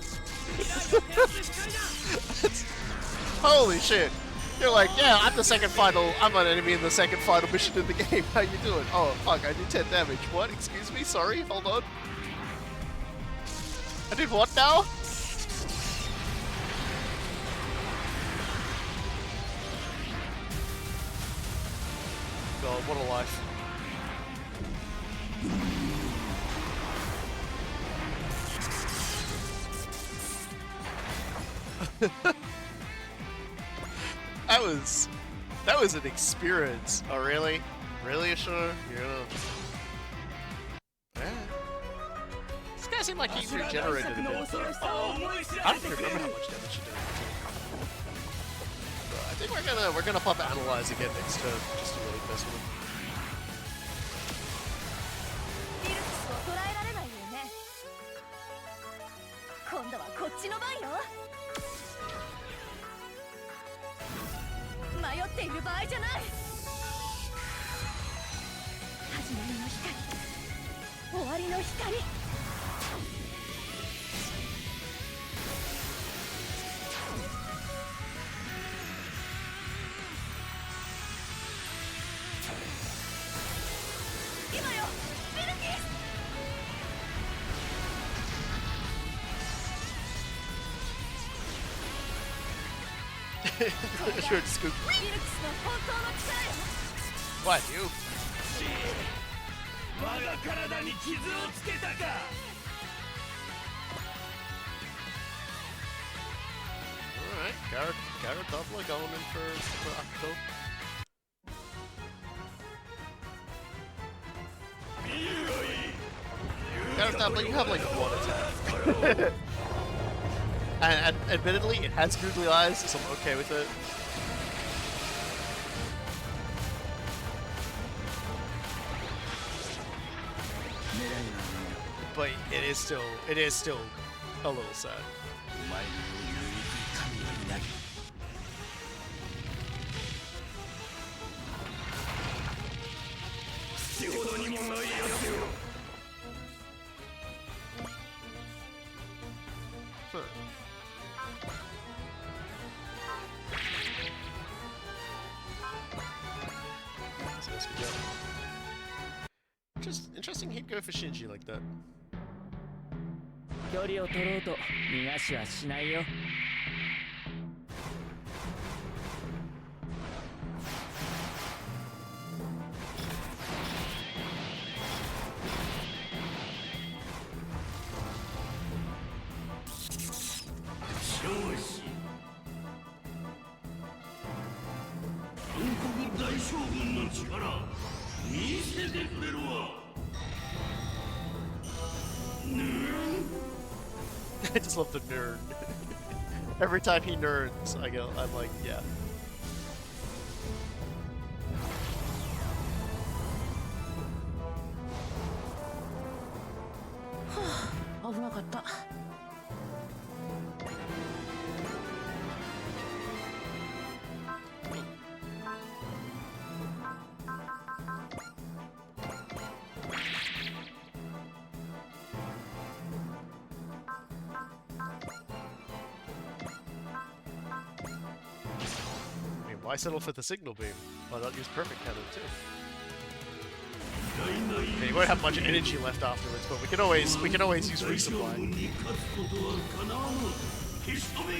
Holy shit. You're like, yeah, I'm an enemy in the second final mission in the game. How you doing? Oh, fuck, I did 10 damage. What? Excuse me? Sorry, hold on. I did what now? god, what a life. That was an experience. Oh really? Really, sure? Yeah. This guy seemed like he regenerated a bit. I don't even remember how much damage he did. But I think we're gonna pop analyze again next turn, just to really mess with him. ビルクスを捉えられないよね。今度はこっちの番よ。迷っている場合じゃない。始まりの光、終わりの光。今よ、ビルキス。 Sure, just go. ビルクスの本当の力よ。 What, you? 我が体に傷をつけたか。 Alright, Garrett Doubler going in for Akko. Garrett Doubler, you have like one attack. And admittedly, it has googly eyes, so I'm okay with it. But it is still a little sad. お前の有力神になり。口ほどにもないやつよ。 Huh. So yes, we go. Just interesting he'd go for Shinji like that. 距離を取ろうと逃がしはしないよ。少子韓国大将軍の力見せてくれるわ。 I just love the nerd. Every time he nerds, I'm like, yeah. 危なかった。 Why settle for the signal beam? Why not use perfect cannon too? I mean, you won't have much energy left afterwards, but we can always use resupply. に勝つことはかなわぬ。消し止め。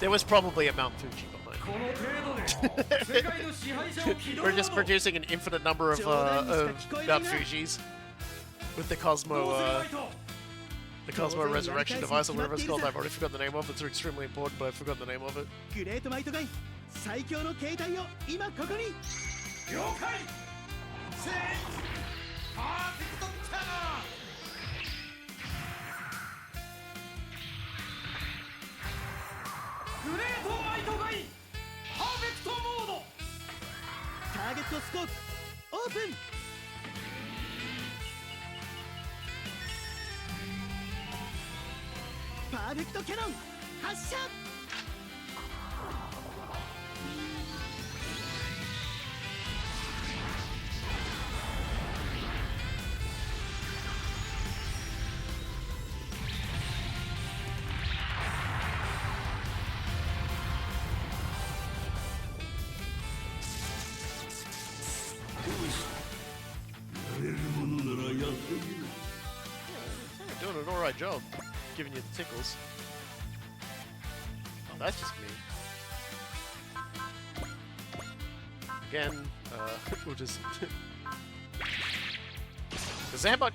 There was probably a Mount Fuji behind. We're just producing an infinite number of Mount Fujis with the Cosmo Resurrection Device or whatever it's called. I've already forgotten the name of it. It's extremely important, but I've forgotten the name of it. グレートマイトガイ最強の形態を今ここに。了解。せい。パーフェクトキャノン。 グレートマイトガイパーフェクトモード。ターゲットスコープオープン。パーフェクトキャノン発射。 やれるものならやって alright job. Giving you the tickles. Oh, that's just me. Again, we'll just... Zambot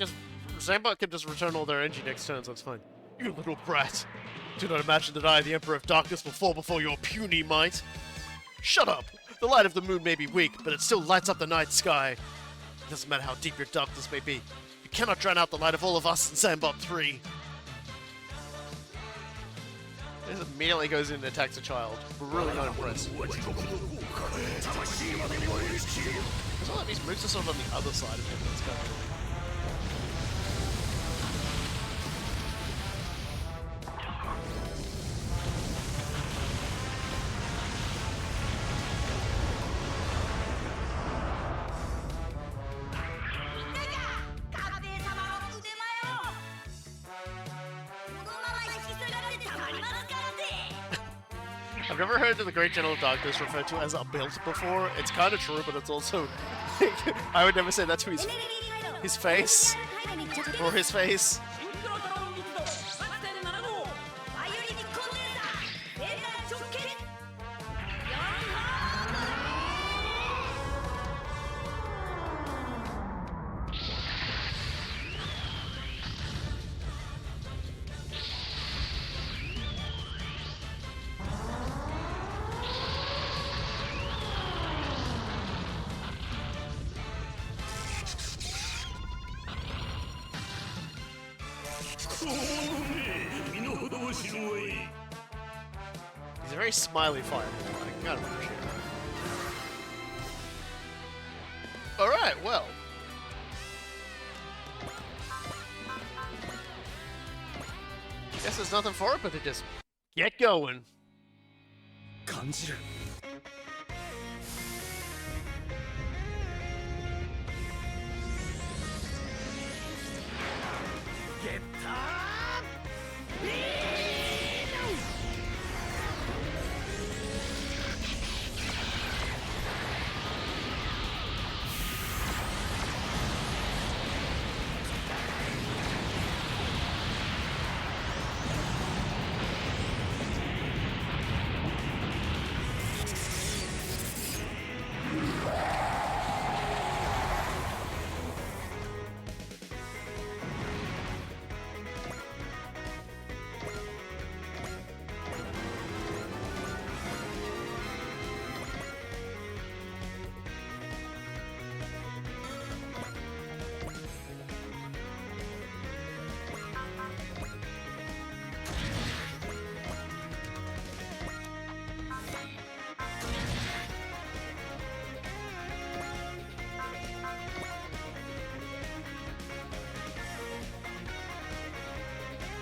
can just return all their energy next turn, so it's fine. You little brat! Do not imagine that I, the Emperor of Darkness, will fall before your puny might. Shut up! The light of the moon may be weak, but it still lights up the night sky. It doesn't matter how deep your darkness may be. You cannot drown out the light of all of us in Zambot 3. This immediately goes in and attacks a child. We're really not impressed. So that means Mooks are sort of on the other side of him. That's kind of... I've never heard of the Great General of Darkness referred to as a build before. It's kind of true, but it's also... I would never say that to his face. Or his face. He's a very smiley fireball. I gotta appreciate that. Alright, well. Guess there's nothing for it but to just get going. 感じる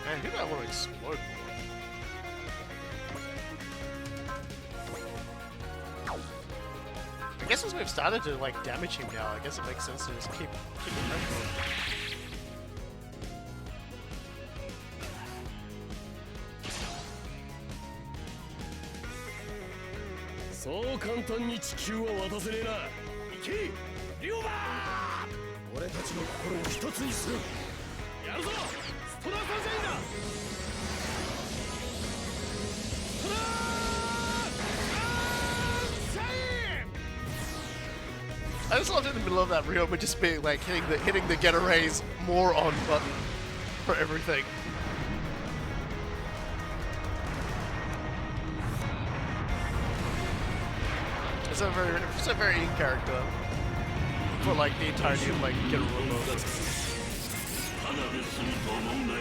Man, who do I want to explode more? I guess as we've started to like damage him now, I guess it makes sense to just keep the pressure on. そう簡単に地球は渡せねえな。行け、龍馬！俺たちの心を一つにする。やるぞ、ストラーサンシャインだ。ストラーサンシャイン！ I just loved in the middle of that Ryoma just being like hitting the get a raise more on button for everything. It's a very in character for like the entirety of like get a Ryoma.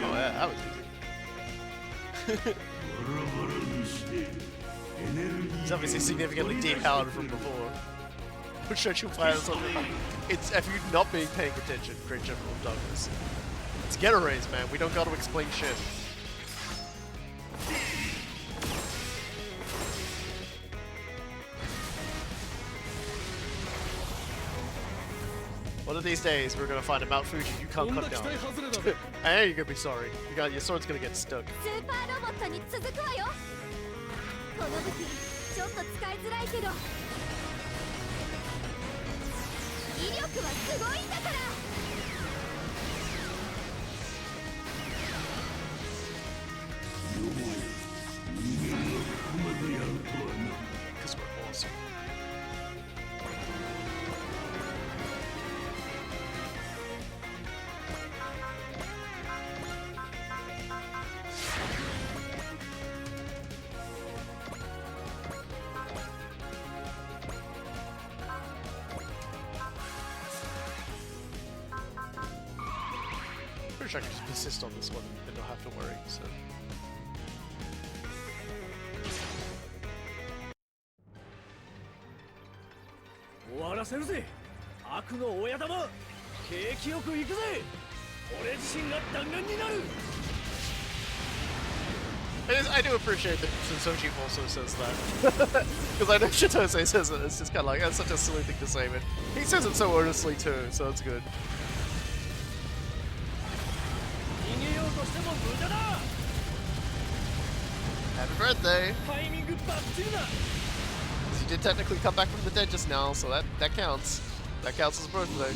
Oh yeah, that was easy. It's obviously significantly depowered from before. Which shows you play or something. It's if you're not being paying attention, Great General of Darkness. It's get a raise, man. We don't gotta explain shit. One of these days, we're gonna find a Mount Fuji you can't cut down. Hey, you're gonna be sorry. Your sword's gonna get stuck. スーパーロボットに続くわよ。この武器ちょっと使いづらいけど威力はすごいんだから。wish I could just persist on this one and not have to worry, so... I do appreciate that Sensoji also says that. Because I know Shitose says it, it's just kind of like, that's such a silly thing to say, but he says it so earnestly too, so it's good. Happy birthday! He did technically come back from the dead just now, so that counts. That counts as a birthday.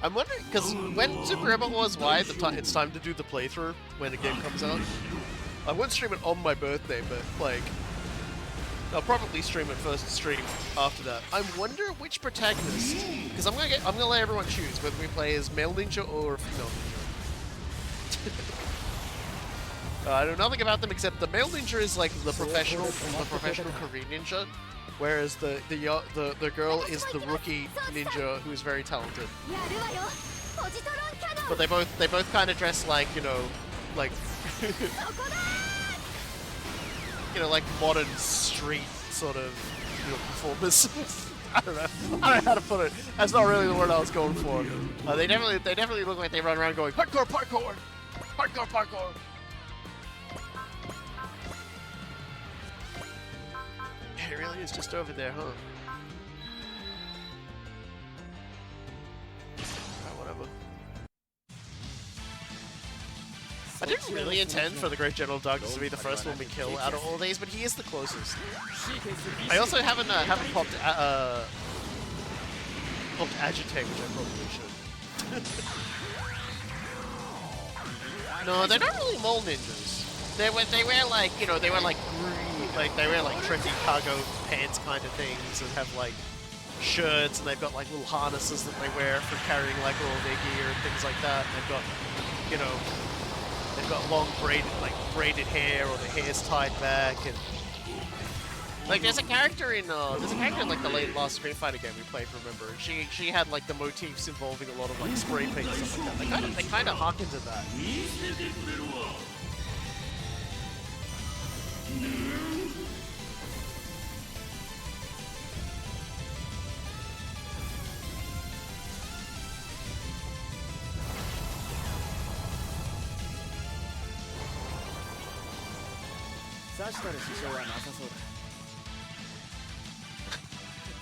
I'm wondering, because when Super Robot Wars Y, it's time to do the playthrough when the game comes out. I wouldn't stream it on my birthday, but like, I'll probably stream it first stream after that. I wonder which protagonist, because I'm gonna let everyone choose whether we play as male ninja or female ninja. I know nothing about them except the male ninja is like the professional Korean ninja, whereas the girl is the rookie ninja who's very talented. But they both kind of dress like, you know, like you know, like modern street sort of, you know, performers. I don't know how to put it. That's not really the word I was going for. They definitely look like they run around going hardcore parkour, hardcore parkour. It really is just over there, huh? Whatever. I didn't really intend for the Great General Douglas to be the first one we kill out of all these, but he is the closest. I also haven't popped Agitate, which I probably should. No, they're not really mole ninjas. They wear like, you know, they wear like tricky cargo pants kind of things and have like shirts, and they've got like little harnesses that they wear for carrying like all their gear and things like that. And they've got, you know, they've got long braided hair, or their hair's tied back, and like there's a character in like the last Street Fighter game we played, remember? And she had like the motifs involving a lot of like spray paint and stuff like that. They kind of harken to that.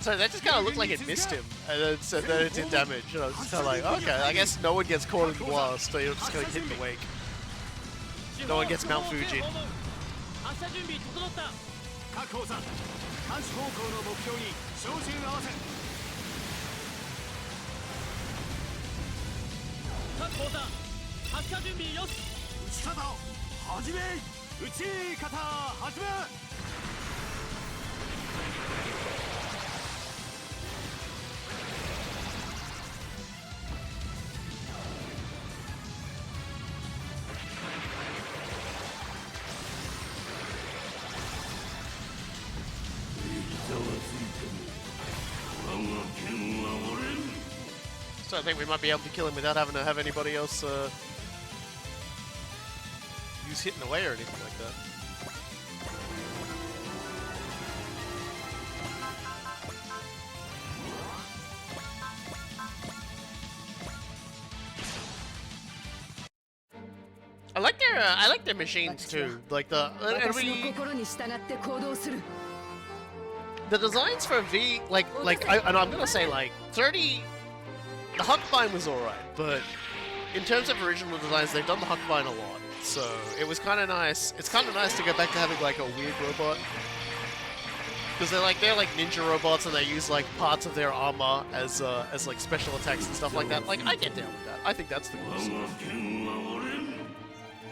So that just kind of looked like it missed him, and then said that it did damage. You know, it's just kind of like, okay, I guess no one gets caught in the blast, so you're just going to hit in the wake. No one gets Mount Fuji. So I think we might be able to kill him without having to have anybody else use hitting away or anything like that. I like their machines too. Like the designs for V, I'm gonna say like 30. The Huckbine was alright, but in terms of original designs, they've done the Huckbine a lot, so it was kind of nice. It's kind of nice to go back to having like a weird robot, because they're like ninja robots, and they use like parts of their armor as like special attacks and stuff like that. Like, I get down with that. I think that's the coolest.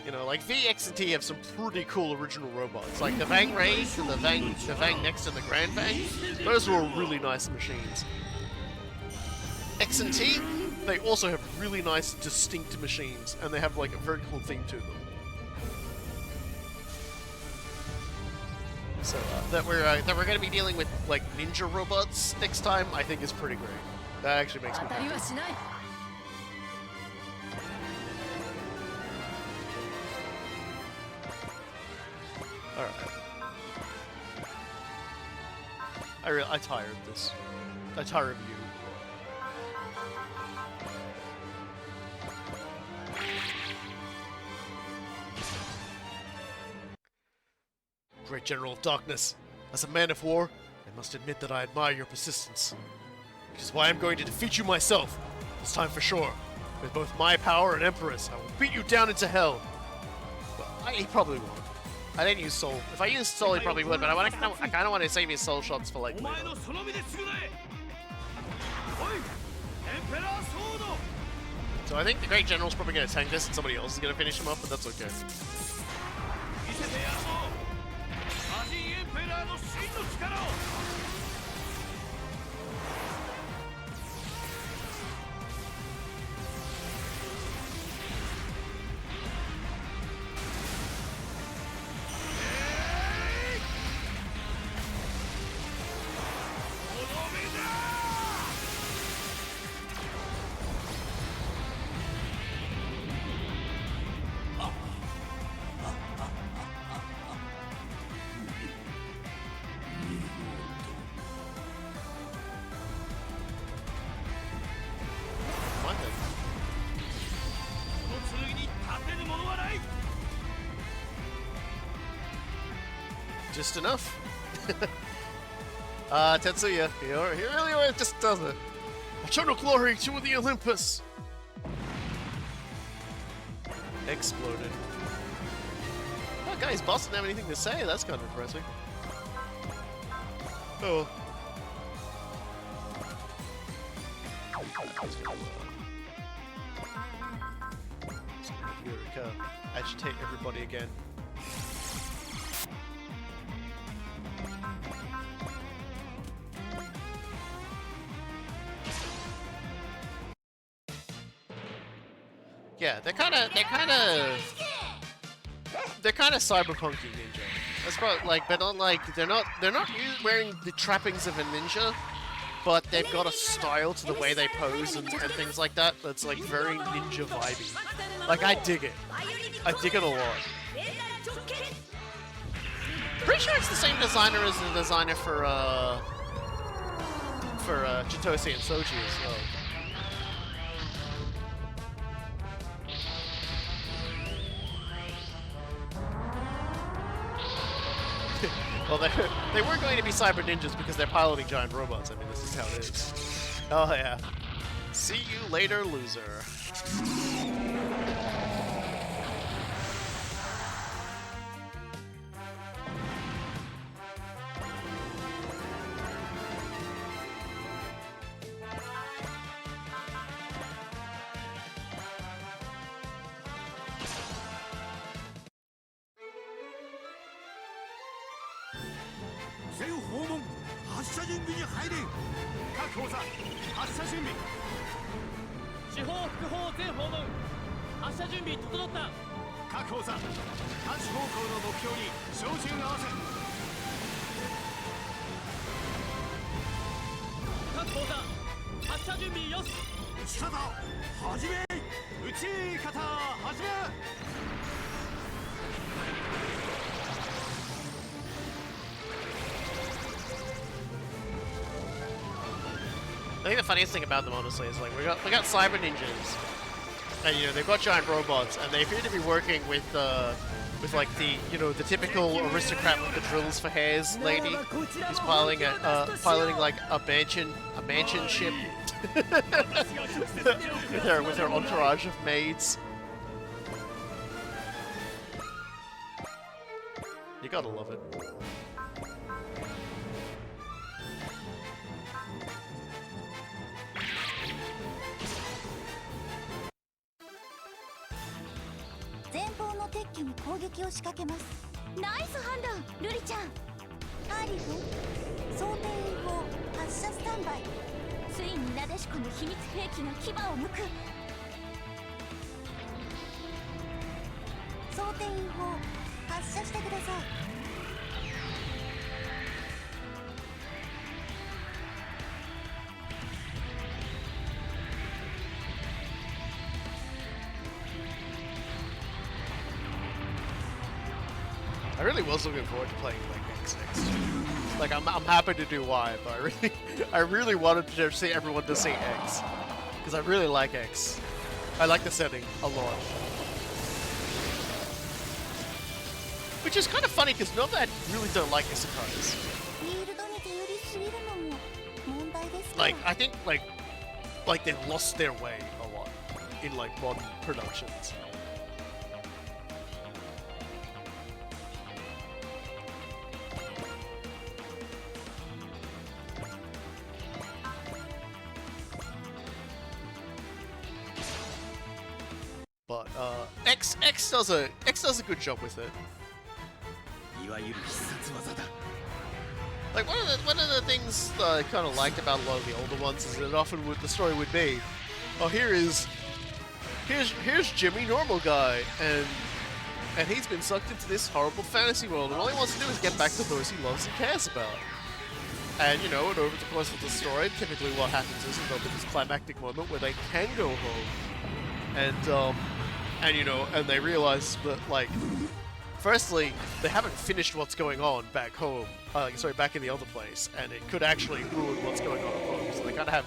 You know, like V, X, and T have some pretty cool original robots, like the Vang Rays and the Vang Next and the Grand Vang. Those were really nice machines. X and T, they also have really nice, distinct machines, and they have like a very cool theme to them. So that we're gonna be dealing with like ninja robots next time, I think is pretty great. That actually makes me 当たり happy. はしない All right. I tire of this. I tire of you. Great General of Darkness, as a man of war, I must admit that I admire your persistence. Which is why I'm going to defeat you myself, this time for sure. With both my power and Empress, I will beat you down into hell. Well, he probably won't. I didn't use Soul. If I used Soul, he probably would, but I kind of want to save his Soul shots for like later. So I think the Great General's probably going to tank this and somebody else is going to finish him up, but that's okay. Just enough. Tetsuya, he really just does it. Eternal glory to the Olympus! Exploded. Oh, guys, boss didn't have anything to say. That's kind of impressive. Oh. Eureka. Agitate everybody again. Yeah, they're kind of cyberpunky ninja. That's probably like, but not like they're not wearing the trappings of a ninja, but they've got a style to the way they pose and things like that. That's like very ninja vibey. Like I dig it. I dig it a lot. Pretty sure it's the same designer as the designer for Chitose and Soji as well. Well, they were going to be cyber ninjas because they're piloting giant robots. I mean, this is how it is. Oh, yeah. See you later, loser. 全訪問発射準備に入れ。各砲座発射準備。主砲副砲全訪問発射準備整った。各砲座監視方向の目標に照準合わせ。各砲座発射準備よし。撃ち方始め。撃ち方始め。I think the funniest thing about them, honestly, is like we got cyber ninjas, and you know they've got giant robots, and they appear to be working with like the the typical aristocrat with the drills for hairs lady who's piloting like a mansion ship with her entourage of maids. You gotta love it. 前方の撤去に攻撃を仕掛けます。ナイス判断、ルリちゃん。ハーリー君、想定員砲発射スタンバイ。ついになでしこの秘密兵器が牙を向く。想定員砲発射してください。really was looking forward to playing like X next. Like I'm happy to do Y, but I really wanted to see everyone to see X because I really like X. I like the setting a lot. Which is kind of funny because normally I really don't like isekais. フィールドに頼りすぎるのも問題ですか Like I think like they've lost their way a lot in like modern productions. But X does a good job with it. いわゆる必殺技だ Like one of the things that I kind of liked about a lot of the older ones is that often the story would be, oh here's Jimmy, normal guy, and he's been sucked into this horrible fantasy world, and all he wants to do is get back to those he loves and cares about. And you know, and over the course of the story, typically what happens is there'll be this climactic moment where they can go home, and you know, and they realize that like. Firstly, they haven't finished what's going on back home, back in the other place, and it could actually ruin what's going on at home, so they kind of have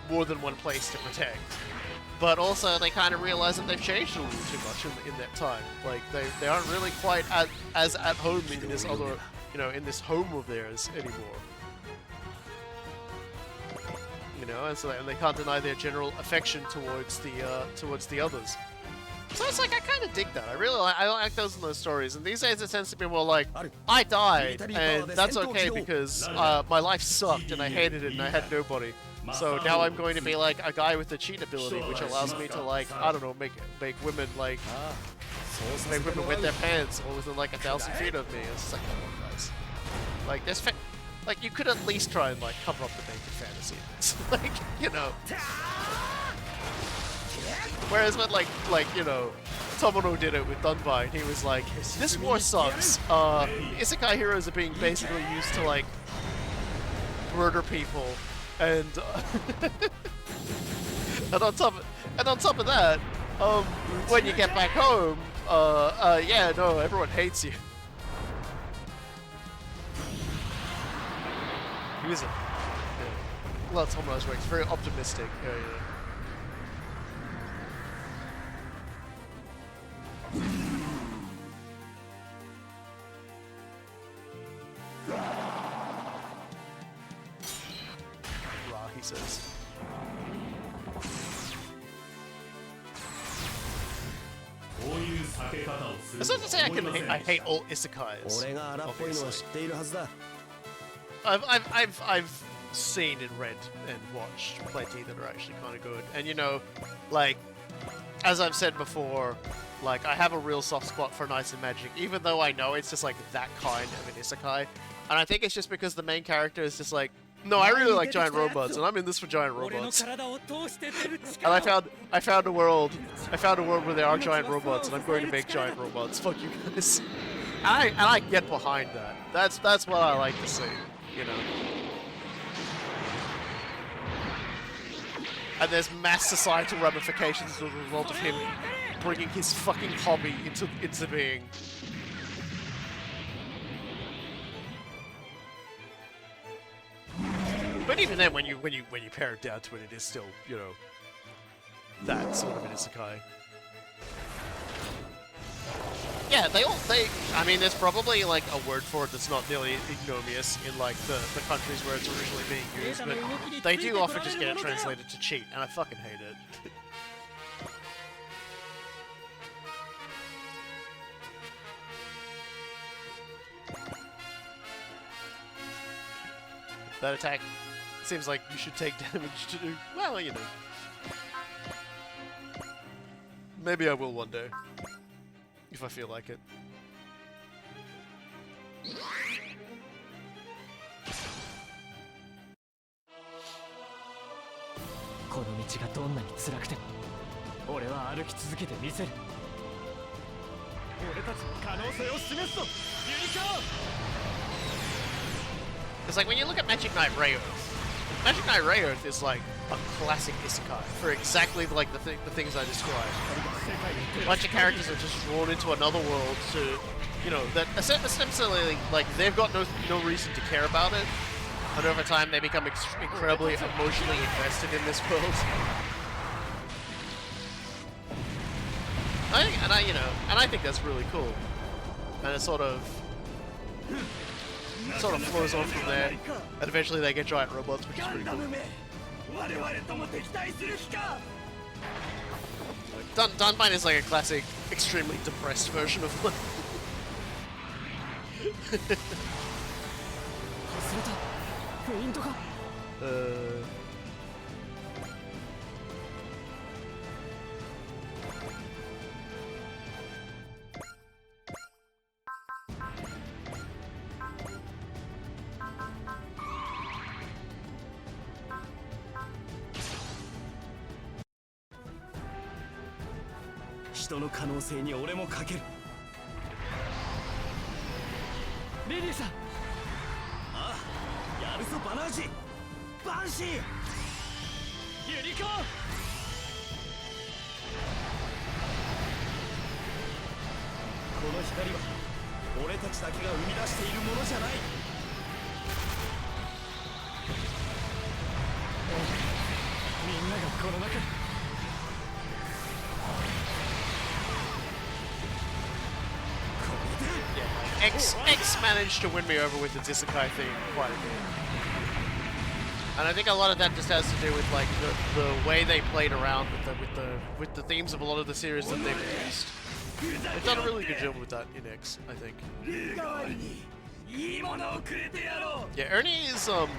more than one place to protect. But also, they kind of realize that they've changed a little too much in that time. Like, they aren't really quite as at home in this other, you know, in this home of theirs anymore. You know, and so they can't deny their general affection towards the others. So it's like, I kind of dig that. I like those in those stories. And these days it tends to be more like, I died, and that's okay because my life sucked and I hated it and I had nobody. So now I'm going to be like a guy with a cheat ability, which allows me to like, I don't know, make women like, make women wet their pants or within like 1,000 feet of me. It's just like, come on guys. Like, there's like, you could at least try and like cover up the naked fantasy. It's like, you know. Whereas when like you know, Tomono did it with Dunbai, he was like, this war sucks. Isekai heroes are being basically used to like murder people, and and on top of that, when you get back home, yeah, no, everyone hates you. Who is it? Yeah. Well, Tomono's work. It's very optimistic. Yeah. Ra, he says. It's not to say I hate all isekais. Obviously. I've seen and read and watched plenty that are actually kind of good, and you know, like as I've said before. Like, I have a real soft spot for Knights and Magic, even though I know it's just, like, that kind of an isekai. And I think it's just because the main character is just like, no, I really like giant robots, and I'm in this for giant robots. And I found a world where there are giant robots, and I'm going to make giant robots. Fuck you guys. And I get behind that. That's what I like to see, you know. And there's mass societal ramifications as a result of him bringing his fucking hobby into being. But even then, when you pare it down to it, it is still, you know, that sort of an isekai. Yeah, I mean, there's probably like a word for it that's not nearly ignominious in like the countries where it's originally being used, but they do often just get it translated to cheat, and I fucking hate it. That attack seems like you should take damage to do. Well, you know. Maybe I will one day. If I feel like it. Because like when you look at Magic Knight Rayearth, Magic Knight Rayearth is like a classic isekai for exactly like the things I described. A bunch of characters are just drawn into another world to you know, that essentially, like, they've got no reason to care about it, but over time they become incredibly emotionally invested in this world. I think that's really cool, and it sort of flows on from there, and eventually they get giant robots, which is pretty cool. Dunbine is like a classic, extremely depressed version of one.人の可能性に俺もかける。リリーさん。ああ、やるぞバナージ。バンシー。ユニコーン。この光は俺たちだけが生み出しているものじゃない。みんながこの中に。X managed to win me over with its isekai theme quite a bit, and I think a lot of that just has to do with like the way they played around with the themes of a lot of the series that they've produced. They've done a really good job with that in X, I think. Yeah, Ernie is I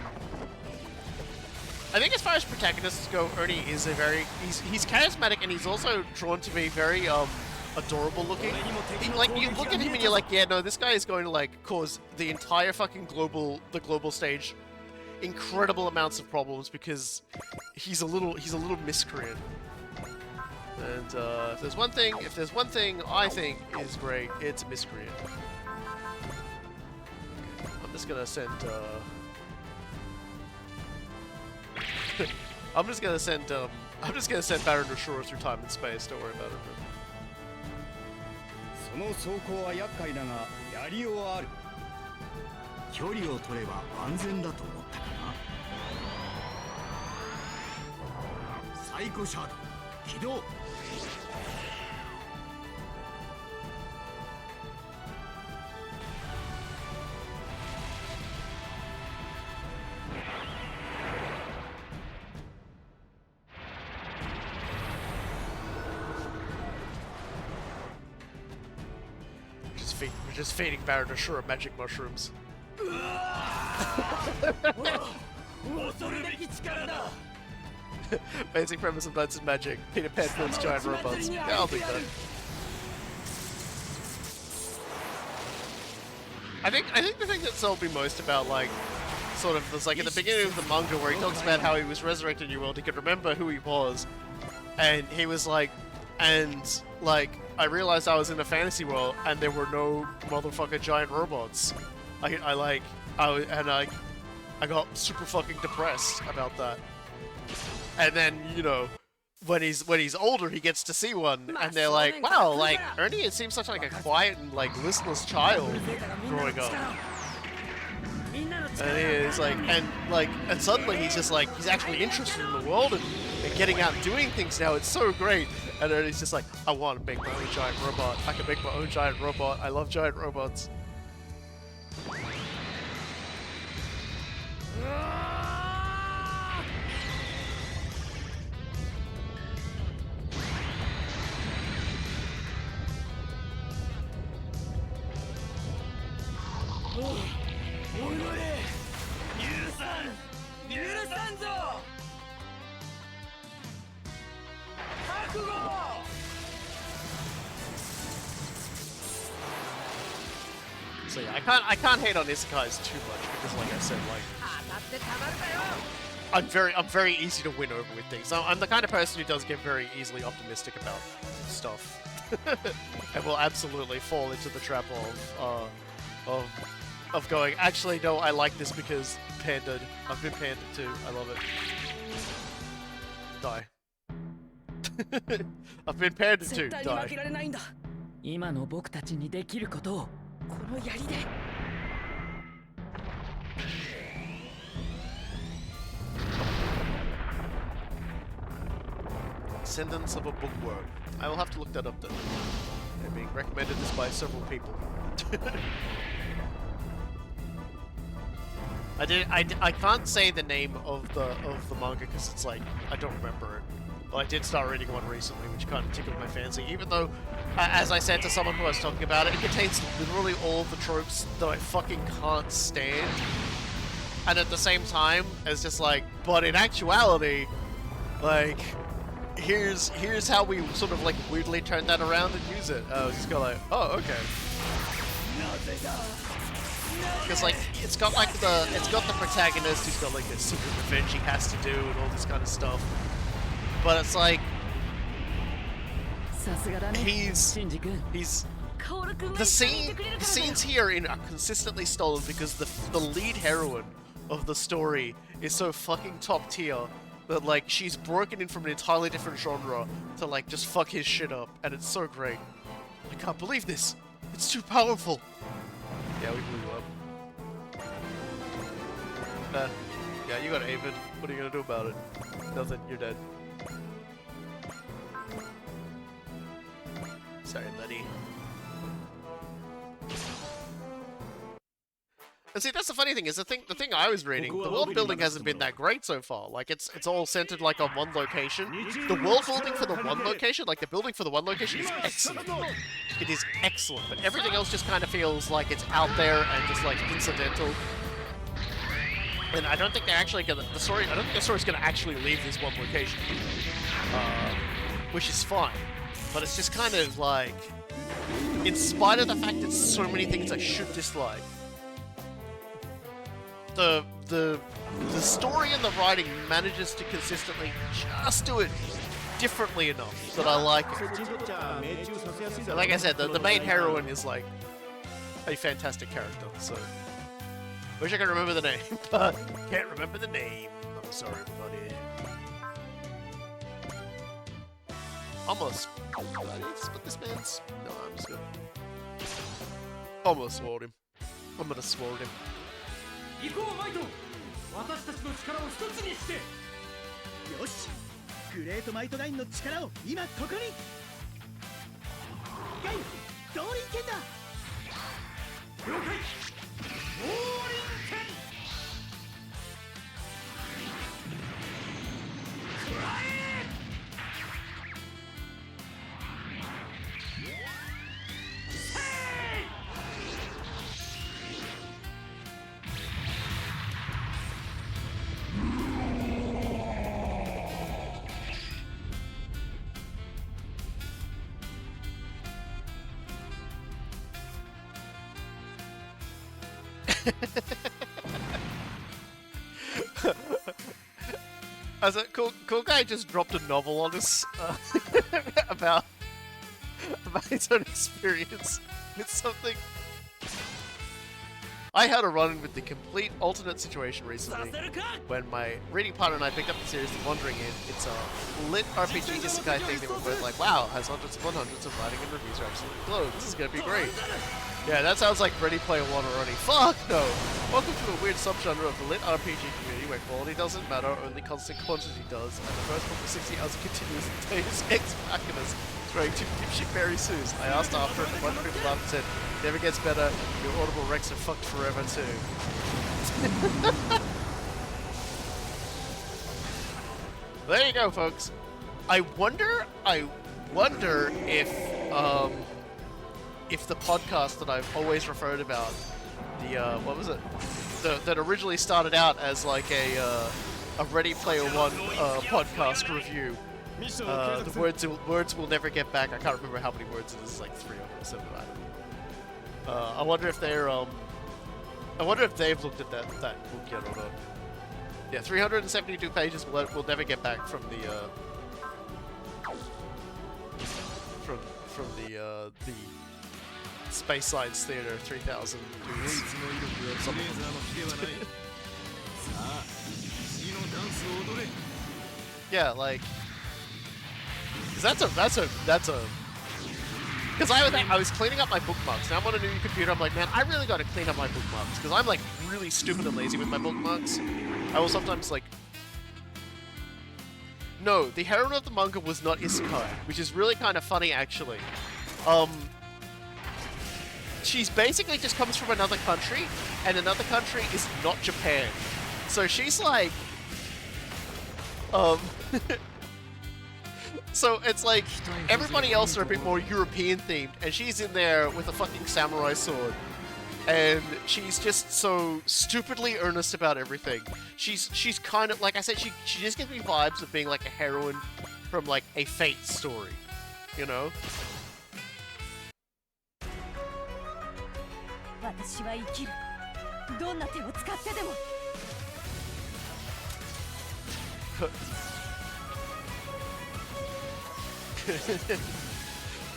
think as far as protagonists go, Ernie is he's charismatic, and he's also drawn to be very adorable looking. Like, you look at him and you're like, yeah, no, this guy is going to like cause the entire fucking global stage incredible amounts of problems because he's a little miscreant. And if there's one thing I think is great, it's a miscreant. I'm just gonna send I'm just gonna send Baron Ashura through time and space. Don't worry about it. その走行は厄介だがやりようはある。距離を取れば安全だと思ったかな。サイコシャード起動。We're just feeding Baron Ashura magic mushrooms. Basic premise of Knights and Magic. Peter Pan builds giant robots. Yeah, I'll do that. I think the thing that sold me most about like sort of was like at the beginning of the manga where he talks about how he was resurrected in New World, he could remember who he was, and he was like, and like I realized I was in a fantasy world and there were no motherfucking giant robots. I got super fucking depressed about that. And then, you know, when he's older, he gets to see one, and they're like, wow, like Ernie, it seems such like a quiet and like listless child growing up. And he's like, and suddenly he's just like, he's actually interested in the world and getting out and doing things now. It's so great. And Ernie's just like, I want to make my own giant robot. I can make my own giant robot. I love giant robots. So yeah, I can't hate on isekais too much because, like I said, like I'm very easy to win over with things. I'm the kind of person who does get very easily optimistic about stuff, and will absolutely fall into the trap of going, actually no, I like this because pandered. I've been pandered too. I love it. Die. I've been pandered to. Die. 今の僕たちにできることをこの槍で Descendants of a bookworm. I will have to look that up then. They're being recommended this by several people. I can't say the name of the manga because it's like I don't remember it. But I did start reading one recently, which kind of tickled my fancy. Even though, as I said to someone who I was talking about it, it contains literally all the tropes that I fucking can't stand. And at the same time, it's just like, but in actuality, like, here's how we sort of like weirdly turn that around and use it. I was just go like, oh, okay. Because like it's got the protagonist who's got like a secret revenge he has to do and all this kind of stuff. But it's like he's the scenes here are consistently stolen because the lead heroine of the story is so fucking top tier that like she's broken in from an entirely different genre to like just fuck his shit up, and it's so great. I can't believe this. It's too powerful. Yeah, we blew you up. Yeah, you got Avid. What are you gonna do about it? Nothing. You're dead. Sorry, buddy. And see, that's the funny thing is the thing I was reading, the world building hasn't been that great so far. Like it's all centered like on one location. The world building for the one location, like the building for the one location is excellent. It is excellent, but everything else just kind of feels like it's out there and just like incidental. And I don't think they're actually gonna I don't think the story's gonna actually leave this one location, which is fine. But it's just kind of like, in spite of the fact that so many things I should dislike, the story and the writing manages to consistently just do it differently enough that I like it. And like I said, the main heroine is like a fantastic character, so wish I could remember the name, but can't remember the name. I'm sorry, buddy. Almost. But this man's... No, I'm just gonna... Almost swallowed him. I'm gonna swallow him. 行こうマイト、私たちの力を一つにして。よし、グレートマイトラインの力を今ここに。ガイ、ドーリン剣だ。了解。ドーリン剣。くらえ。As a cool guy just dropped a novel on us about his own experience with something. I had a run-in with the complete alternate situation recently when my reading partner and I picked up the series The Wandering Inn. It's a lit RPG isekai thing that we're both like, wow, has hundreds upon hundreds of writing and reviews are absolutely glowed. This is gonna be great. Yeah, that sounds like Ready Player One already. Fuck no! Welcome to a weird subgenre of the lit RPG community where quality doesn't matter, only constant quantity does, and the first book of 60 hours of continuous Deus Ex Machinas throwing two dipshit Mary Sues. I asked after it, and a bunch of people laughed and said, never gets better, your Audible Recs are fucked forever too. There you go, folks. I wonder if the podcast that I've always referred about, the what was it? That originally started out as like a Ready Player One podcast review. The words will never get back. I can't remember how many words it is. It's like 3 or 7. I don't know. I wonder if they're I wonder if they've looked at that book yet or not. Yeah, 372 pages. We'll never get back from the from the Space Science Theater 3000 dudes. Yeah, like, 'cause that's a Because I was cleaning up my bookmarks. Now I'm on a new computer. I'm like, man, I really got to clean up my bookmarks because I'm like really stupid and lazy with my bookmarks. I will sometimes like. No, the heroine of the manga was not Isekai, which is really kind of funny actually. She's basically just comes from another country, and another country is not Japan. So she's like, so it's like everybody else are a bit more European themed, and she's in there with a fucking samurai sword. And she's just so stupidly earnest about everything. She's kind of, like I said, she just gives me vibes of being like a heroine from like a Fate story, you know? 私は生きる。どんな手を使ってでも。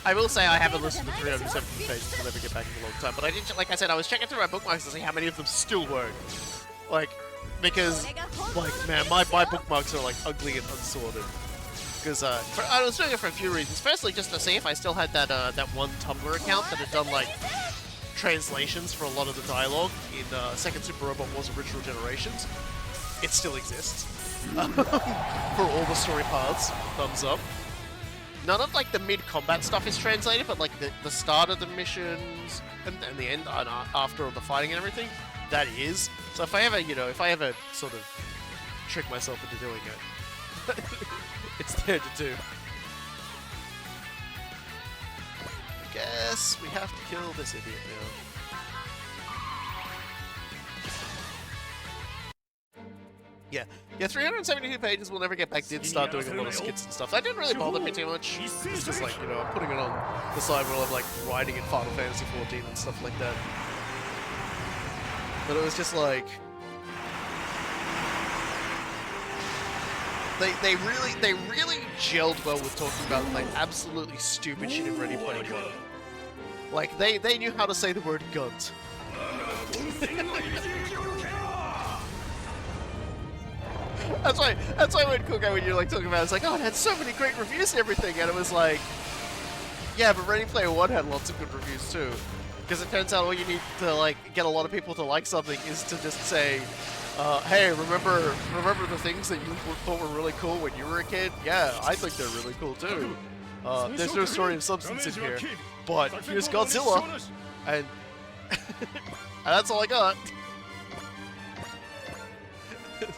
I will say I haven't listened to 370 pages to never get back in a long time, but I did, like I said, I was checking through my bookmarks to see how many of them still work. Like, because, like, man, my bookmarks are like ugly and unsorted. Because I was doing it for a few reasons. Firstly, just to see if I still had that that one Tumblr account that had done like translations for a lot of the dialogue in Second Super Robot Wars Original Generations. It still exists for all the story paths. Thumbs up. None of like the mid-combat stuff is translated, but like the start of the missions and the end and after all the fighting and everything, that is. So if I ever, you know, if I ever sort of trick myself into doing it, it's there to do. I guess we have to kill this idiot now. Yeah, 372 pages we'll never get back did start doing a lot of skits and stuff. That didn't really bother me too much. It's just like, you know, I'm putting it on the side where I'm like writing in Final Fantasy 14 and stuff like that. But it was just like... They really gelled well with talking about like absolutely stupid shit in Ready Player One. Like they knew how to say the word gunt. That's why when Kuga, when you're like talking about it, it's like, oh, it had so many great reviews and everything, and it was like, yeah, but Ready Player One had lots of good reviews too. Because it turns out all you need to like get a lot of people to like something is to just say, hey, remember the things that you thought were really cool when you were a kid? Yeah, I think they're really cool too. There's no story of substance in here, but here's Godzilla, and that's all I got.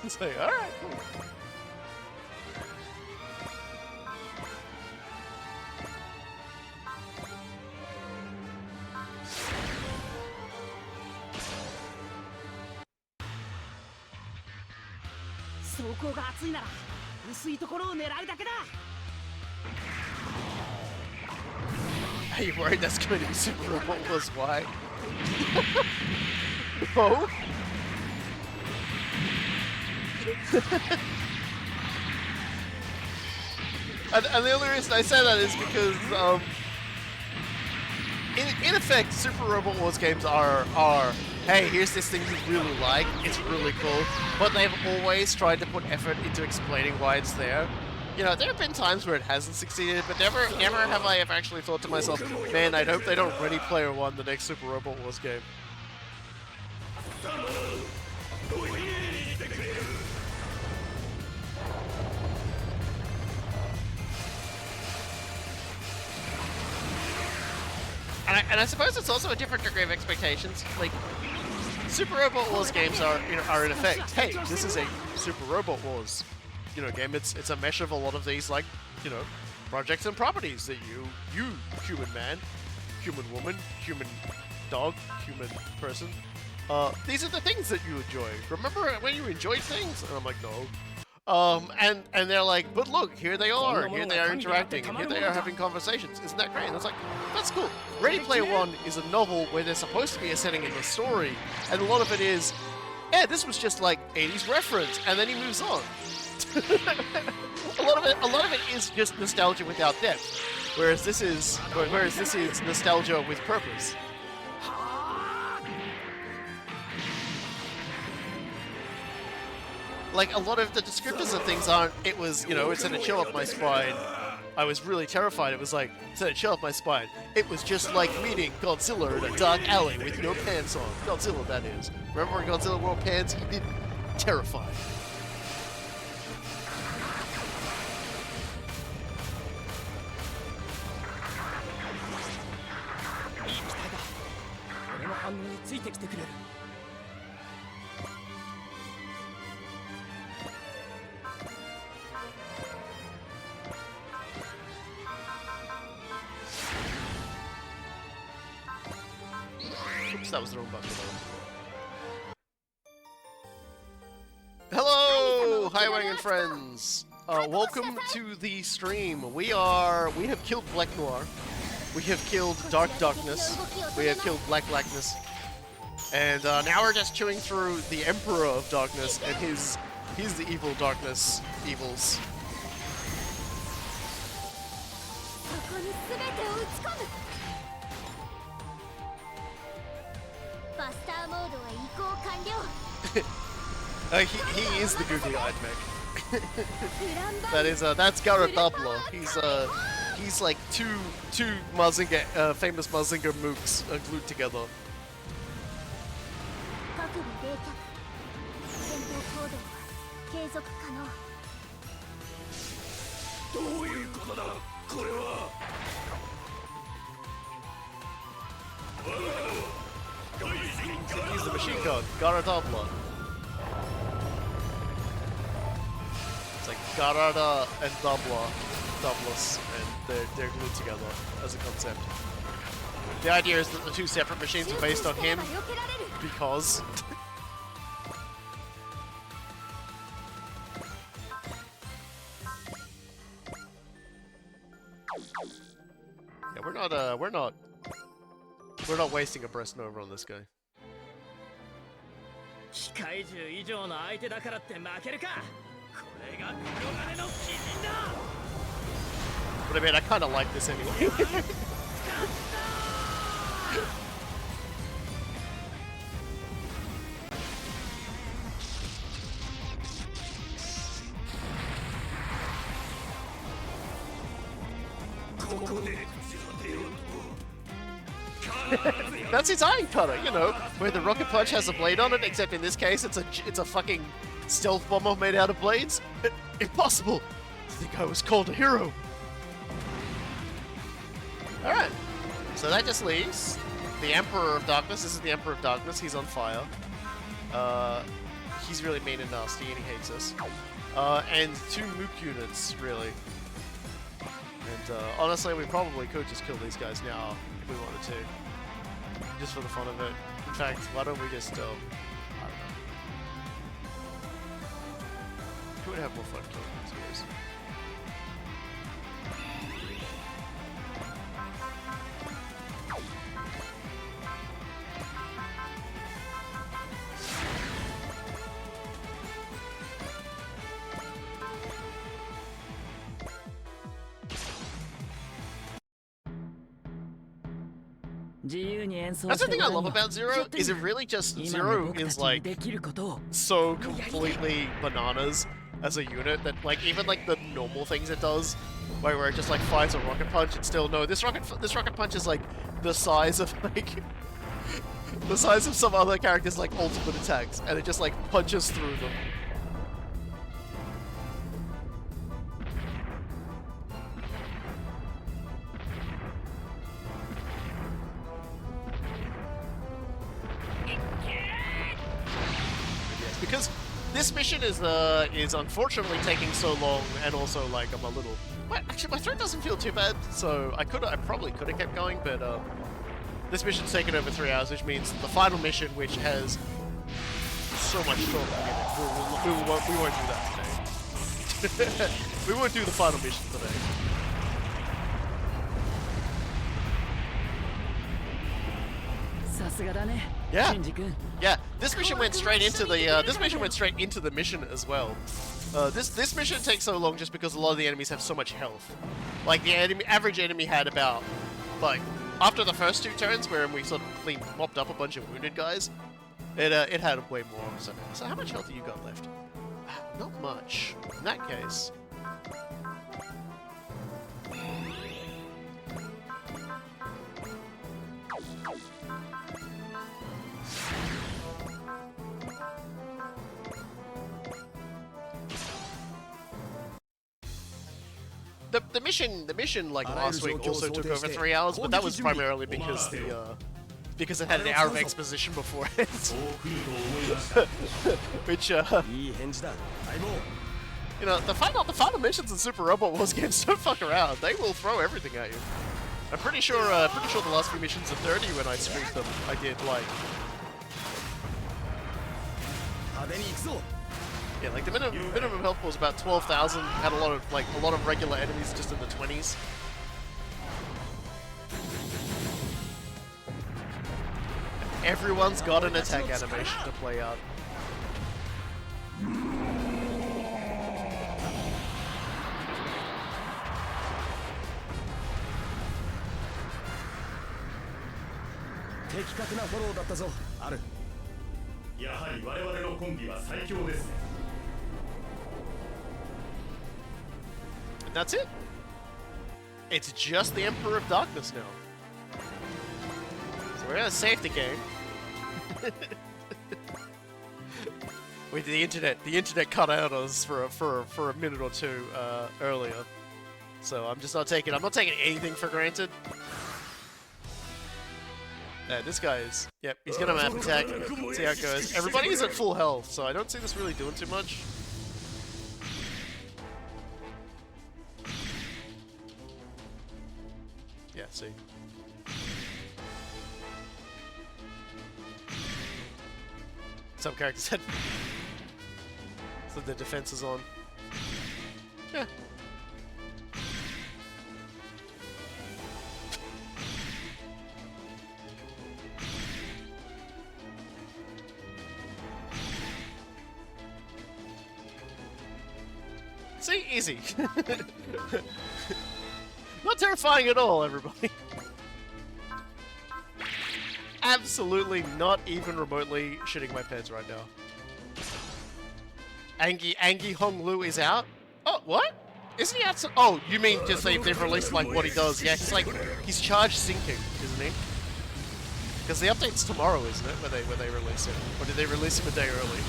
It's like, alright, cool. Are you worried that's going to be Super Robot Wars? Why? No? and the only reason I say that is because, in effect, Super Robot Wars games are, hey, here's this thing you really like, it's really cool, but they've always tried to put effort into explaining why it's there. You know, there have been times where it hasn't succeeded, but never have I ever actually thought to myself, man, I hope they don't Ready Player One the next Super Robot Wars game. And I suppose it's also a different degree of expectations. Like, Super Robot Wars games are in effect, hey, this is a Super Robot Wars, you know, game. It's a mesh of a lot of these, like, you know, projects and properties that you human man, human woman, human dog, human person, these are the things that you enjoy. Remember when you enjoyed things? And I'm like, no. And they're like, but look, here they are interacting, and here they are having conversations. Isn't that great? And it's like, that's cool. Ready Player One is a novel where there's supposed to be a setting in the story, and a lot of it is, yeah, this was just like 80s reference, and then he moves on. a lot of it is just nostalgia without depth, whereas this is nostalgia with purpose. Like, a lot of the descriptors of things aren't, it was, you know, it's in a chill up my spine. I was really terrified. It was like, sent a chill up my spine. It was just like meeting Godzilla in a dark alley with no pants on. Godzilla, that is. Remember when Godzilla wore pants? He didn't. Terrified. Oops, that was the wrong button. Hello, Highway and friends. Welcome to the stream. We have killed Black Noir. We have killed Dark Darkness. We have killed Black Blackness. And now we're just chewing through the Emperor of Darkness and his the evil darkness evils. He is the googly-eyed mech. That's Garadabla. He's like two Mazinger, famous Mazinger mooks glued together. He's the machine gun, Garadabla. It's like Garada and Doublas, and they're glued together as a concept. The idea is that the two separate machines are based on him because. Yeah, we're not wasting a breast nova on this guy. But I mean, I kind of like this anyway. That's his iron cutter, you know, where the rocket punch has a blade on it, except in this case it's a fucking stealth bomber made out of blades. Impossible! I think I was called a hero. Alright, so that just leaves the Emperor of Darkness. This is the Emperor of Darkness, he's on fire. He's really mean and nasty and he hates us. And two Mook units, really. And honestly, we probably could just kill these guys now if we wanted to. Just for the fun of it. In fact, why don't we just, I don't know. Who would have more fun killing these guys? That's the thing I love about Zero, is it really just, Zero is like, so completely bananas as a unit that like, even like the normal things it does, where it just like fires a rocket punch, and still, no, this rocket punch is like the size of like, the size of some other characters like ultimate attacks, and it just like punches through them. Because this mission is unfortunately taking so long, and also like I'm a little. Well, actually, my throat doesn't feel too bad, so I probably could have kept going, but this mission's taken over 3 hours, which means the final mission, which has so much talking in it, we won't do that today. We won't do the final mission today. Yeah. Yeah, this mission went straight into the mission as well. This mission takes so long just because a lot of the enemies have so much health. Like the average enemy had about, like, after the first 2 turns where we sort of clean mopped up a bunch of wounded guys, it had way more. So how much health have you got left? Not much. In that case. The mission like last week also took over 3 hours, but that was primarily because because it had an hour of exposition before it. Which you know, the final missions in Super Robot Wars games don't fuck around. They will throw everything at you. I'm pretty sure the last few missions are 30 when I streamed them. I did like yeah, like the minimum health was about 12,000. Had a lot of regular enemies just in the 20s. Everyone's got an attack animation to play out. And that's it. It's just the Emperor of Darkness now. So we're gonna save the game. Wait, the internet cut out us for a minute or two earlier. So I'm not taking anything for granted. This guy is, yep, he's gonna map attack. See how it goes. Everybody is at full health, so I don't see this really doing too much. Yeah, see. Some characters had so the defense is on. Yeah. See, easy. Not terrifying at all, everybody. Absolutely not even remotely shitting my pants right now. Angie Hong Lu is out? Oh, what? Isn't he out? Oh, you mean just they've released like what he does? Yeah, he's charge sinking, isn't he? Because the update's tomorrow, isn't it? Where they release it, or did they release him a day early?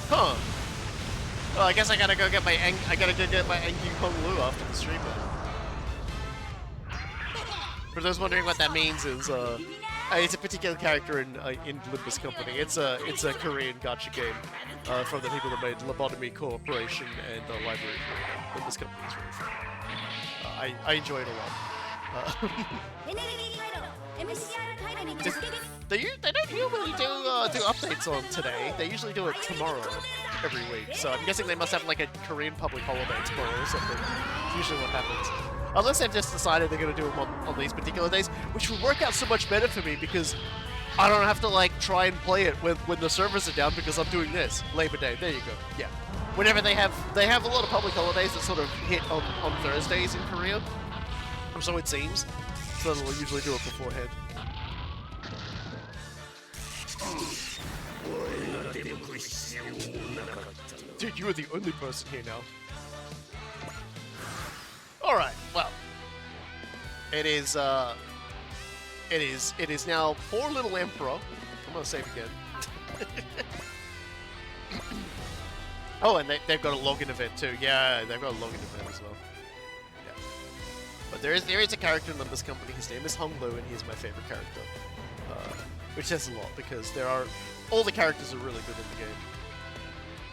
Huh. Well, I guess I gotta go get my Angie Hong Lu after the stream then. For those wondering what that means is, it's a particular character in Limbus Company. It's a Korean gacha game from the people that made Lobotomy Corporation and the Library. Limbus Company is really fun. I enjoy it a lot. They don't usually do updates on today. They usually do it tomorrow every week. So I'm guessing they must have like a Korean public holiday tomorrow or something. It's usually what happens. Unless they've just decided they're going to do them on these particular days, which would work out so much better for me because I don't have to like try and play it when the servers are down because I'm doing this. Labor Day, there you go. Yeah. Whenever they have a lot of public holidays that sort of hit on Thursdays in Korea, or so it seems. So they'll usually do it beforehand. Dude, you are the only person here now. Alright, well. It is now poor little Emperor. I'm gonna save again. Oh, and they've got a login event too. Yeah, they've got a login event as well. Yeah. But there is a character in this company. His name is Hong Lu, and he's my favorite character. Which says a lot because all the characters are really good in the game.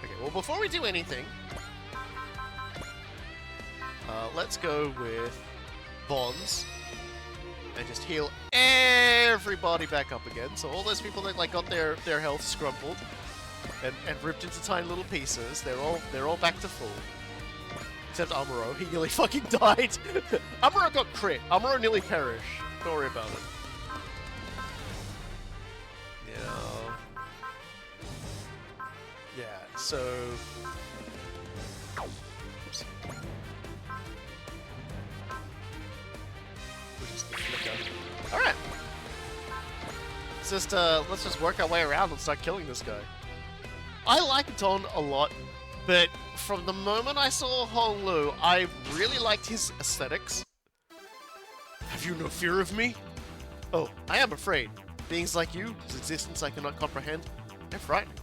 Okay, well before we do anything, let's go with Bonds and just heal everybody back up again. So all those people that like got their health scrumpled and ripped into tiny little pieces, they're all back to full. Except Amuro, he nearly fucking died. Amuro got crit. Amuro nearly perished. Don't worry about it. Yeah, so... Oops. Alright. Let's just work our way around and start killing this guy. I like Don a lot, but from the moment I saw Hong Lu, I really liked his aesthetics. Have you no fear of me? Oh, I am afraid. Beings like you, whose existence I cannot comprehend, they're frightening.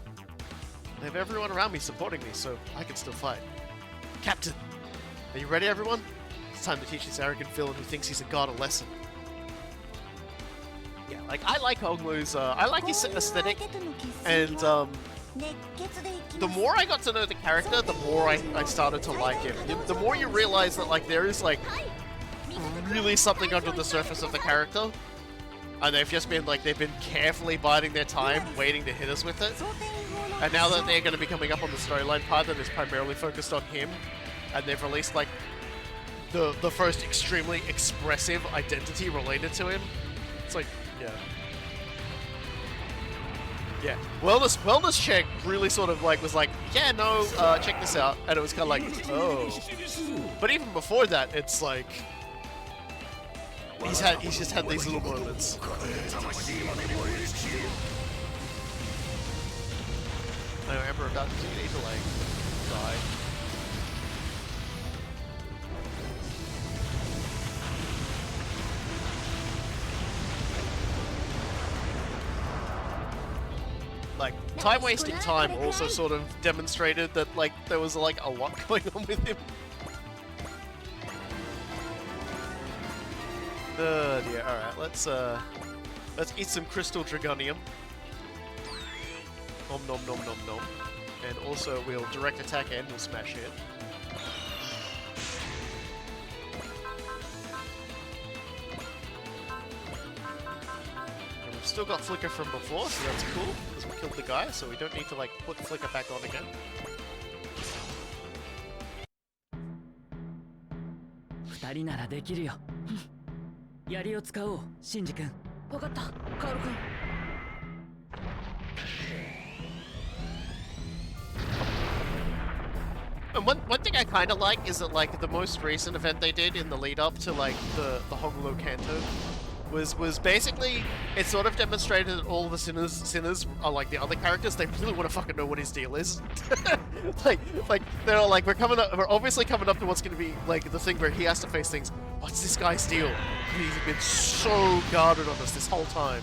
I have everyone around me supporting me, so I can still fight. Captain! Are you ready, everyone? It's time to teach this arrogant villain who thinks he's a god a lesson. Yeah, like, I like Honglu's, I like his aesthetic, and, the more I got to know the character, the more I started to like him. The more you realize that, like, there is, like, really something under the surface of the character, and they've just been, like, they've been carefully biding their time, waiting to hit us with it. And now that they're going to be coming up on the storyline part that is primarily focused on him, and they've released, like, the first extremely expressive identity related to him, it's like, yeah. Yeah. Wellness check really sort of, like, was like, yeah, no, check this out. And it was kind of like, oh. But even before that, it's like, he's just had these little moments. I remember about to need to, like, die. Like, time-wasting time also sort of demonstrated that, like, there was, like, a lot going on with him. Oh dear, alright, let's eat some crystal dragonium. Nom nom nom nom nom. And also we'll direct attack and we'll smash it. And we've still got Flicker from before, so that's cool, because we killed the guy, so we don't need to, like, put Flicker back on again. 2人ならできるよ。槍を使おう、シンジ君。わかった、カオル君。And one thing I kind of like is that, like, the most recent event they did in the lead up to, like, the Honglu Kanto was basically, it sort of demonstrated that all the sinners are like the other characters. They really want to fucking know what his deal is. like they're all like, we're obviously coming up to what's going to be, like, the thing where he has to face things. What's this guy's deal? He's been so guarded on us this whole time.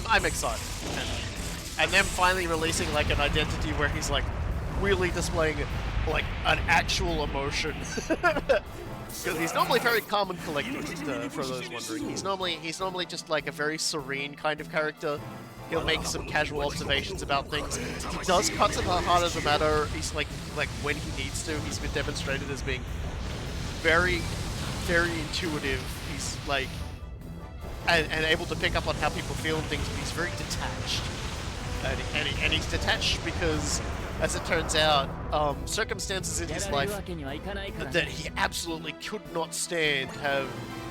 I'm excited. And them finally releasing, like, an identity where he's, like, really displaying, like, an actual emotion. Because he's normally very calm and collected, for those wondering. He's normally just, like, a very serene kind of character. He'll make some casual observations about things. He does cut to the heart of the matter. He's, like when he needs to. He's been demonstrated as being very, very intuitive. He's, like, and able to pick up on how people feel and things, but he's very detached. And he's detached because, as it turns out, circumstances in his life that he absolutely could not stand have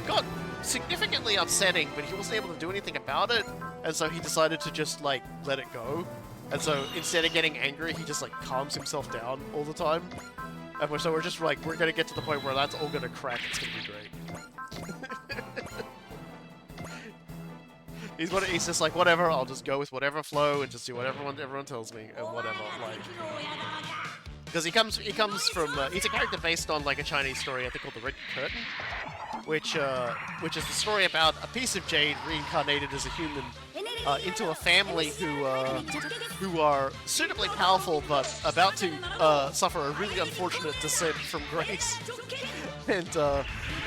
got significantly upsetting, but he wasn't able to do anything about it, and so he decided to just, like, let it go. And so instead of getting angry, he just, like, calms himself down all the time. And so we're just like, we're gonna get to the point where that's all gonna crack. It's gonna be great. He's just like, whatever, I'll just go with whatever flow and just do whatever everyone tells me and whatever, like. Because he comes from, he's a character based on, like, a Chinese story, I think, called The Red Curtain, which is the story about a piece of jade reincarnated as a human into a family who are suitably powerful but about to suffer a really unfortunate descent from grace. And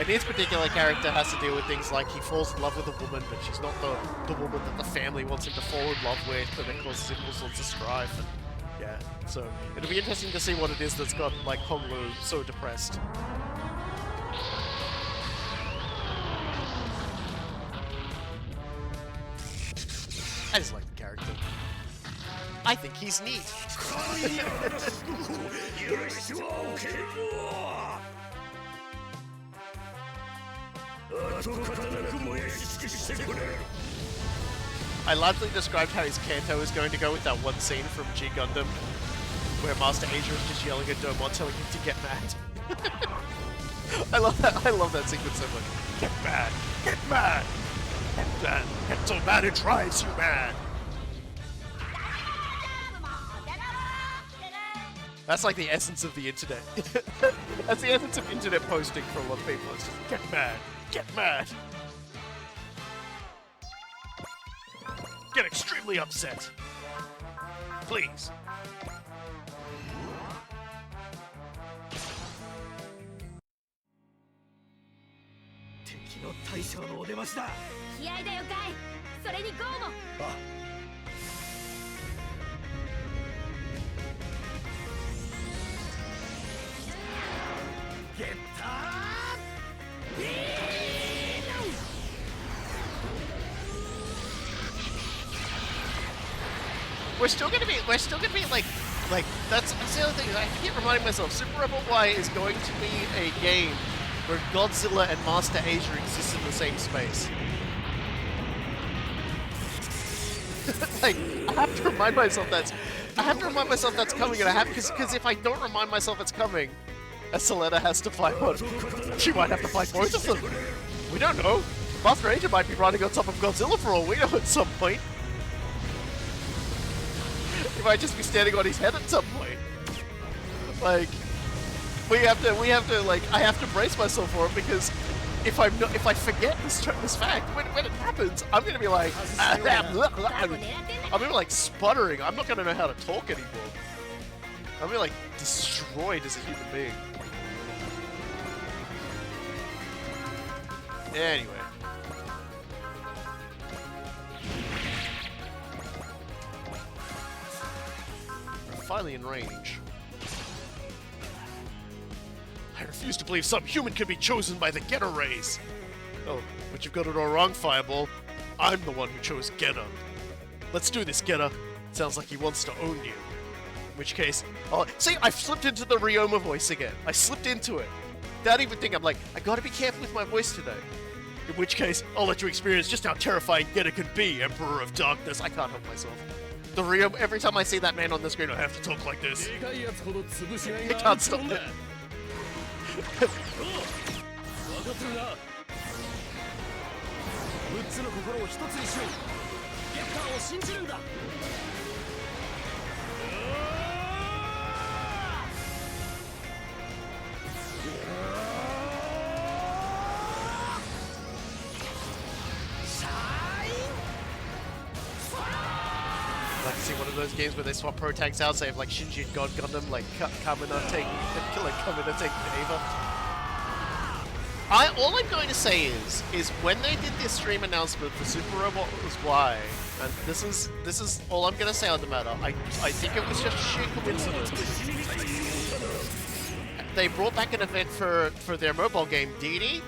his particular character has to deal with things like he falls in love with a woman, but she's not the woman that the family wants him to fall in love with, and it causes him all sorts of strife. And yeah, so it'll be interesting to see what it is that's got, like, Honglu so depressed. I just like the character. I think he's neat. I largely described how his Kanto is going to go with that one scene from G Gundam where Master Asia is just yelling at Domon, telling him to get mad. I love that sequence so much. Get mad! Get mad! Get mad! Get so mad it drives you mad! That's like the essence of the internet. That's the essence of internet posting for a lot of people. It's just, get mad! Get mad! Get extremely upset! Please!気合だよかい。それにゴーも。We're still gonna be like that's the other thing. I keep reminding myself, Super Rebel Y is going to be a game where Godzilla and Master Asia exist in the same space. Like, I have to remind myself that's coming, and I have because if I don't remind myself it's coming, Selena has to fight one. She might have to fight both of them. We don't know. Master Asia might be running on top of Godzilla for all we know at some point. He might just be standing on his head at some point. Like, we have to like, I have to brace myself for it, because if I forget this fact, when it happens, I'm gonna be like, I'm gonna be like sputtering. I'm not gonna know how to talk anymore. I'm gonna be like destroyed as a human being. Anyway. We're finally in range. I refuse to believe some human can be chosen by the Getter race. Oh, but you've got it all wrong, Fireball. I'm the one who chose Getter. Let's do this, Getter. Sounds like he wants to own you. In which case, see, I've slipped into the Ryoma voice again. I slipped into it. Without even thinking, I'm like, I gotta be careful with my voice today. In which case, I'll let you experience just how terrifying Getter can be, Emperor of Darkness. I can't help myself. The Ryoma, every time I see that man on the screen, I have to talk like this. I can't stop it. Like to see one of those games where they swap pro tags out, say if like Shinji and God Gundam, like Kamina taking Ava. All I'm going to say is when they did this stream announcement for Super Robot Y, and this is all I'm going to say on the matter. I think it was just sheer coincidence. They brought back an event for their mobile game DD,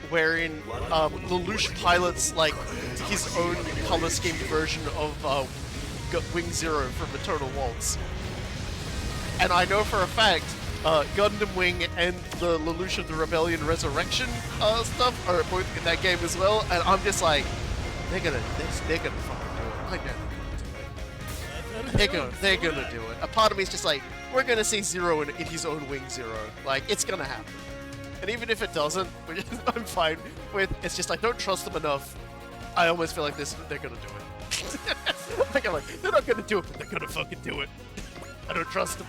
wherein Lelouch pilots like his own color schemed version of Wing Zero from Eternal Waltz. And I know for a fact Gundam Wing and the Lelouch of the Rebellion Resurrection stuff are both in that game as well, and I'm just like, they're gonna fucking do it. I know they're gonna do it. A part of me is just like, we're gonna see Zero in his own Wing Zero. Like, it's gonna happen. And even if it doesn't, I'm fine with. It's just I don't trust them enough. I almost feel like they're gonna do it. Like, I'm like, they're not gonna do it, but they're gonna fucking do it. I don't trust them.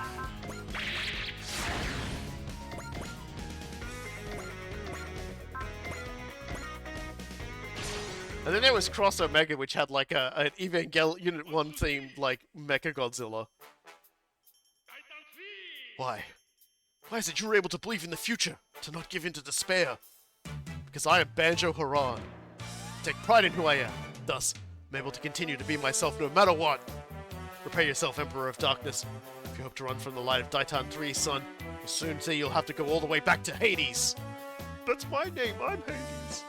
And then there was Cross Omega, which had like an Evangel Unit 1 themed like Mecha Godzilla. Why? Why is it you're able to believe in the future, to not give in to despair? Because I am Banjo Haran. I take pride in who I am. Thus, I'm able to continue to be myself no matter what. Prepare yourself, Emperor of Darkness. If you hope to run from the light of Daitan 3, son, you'll soon see you'll have to go all the way back to Hades. That's my name, I'm Hades.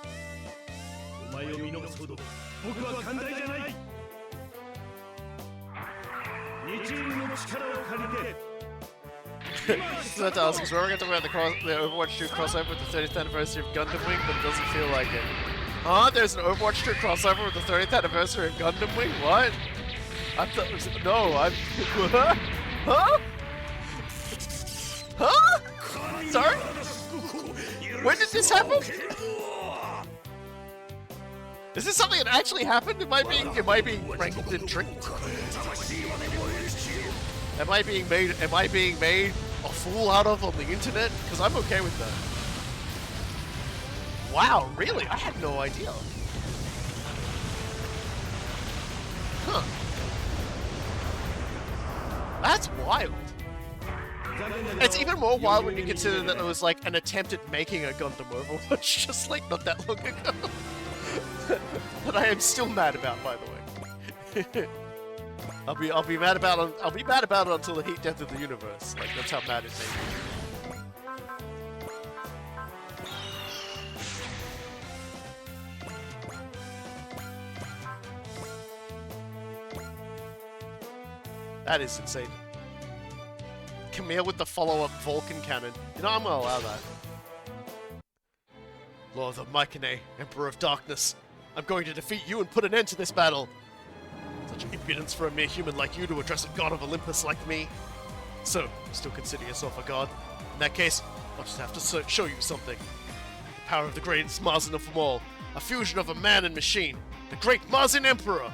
So that asks, we're going to talk about the Overwatch 2 crossover with the 30th anniversary of Gundam Wing, but it doesn't feel like it. Huh? There's an Overwatch 2 crossover with the 30th anniversary of Gundam Wing? What? I thought it was... No, I'm... Huh? Huh? Sorry? When did this happen? Is this something that actually happened? Am I being pranked and tricked? Am I being made a fool out of on the internet? Because I'm okay with that. Wow, really? I had no idea. Huh. That's wild. It's even more wild when you consider that it was like an attempt at making a Gundam Overwatch just like not that long ago. That I am still mad about, by the way. I'll be mad about it until the heat death of the universe. Like that's how mad it made me. That is insane. Camille with the follow-up Vulcan cannon. You know, I'm gonna allow that. Lord of Mycenae, Emperor of Darkness. I'm going to defeat you and put an end to this battle. Such impudence for a mere human like you to address a god of Olympus like me. So, you still consider yourself a god? In that case, I'll just have to show you something. The power of the greatest Marzen of them all. A fusion of a man and machine. The great Marzen Emperor!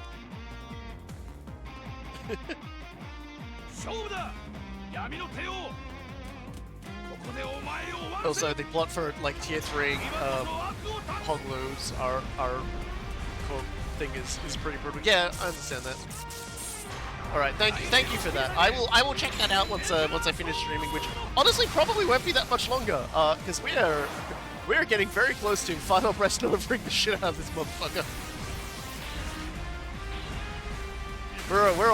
Also, the plot for like tier 3 Hogloos thing is pretty brutal. Yeah, I understand that. All right, thank you for that. I will check that out once I finish streaming, which honestly probably won't be that much longer, because we are getting very close to Final Breast delivering the shit out of this motherfucker. We're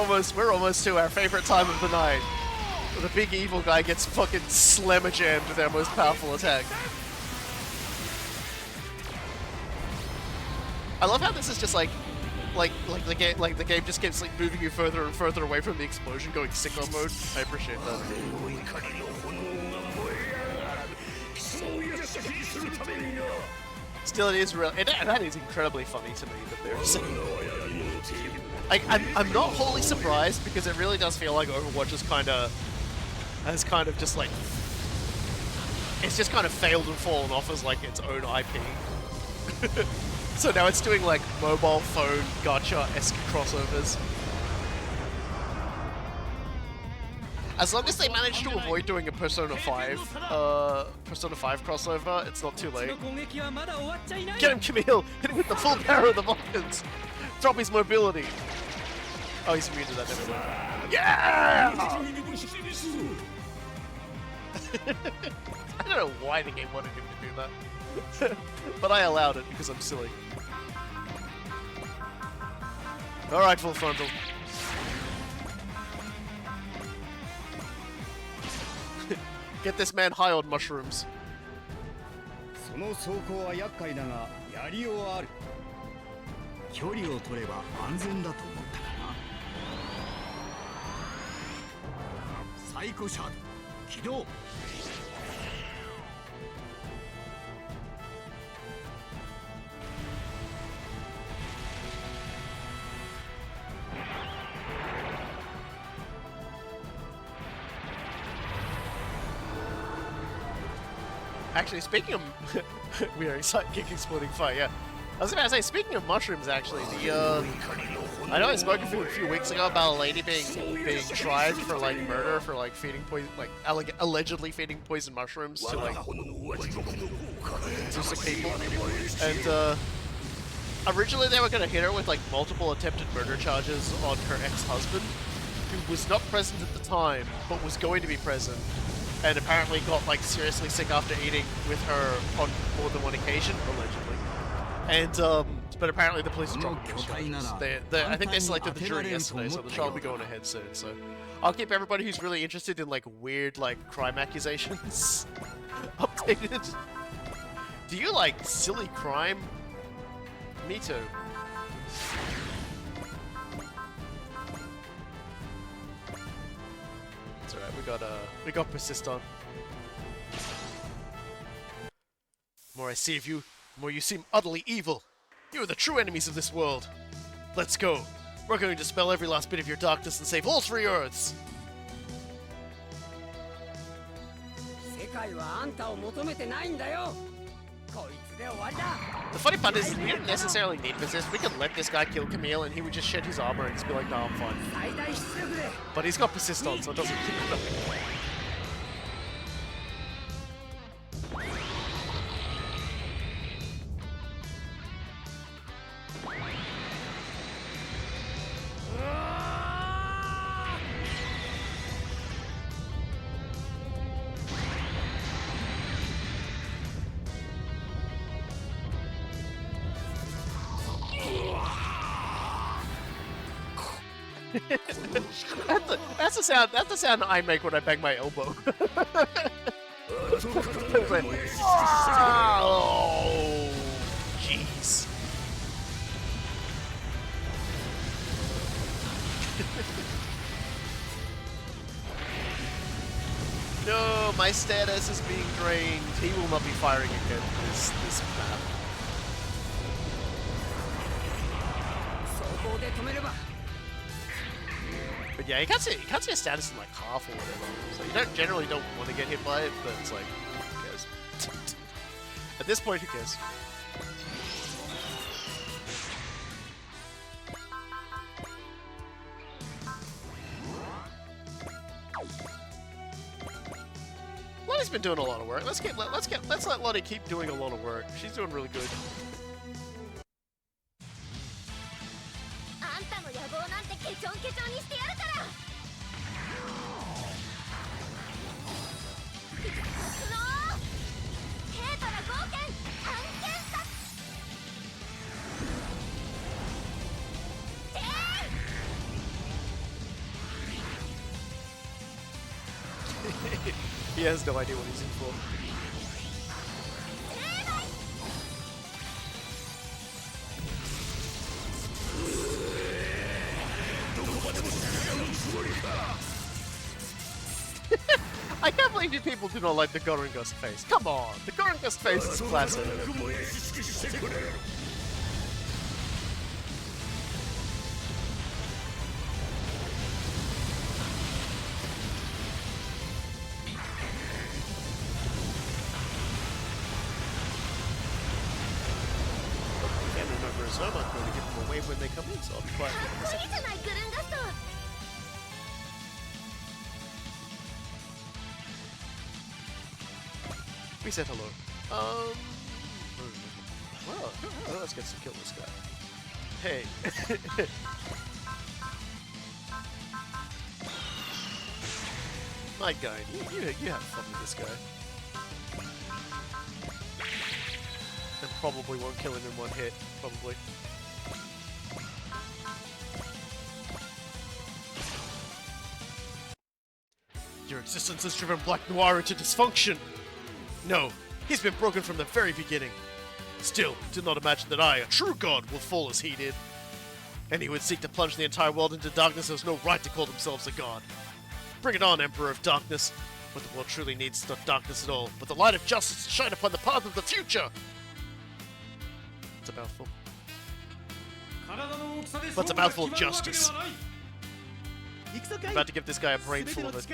almost to our favorite time of the night. The big evil guy gets fucking slammer jammed with our most powerful attack. I love how this is just like the game just keeps like moving you further and further away from the explosion, going sicko mode. I appreciate that. Still, it is real, and that is incredibly funny to me that there's. I'm not wholly surprised because it really does feel like Overwatch has kind of just like it's just kind of failed and fallen off as like its own IP. So now it's doing like mobile phone gacha-esque crossovers. As long as they manage to avoid doing a Persona 5 crossover, it's not too late. Get him, Camille! Hit him with the full power of the Vulcans! Drop his mobility! Oh, he's immune to that, never mind. Yeah! I don't know why the game wanted him to do that. But I allowed it because I'm silly. Alright, full frontal. Get this man high on mushrooms. その走行は厄介だがやりようはある。距離を取れば安全だと思ったかな。サイコシャード起動。Actually, speaking of we are sidekick exploding fire, yeah. I was about to say, speaking of mushrooms, actually, I know I spoke a few weeks ago about a lady being tried for like murder for like feeding poison, like allegedly feeding poison mushrooms to like to sick people, and originally they were gonna hit her with like multiple attempted murder charges on her ex-husband, who was not present at the time, but was going to be present. And apparently got like seriously sick after eating with her on more than one occasion, allegedly. And but apparently the police are dropping these charges. I think they selected the jury yesterday, so the trial will be going ahead soon. So I'll keep everybody who's really interested in like weird like crime accusations updated. Do you like silly crime? Me too. It's alright, we got persist on. The more I see of you, the more you seem utterly evil. You are the true enemies of this world. Let's go. We're going to dispel every last bit of your darkness and save all 3 Earths. 世界はあんたを求めてないんだよ。The funny part is, we don't necessarily need resist. We could let this guy kill Camille and he would just shed his armor and just be like, no, I'm fine. But he's got persist on, so it doesn't keep him. That's the sound I make when I bang my elbow. Like, oh, jeez. No, my status is being drained. He will not be firing again this map. But yeah, you can't see a status in like half or whatever. So you generally don't want to get hit by it, but it's like, who cares? At this point, who cares? Lottie's been doing a lot of work. Let's let Lottie keep doing a lot of work. She's doing really good. He has no idea what he's in for. I can't believe you people do not like the Gorungus face. Come on, the Gorungus face is classic. So I'm not going to give them a wave when they come in, so I'll be quiet for a second. We said hello. Well, let's get to kill this guy. Hey. My guy, you have fun with this guy. And probably won't kill him in one hit, probably. Your existence has driven Black Noir into dysfunction! No, he's been broken from the very beginning. Still, did not imagine that I, a true god, will fall as he did. Any who would seek to plunge the entire world into darkness has no right to call themselves a god. Bring it on, Emperor of Darkness! What the world truly needs is not darkness at all, but the light of justice to shine upon the path of the future! It's a mouthful. What's a mouthful of justice? I'm about to give this guy a brain full of it.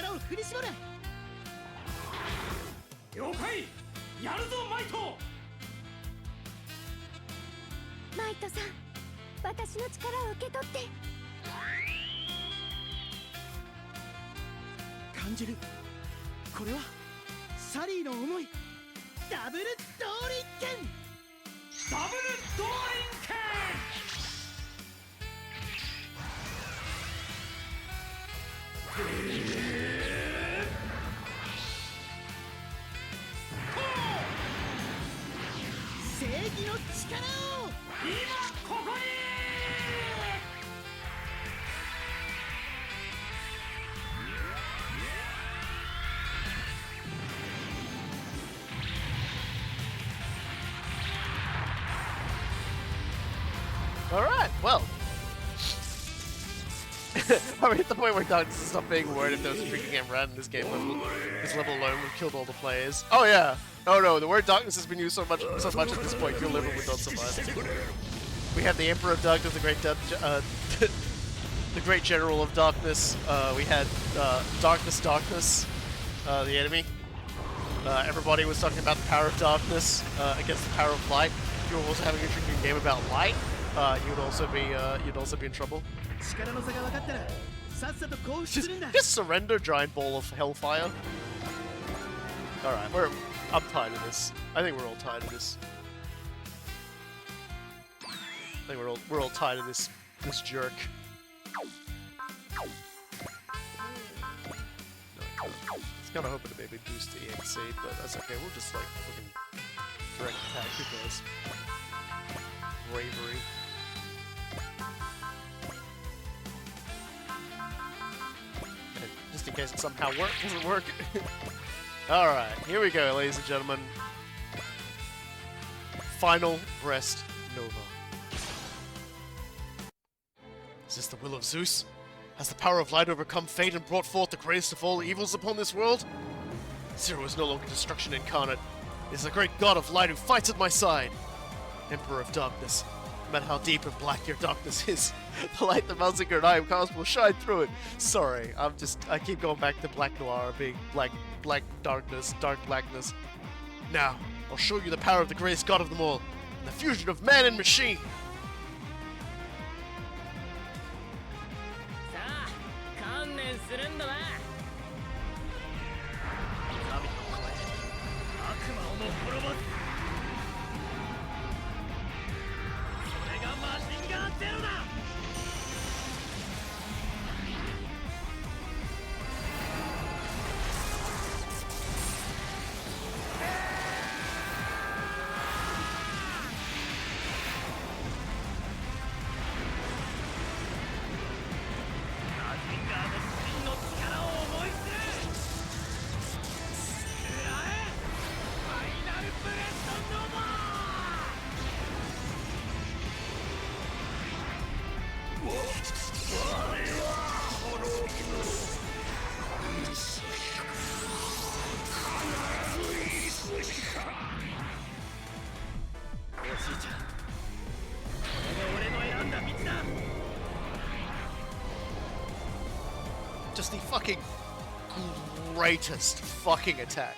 Alright, well. I'm at the point where Darkness is not being worried if there was a freaking Emran in this game level. This level alone would have killed all the players. Oh yeah! Oh no, the word Darkness has been used so much at this point, your liver would not survive. We have the Emperor of Darkness, the Great General of Darkness. We had Darkness, the enemy. everybody was talking about the power of darkness against the power of light. If you were also having a drinking game about light, you'd also be in trouble. Just surrender, giant ball of hellfire. All right, I'm tired of this. I think we're all tired of this. I think we're all tired of this jerk. It's kind of hoping to maybe boost the EXC, but that's okay. We'll just like fucking direct attack because bravery. And just in case it somehow doesn't work. All right, here we go, ladies and gentlemen. Final breast nova. Is this the will of Zeus? Has the power of light overcome fate and brought forth the greatest of all evils upon this world? Zero is no longer destruction incarnate. It is the great god of light who fights at my side. Emperor of darkness. No matter how deep and black your darkness is, the light that melts in your eye of cause will shine through it. Sorry, I keep going back to Black Noir being black darkness, dark blackness. Now, I'll show you the power of the greatest god of them all, and the fusion of man and machine. Just the fucking greatest fucking attack.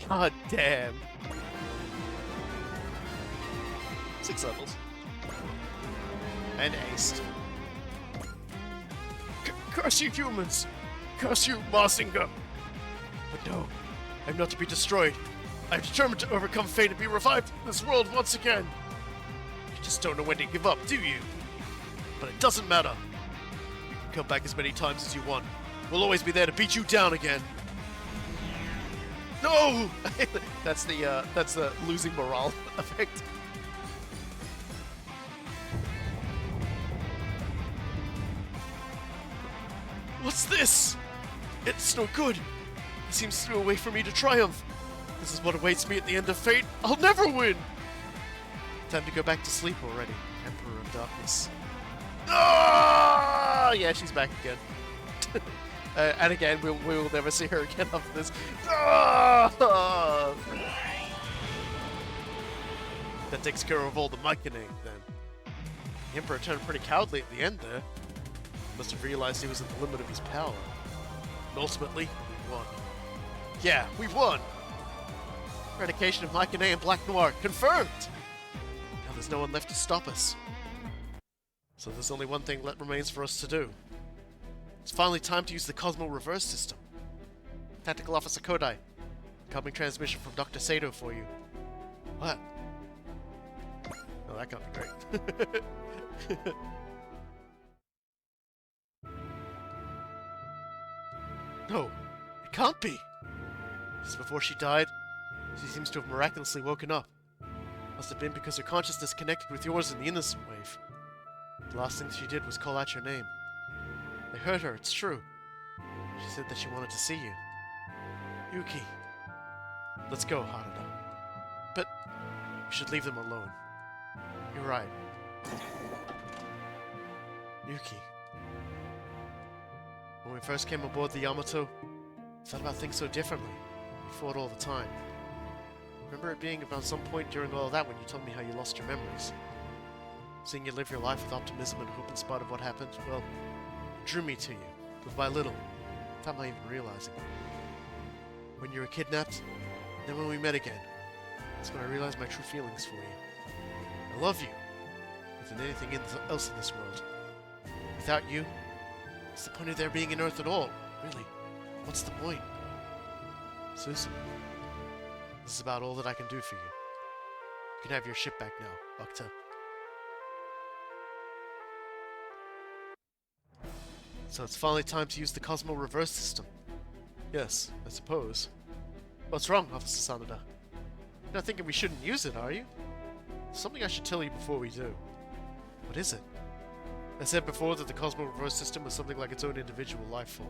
God damn. 6 levels. And aced. Curse you humans! Curse you, Marsinger! But no, I'm not to be destroyed. I'm determined to overcome fate and be revived in this world once again. You just don't know when to give up, do you? But it doesn't matter. You can come back as many times as you want. We'll always be there to beat you down again. No! That's the losing morale effect. What's this? It's no good. It seems too away for me to triumph. This is what awaits me at the end of fate. I'll never win! Time to go back to sleep already, Emperor of Darkness. Ah! Yeah, she's back again. And again, we will never see her again after this. Ah! That takes care of all the Mycenae, then. The Emperor turned pretty cowardly at the end there. Must have realized he was at the limit of his power. And ultimately, we won. Yeah, we won! Eradication of Mycenae and Black Noir, confirmed! Now there's no one left to stop us. So there's only one thing that remains for us to do. It's finally time to use the Cosmo Reverse System. Tactical Officer Kodai, incoming transmission from Dr. Sato for you. What? Oh, that can't be great. No, it can't be! Just before she died, she seems to have miraculously woken up. Must have been because her consciousness connected with yours in the innocent wave. The last thing she did was call out your name. I heard her, it's true. She said that she wanted to see you. Yuki. Let's go, Harada. But we should leave them alone. You're right. Yuki. When we first came aboard the Yamato, I thought about things so differently. We fought all the time. Remember it being about some point during all of that when you told me how you lost your memories. Seeing you live your life with optimism and hope in spite of what happened, well, it drew me to you, little by little. without my even realizing it. When you were kidnapped, then when we met again, that's when I realized my true feelings for you. I love you, more than anything else in this world. Without you, what's the point of there being an Earth at all? Really, what's the point? Susan, this is about all that I can do for you. You can have your ship back now, Octa. So it's finally time to use the Cosmo reverse system. Yes, I suppose. What's wrong, Officer Sanada? You're not thinking we shouldn't use it, are you? There's something I should tell you before we do. What is it? I said before that the Cosmo reverse system was something like its own individual life form.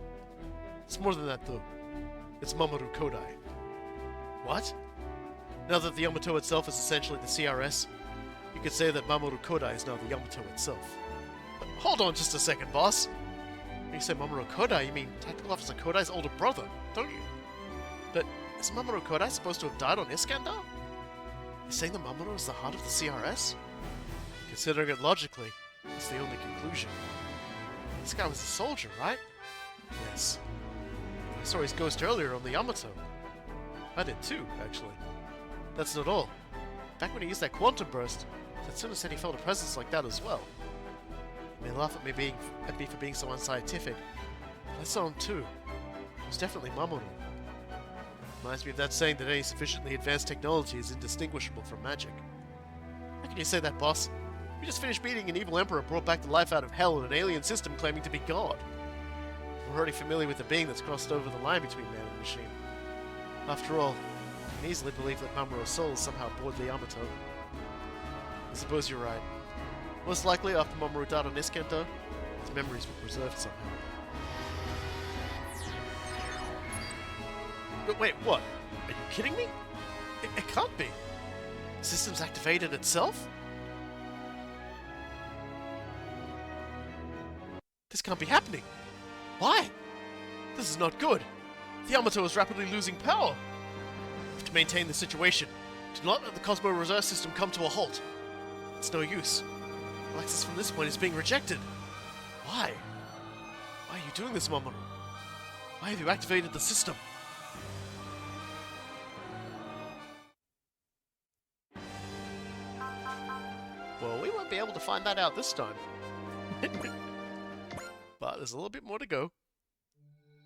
It's more than that, though. It's Mamoru Kodai. What? Now that the Yamato itself is essentially the CRS, you could say that Mamoru Kodai is now the Yamato itself. But hold on just a second, boss. When you say Mamoru Kodai, you mean Tactical Officer Kodai's older brother, don't you? But is Mamoru Kodai supposed to have died on Iskandar? You're saying that Mamoru is the heart of the CRS? Considering it logically, it's the only conclusion. This guy was a soldier, right? Yes. I saw his ghost earlier on the Yamato. I did too, actually. That's not all. Back when he used that quantum burst, Satsuna said he felt a presence like that as well. He may laugh at me for being so unscientific, but I saw him too. It was definitely Mamoru. Reminds me of that saying that any sufficiently advanced technology is indistinguishable from magic. How can you say that, boss? We just finished beating an evil emperor brought back to life out of hell in an alien system claiming to be God. We're already familiar with the being that's crossed over the line between man and machine. After all, I can easily believe that Mamoru's soul is somehow aboard the Yamato. I suppose you're right. Most likely, after Mamoru died on Iskandar, his memories were preserved somehow. But wait, what? Are you kidding me? It can't be. The system's activated itself? This can't be happening. Why? This is not good. The Yamato is rapidly losing power. We have to maintain the situation. Do not let the Cosmo reserve system come to a halt. It's no use. All access from this point is being rejected. Why? Why are you doing this, Mamoru? Why have you activated the system? Well, we won't be able to find that out this time. But there's a little bit more to go.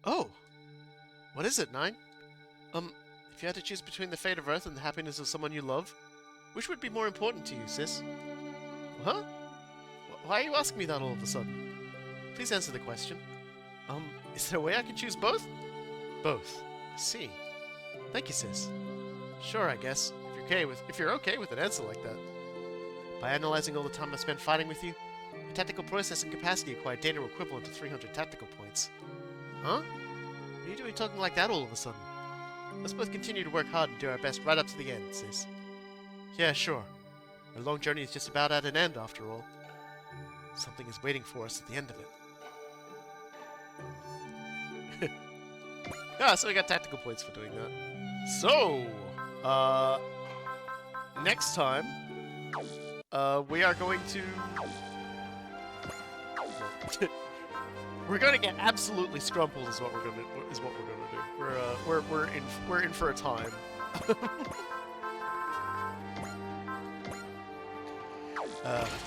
Oh! What is it, Nine? If you had to choose between the fate of Earth and the happiness of someone you love, which would be more important to you, sis? Huh? Why are you asking me that all of a sudden? Please answer the question. Is there a way I can choose both? Both. I see. Thank you, sis. Sure, I guess. If you're okay with an answer like that. By analyzing all the time I spent fighting with you, your tactical processing capacity acquired data equivalent to 300 tactical points. Huh? What are you doing talking like that all of a sudden? Let's both continue to work hard and do our best right up to the end, sis. Yeah, sure. Our long journey is just about at an end, after all. Something is waiting for us at the end of it. So we got tactical points for doing that. So, next time, we are going to... we're going to get absolutely scrumpled is what we're going to do. We're in for a time.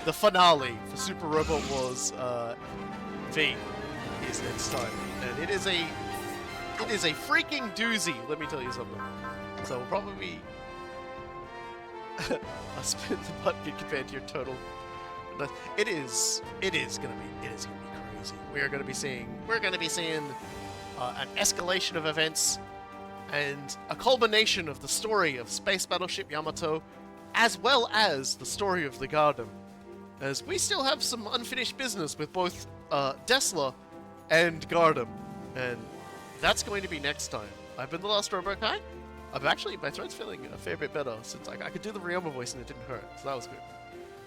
The finale for Super Robot Wars V is next time, and it is a freaking doozy. Let me tell you something. So we'll probably be a spin the button compared to your total. It is gonna be crazy. We're gonna be seeing an escalation of events and a culmination of the story of Space Battleship Yamato, as well as the story of the Garden, as we still have some unfinished business with both Desla and Garden, and that's going to be next time. I've been the Last Robot Guy. My throat's feeling a fair bit better since I could do the Ryoma voice and it didn't hurt, so that was good.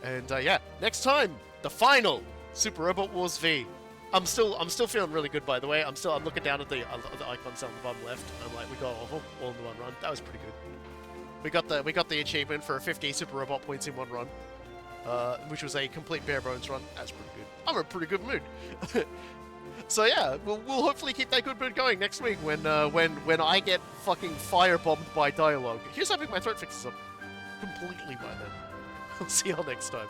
And yeah, next time, the final Super Robot Wars V. I'm still feeling really good, by the way. I'm looking down at the icons on the bottom left. I'm like, we got all in one run. That was pretty good. We got the achievement for 50 Super Robot points in one run, which was a complete bare bones run. That's pretty good. I'm in a pretty good mood. So yeah, we'll hopefully keep that good mood going next week when I get fucking firebombed by dialogue. Here's hoping my throat fixes up completely by then. I'll see y'all next time.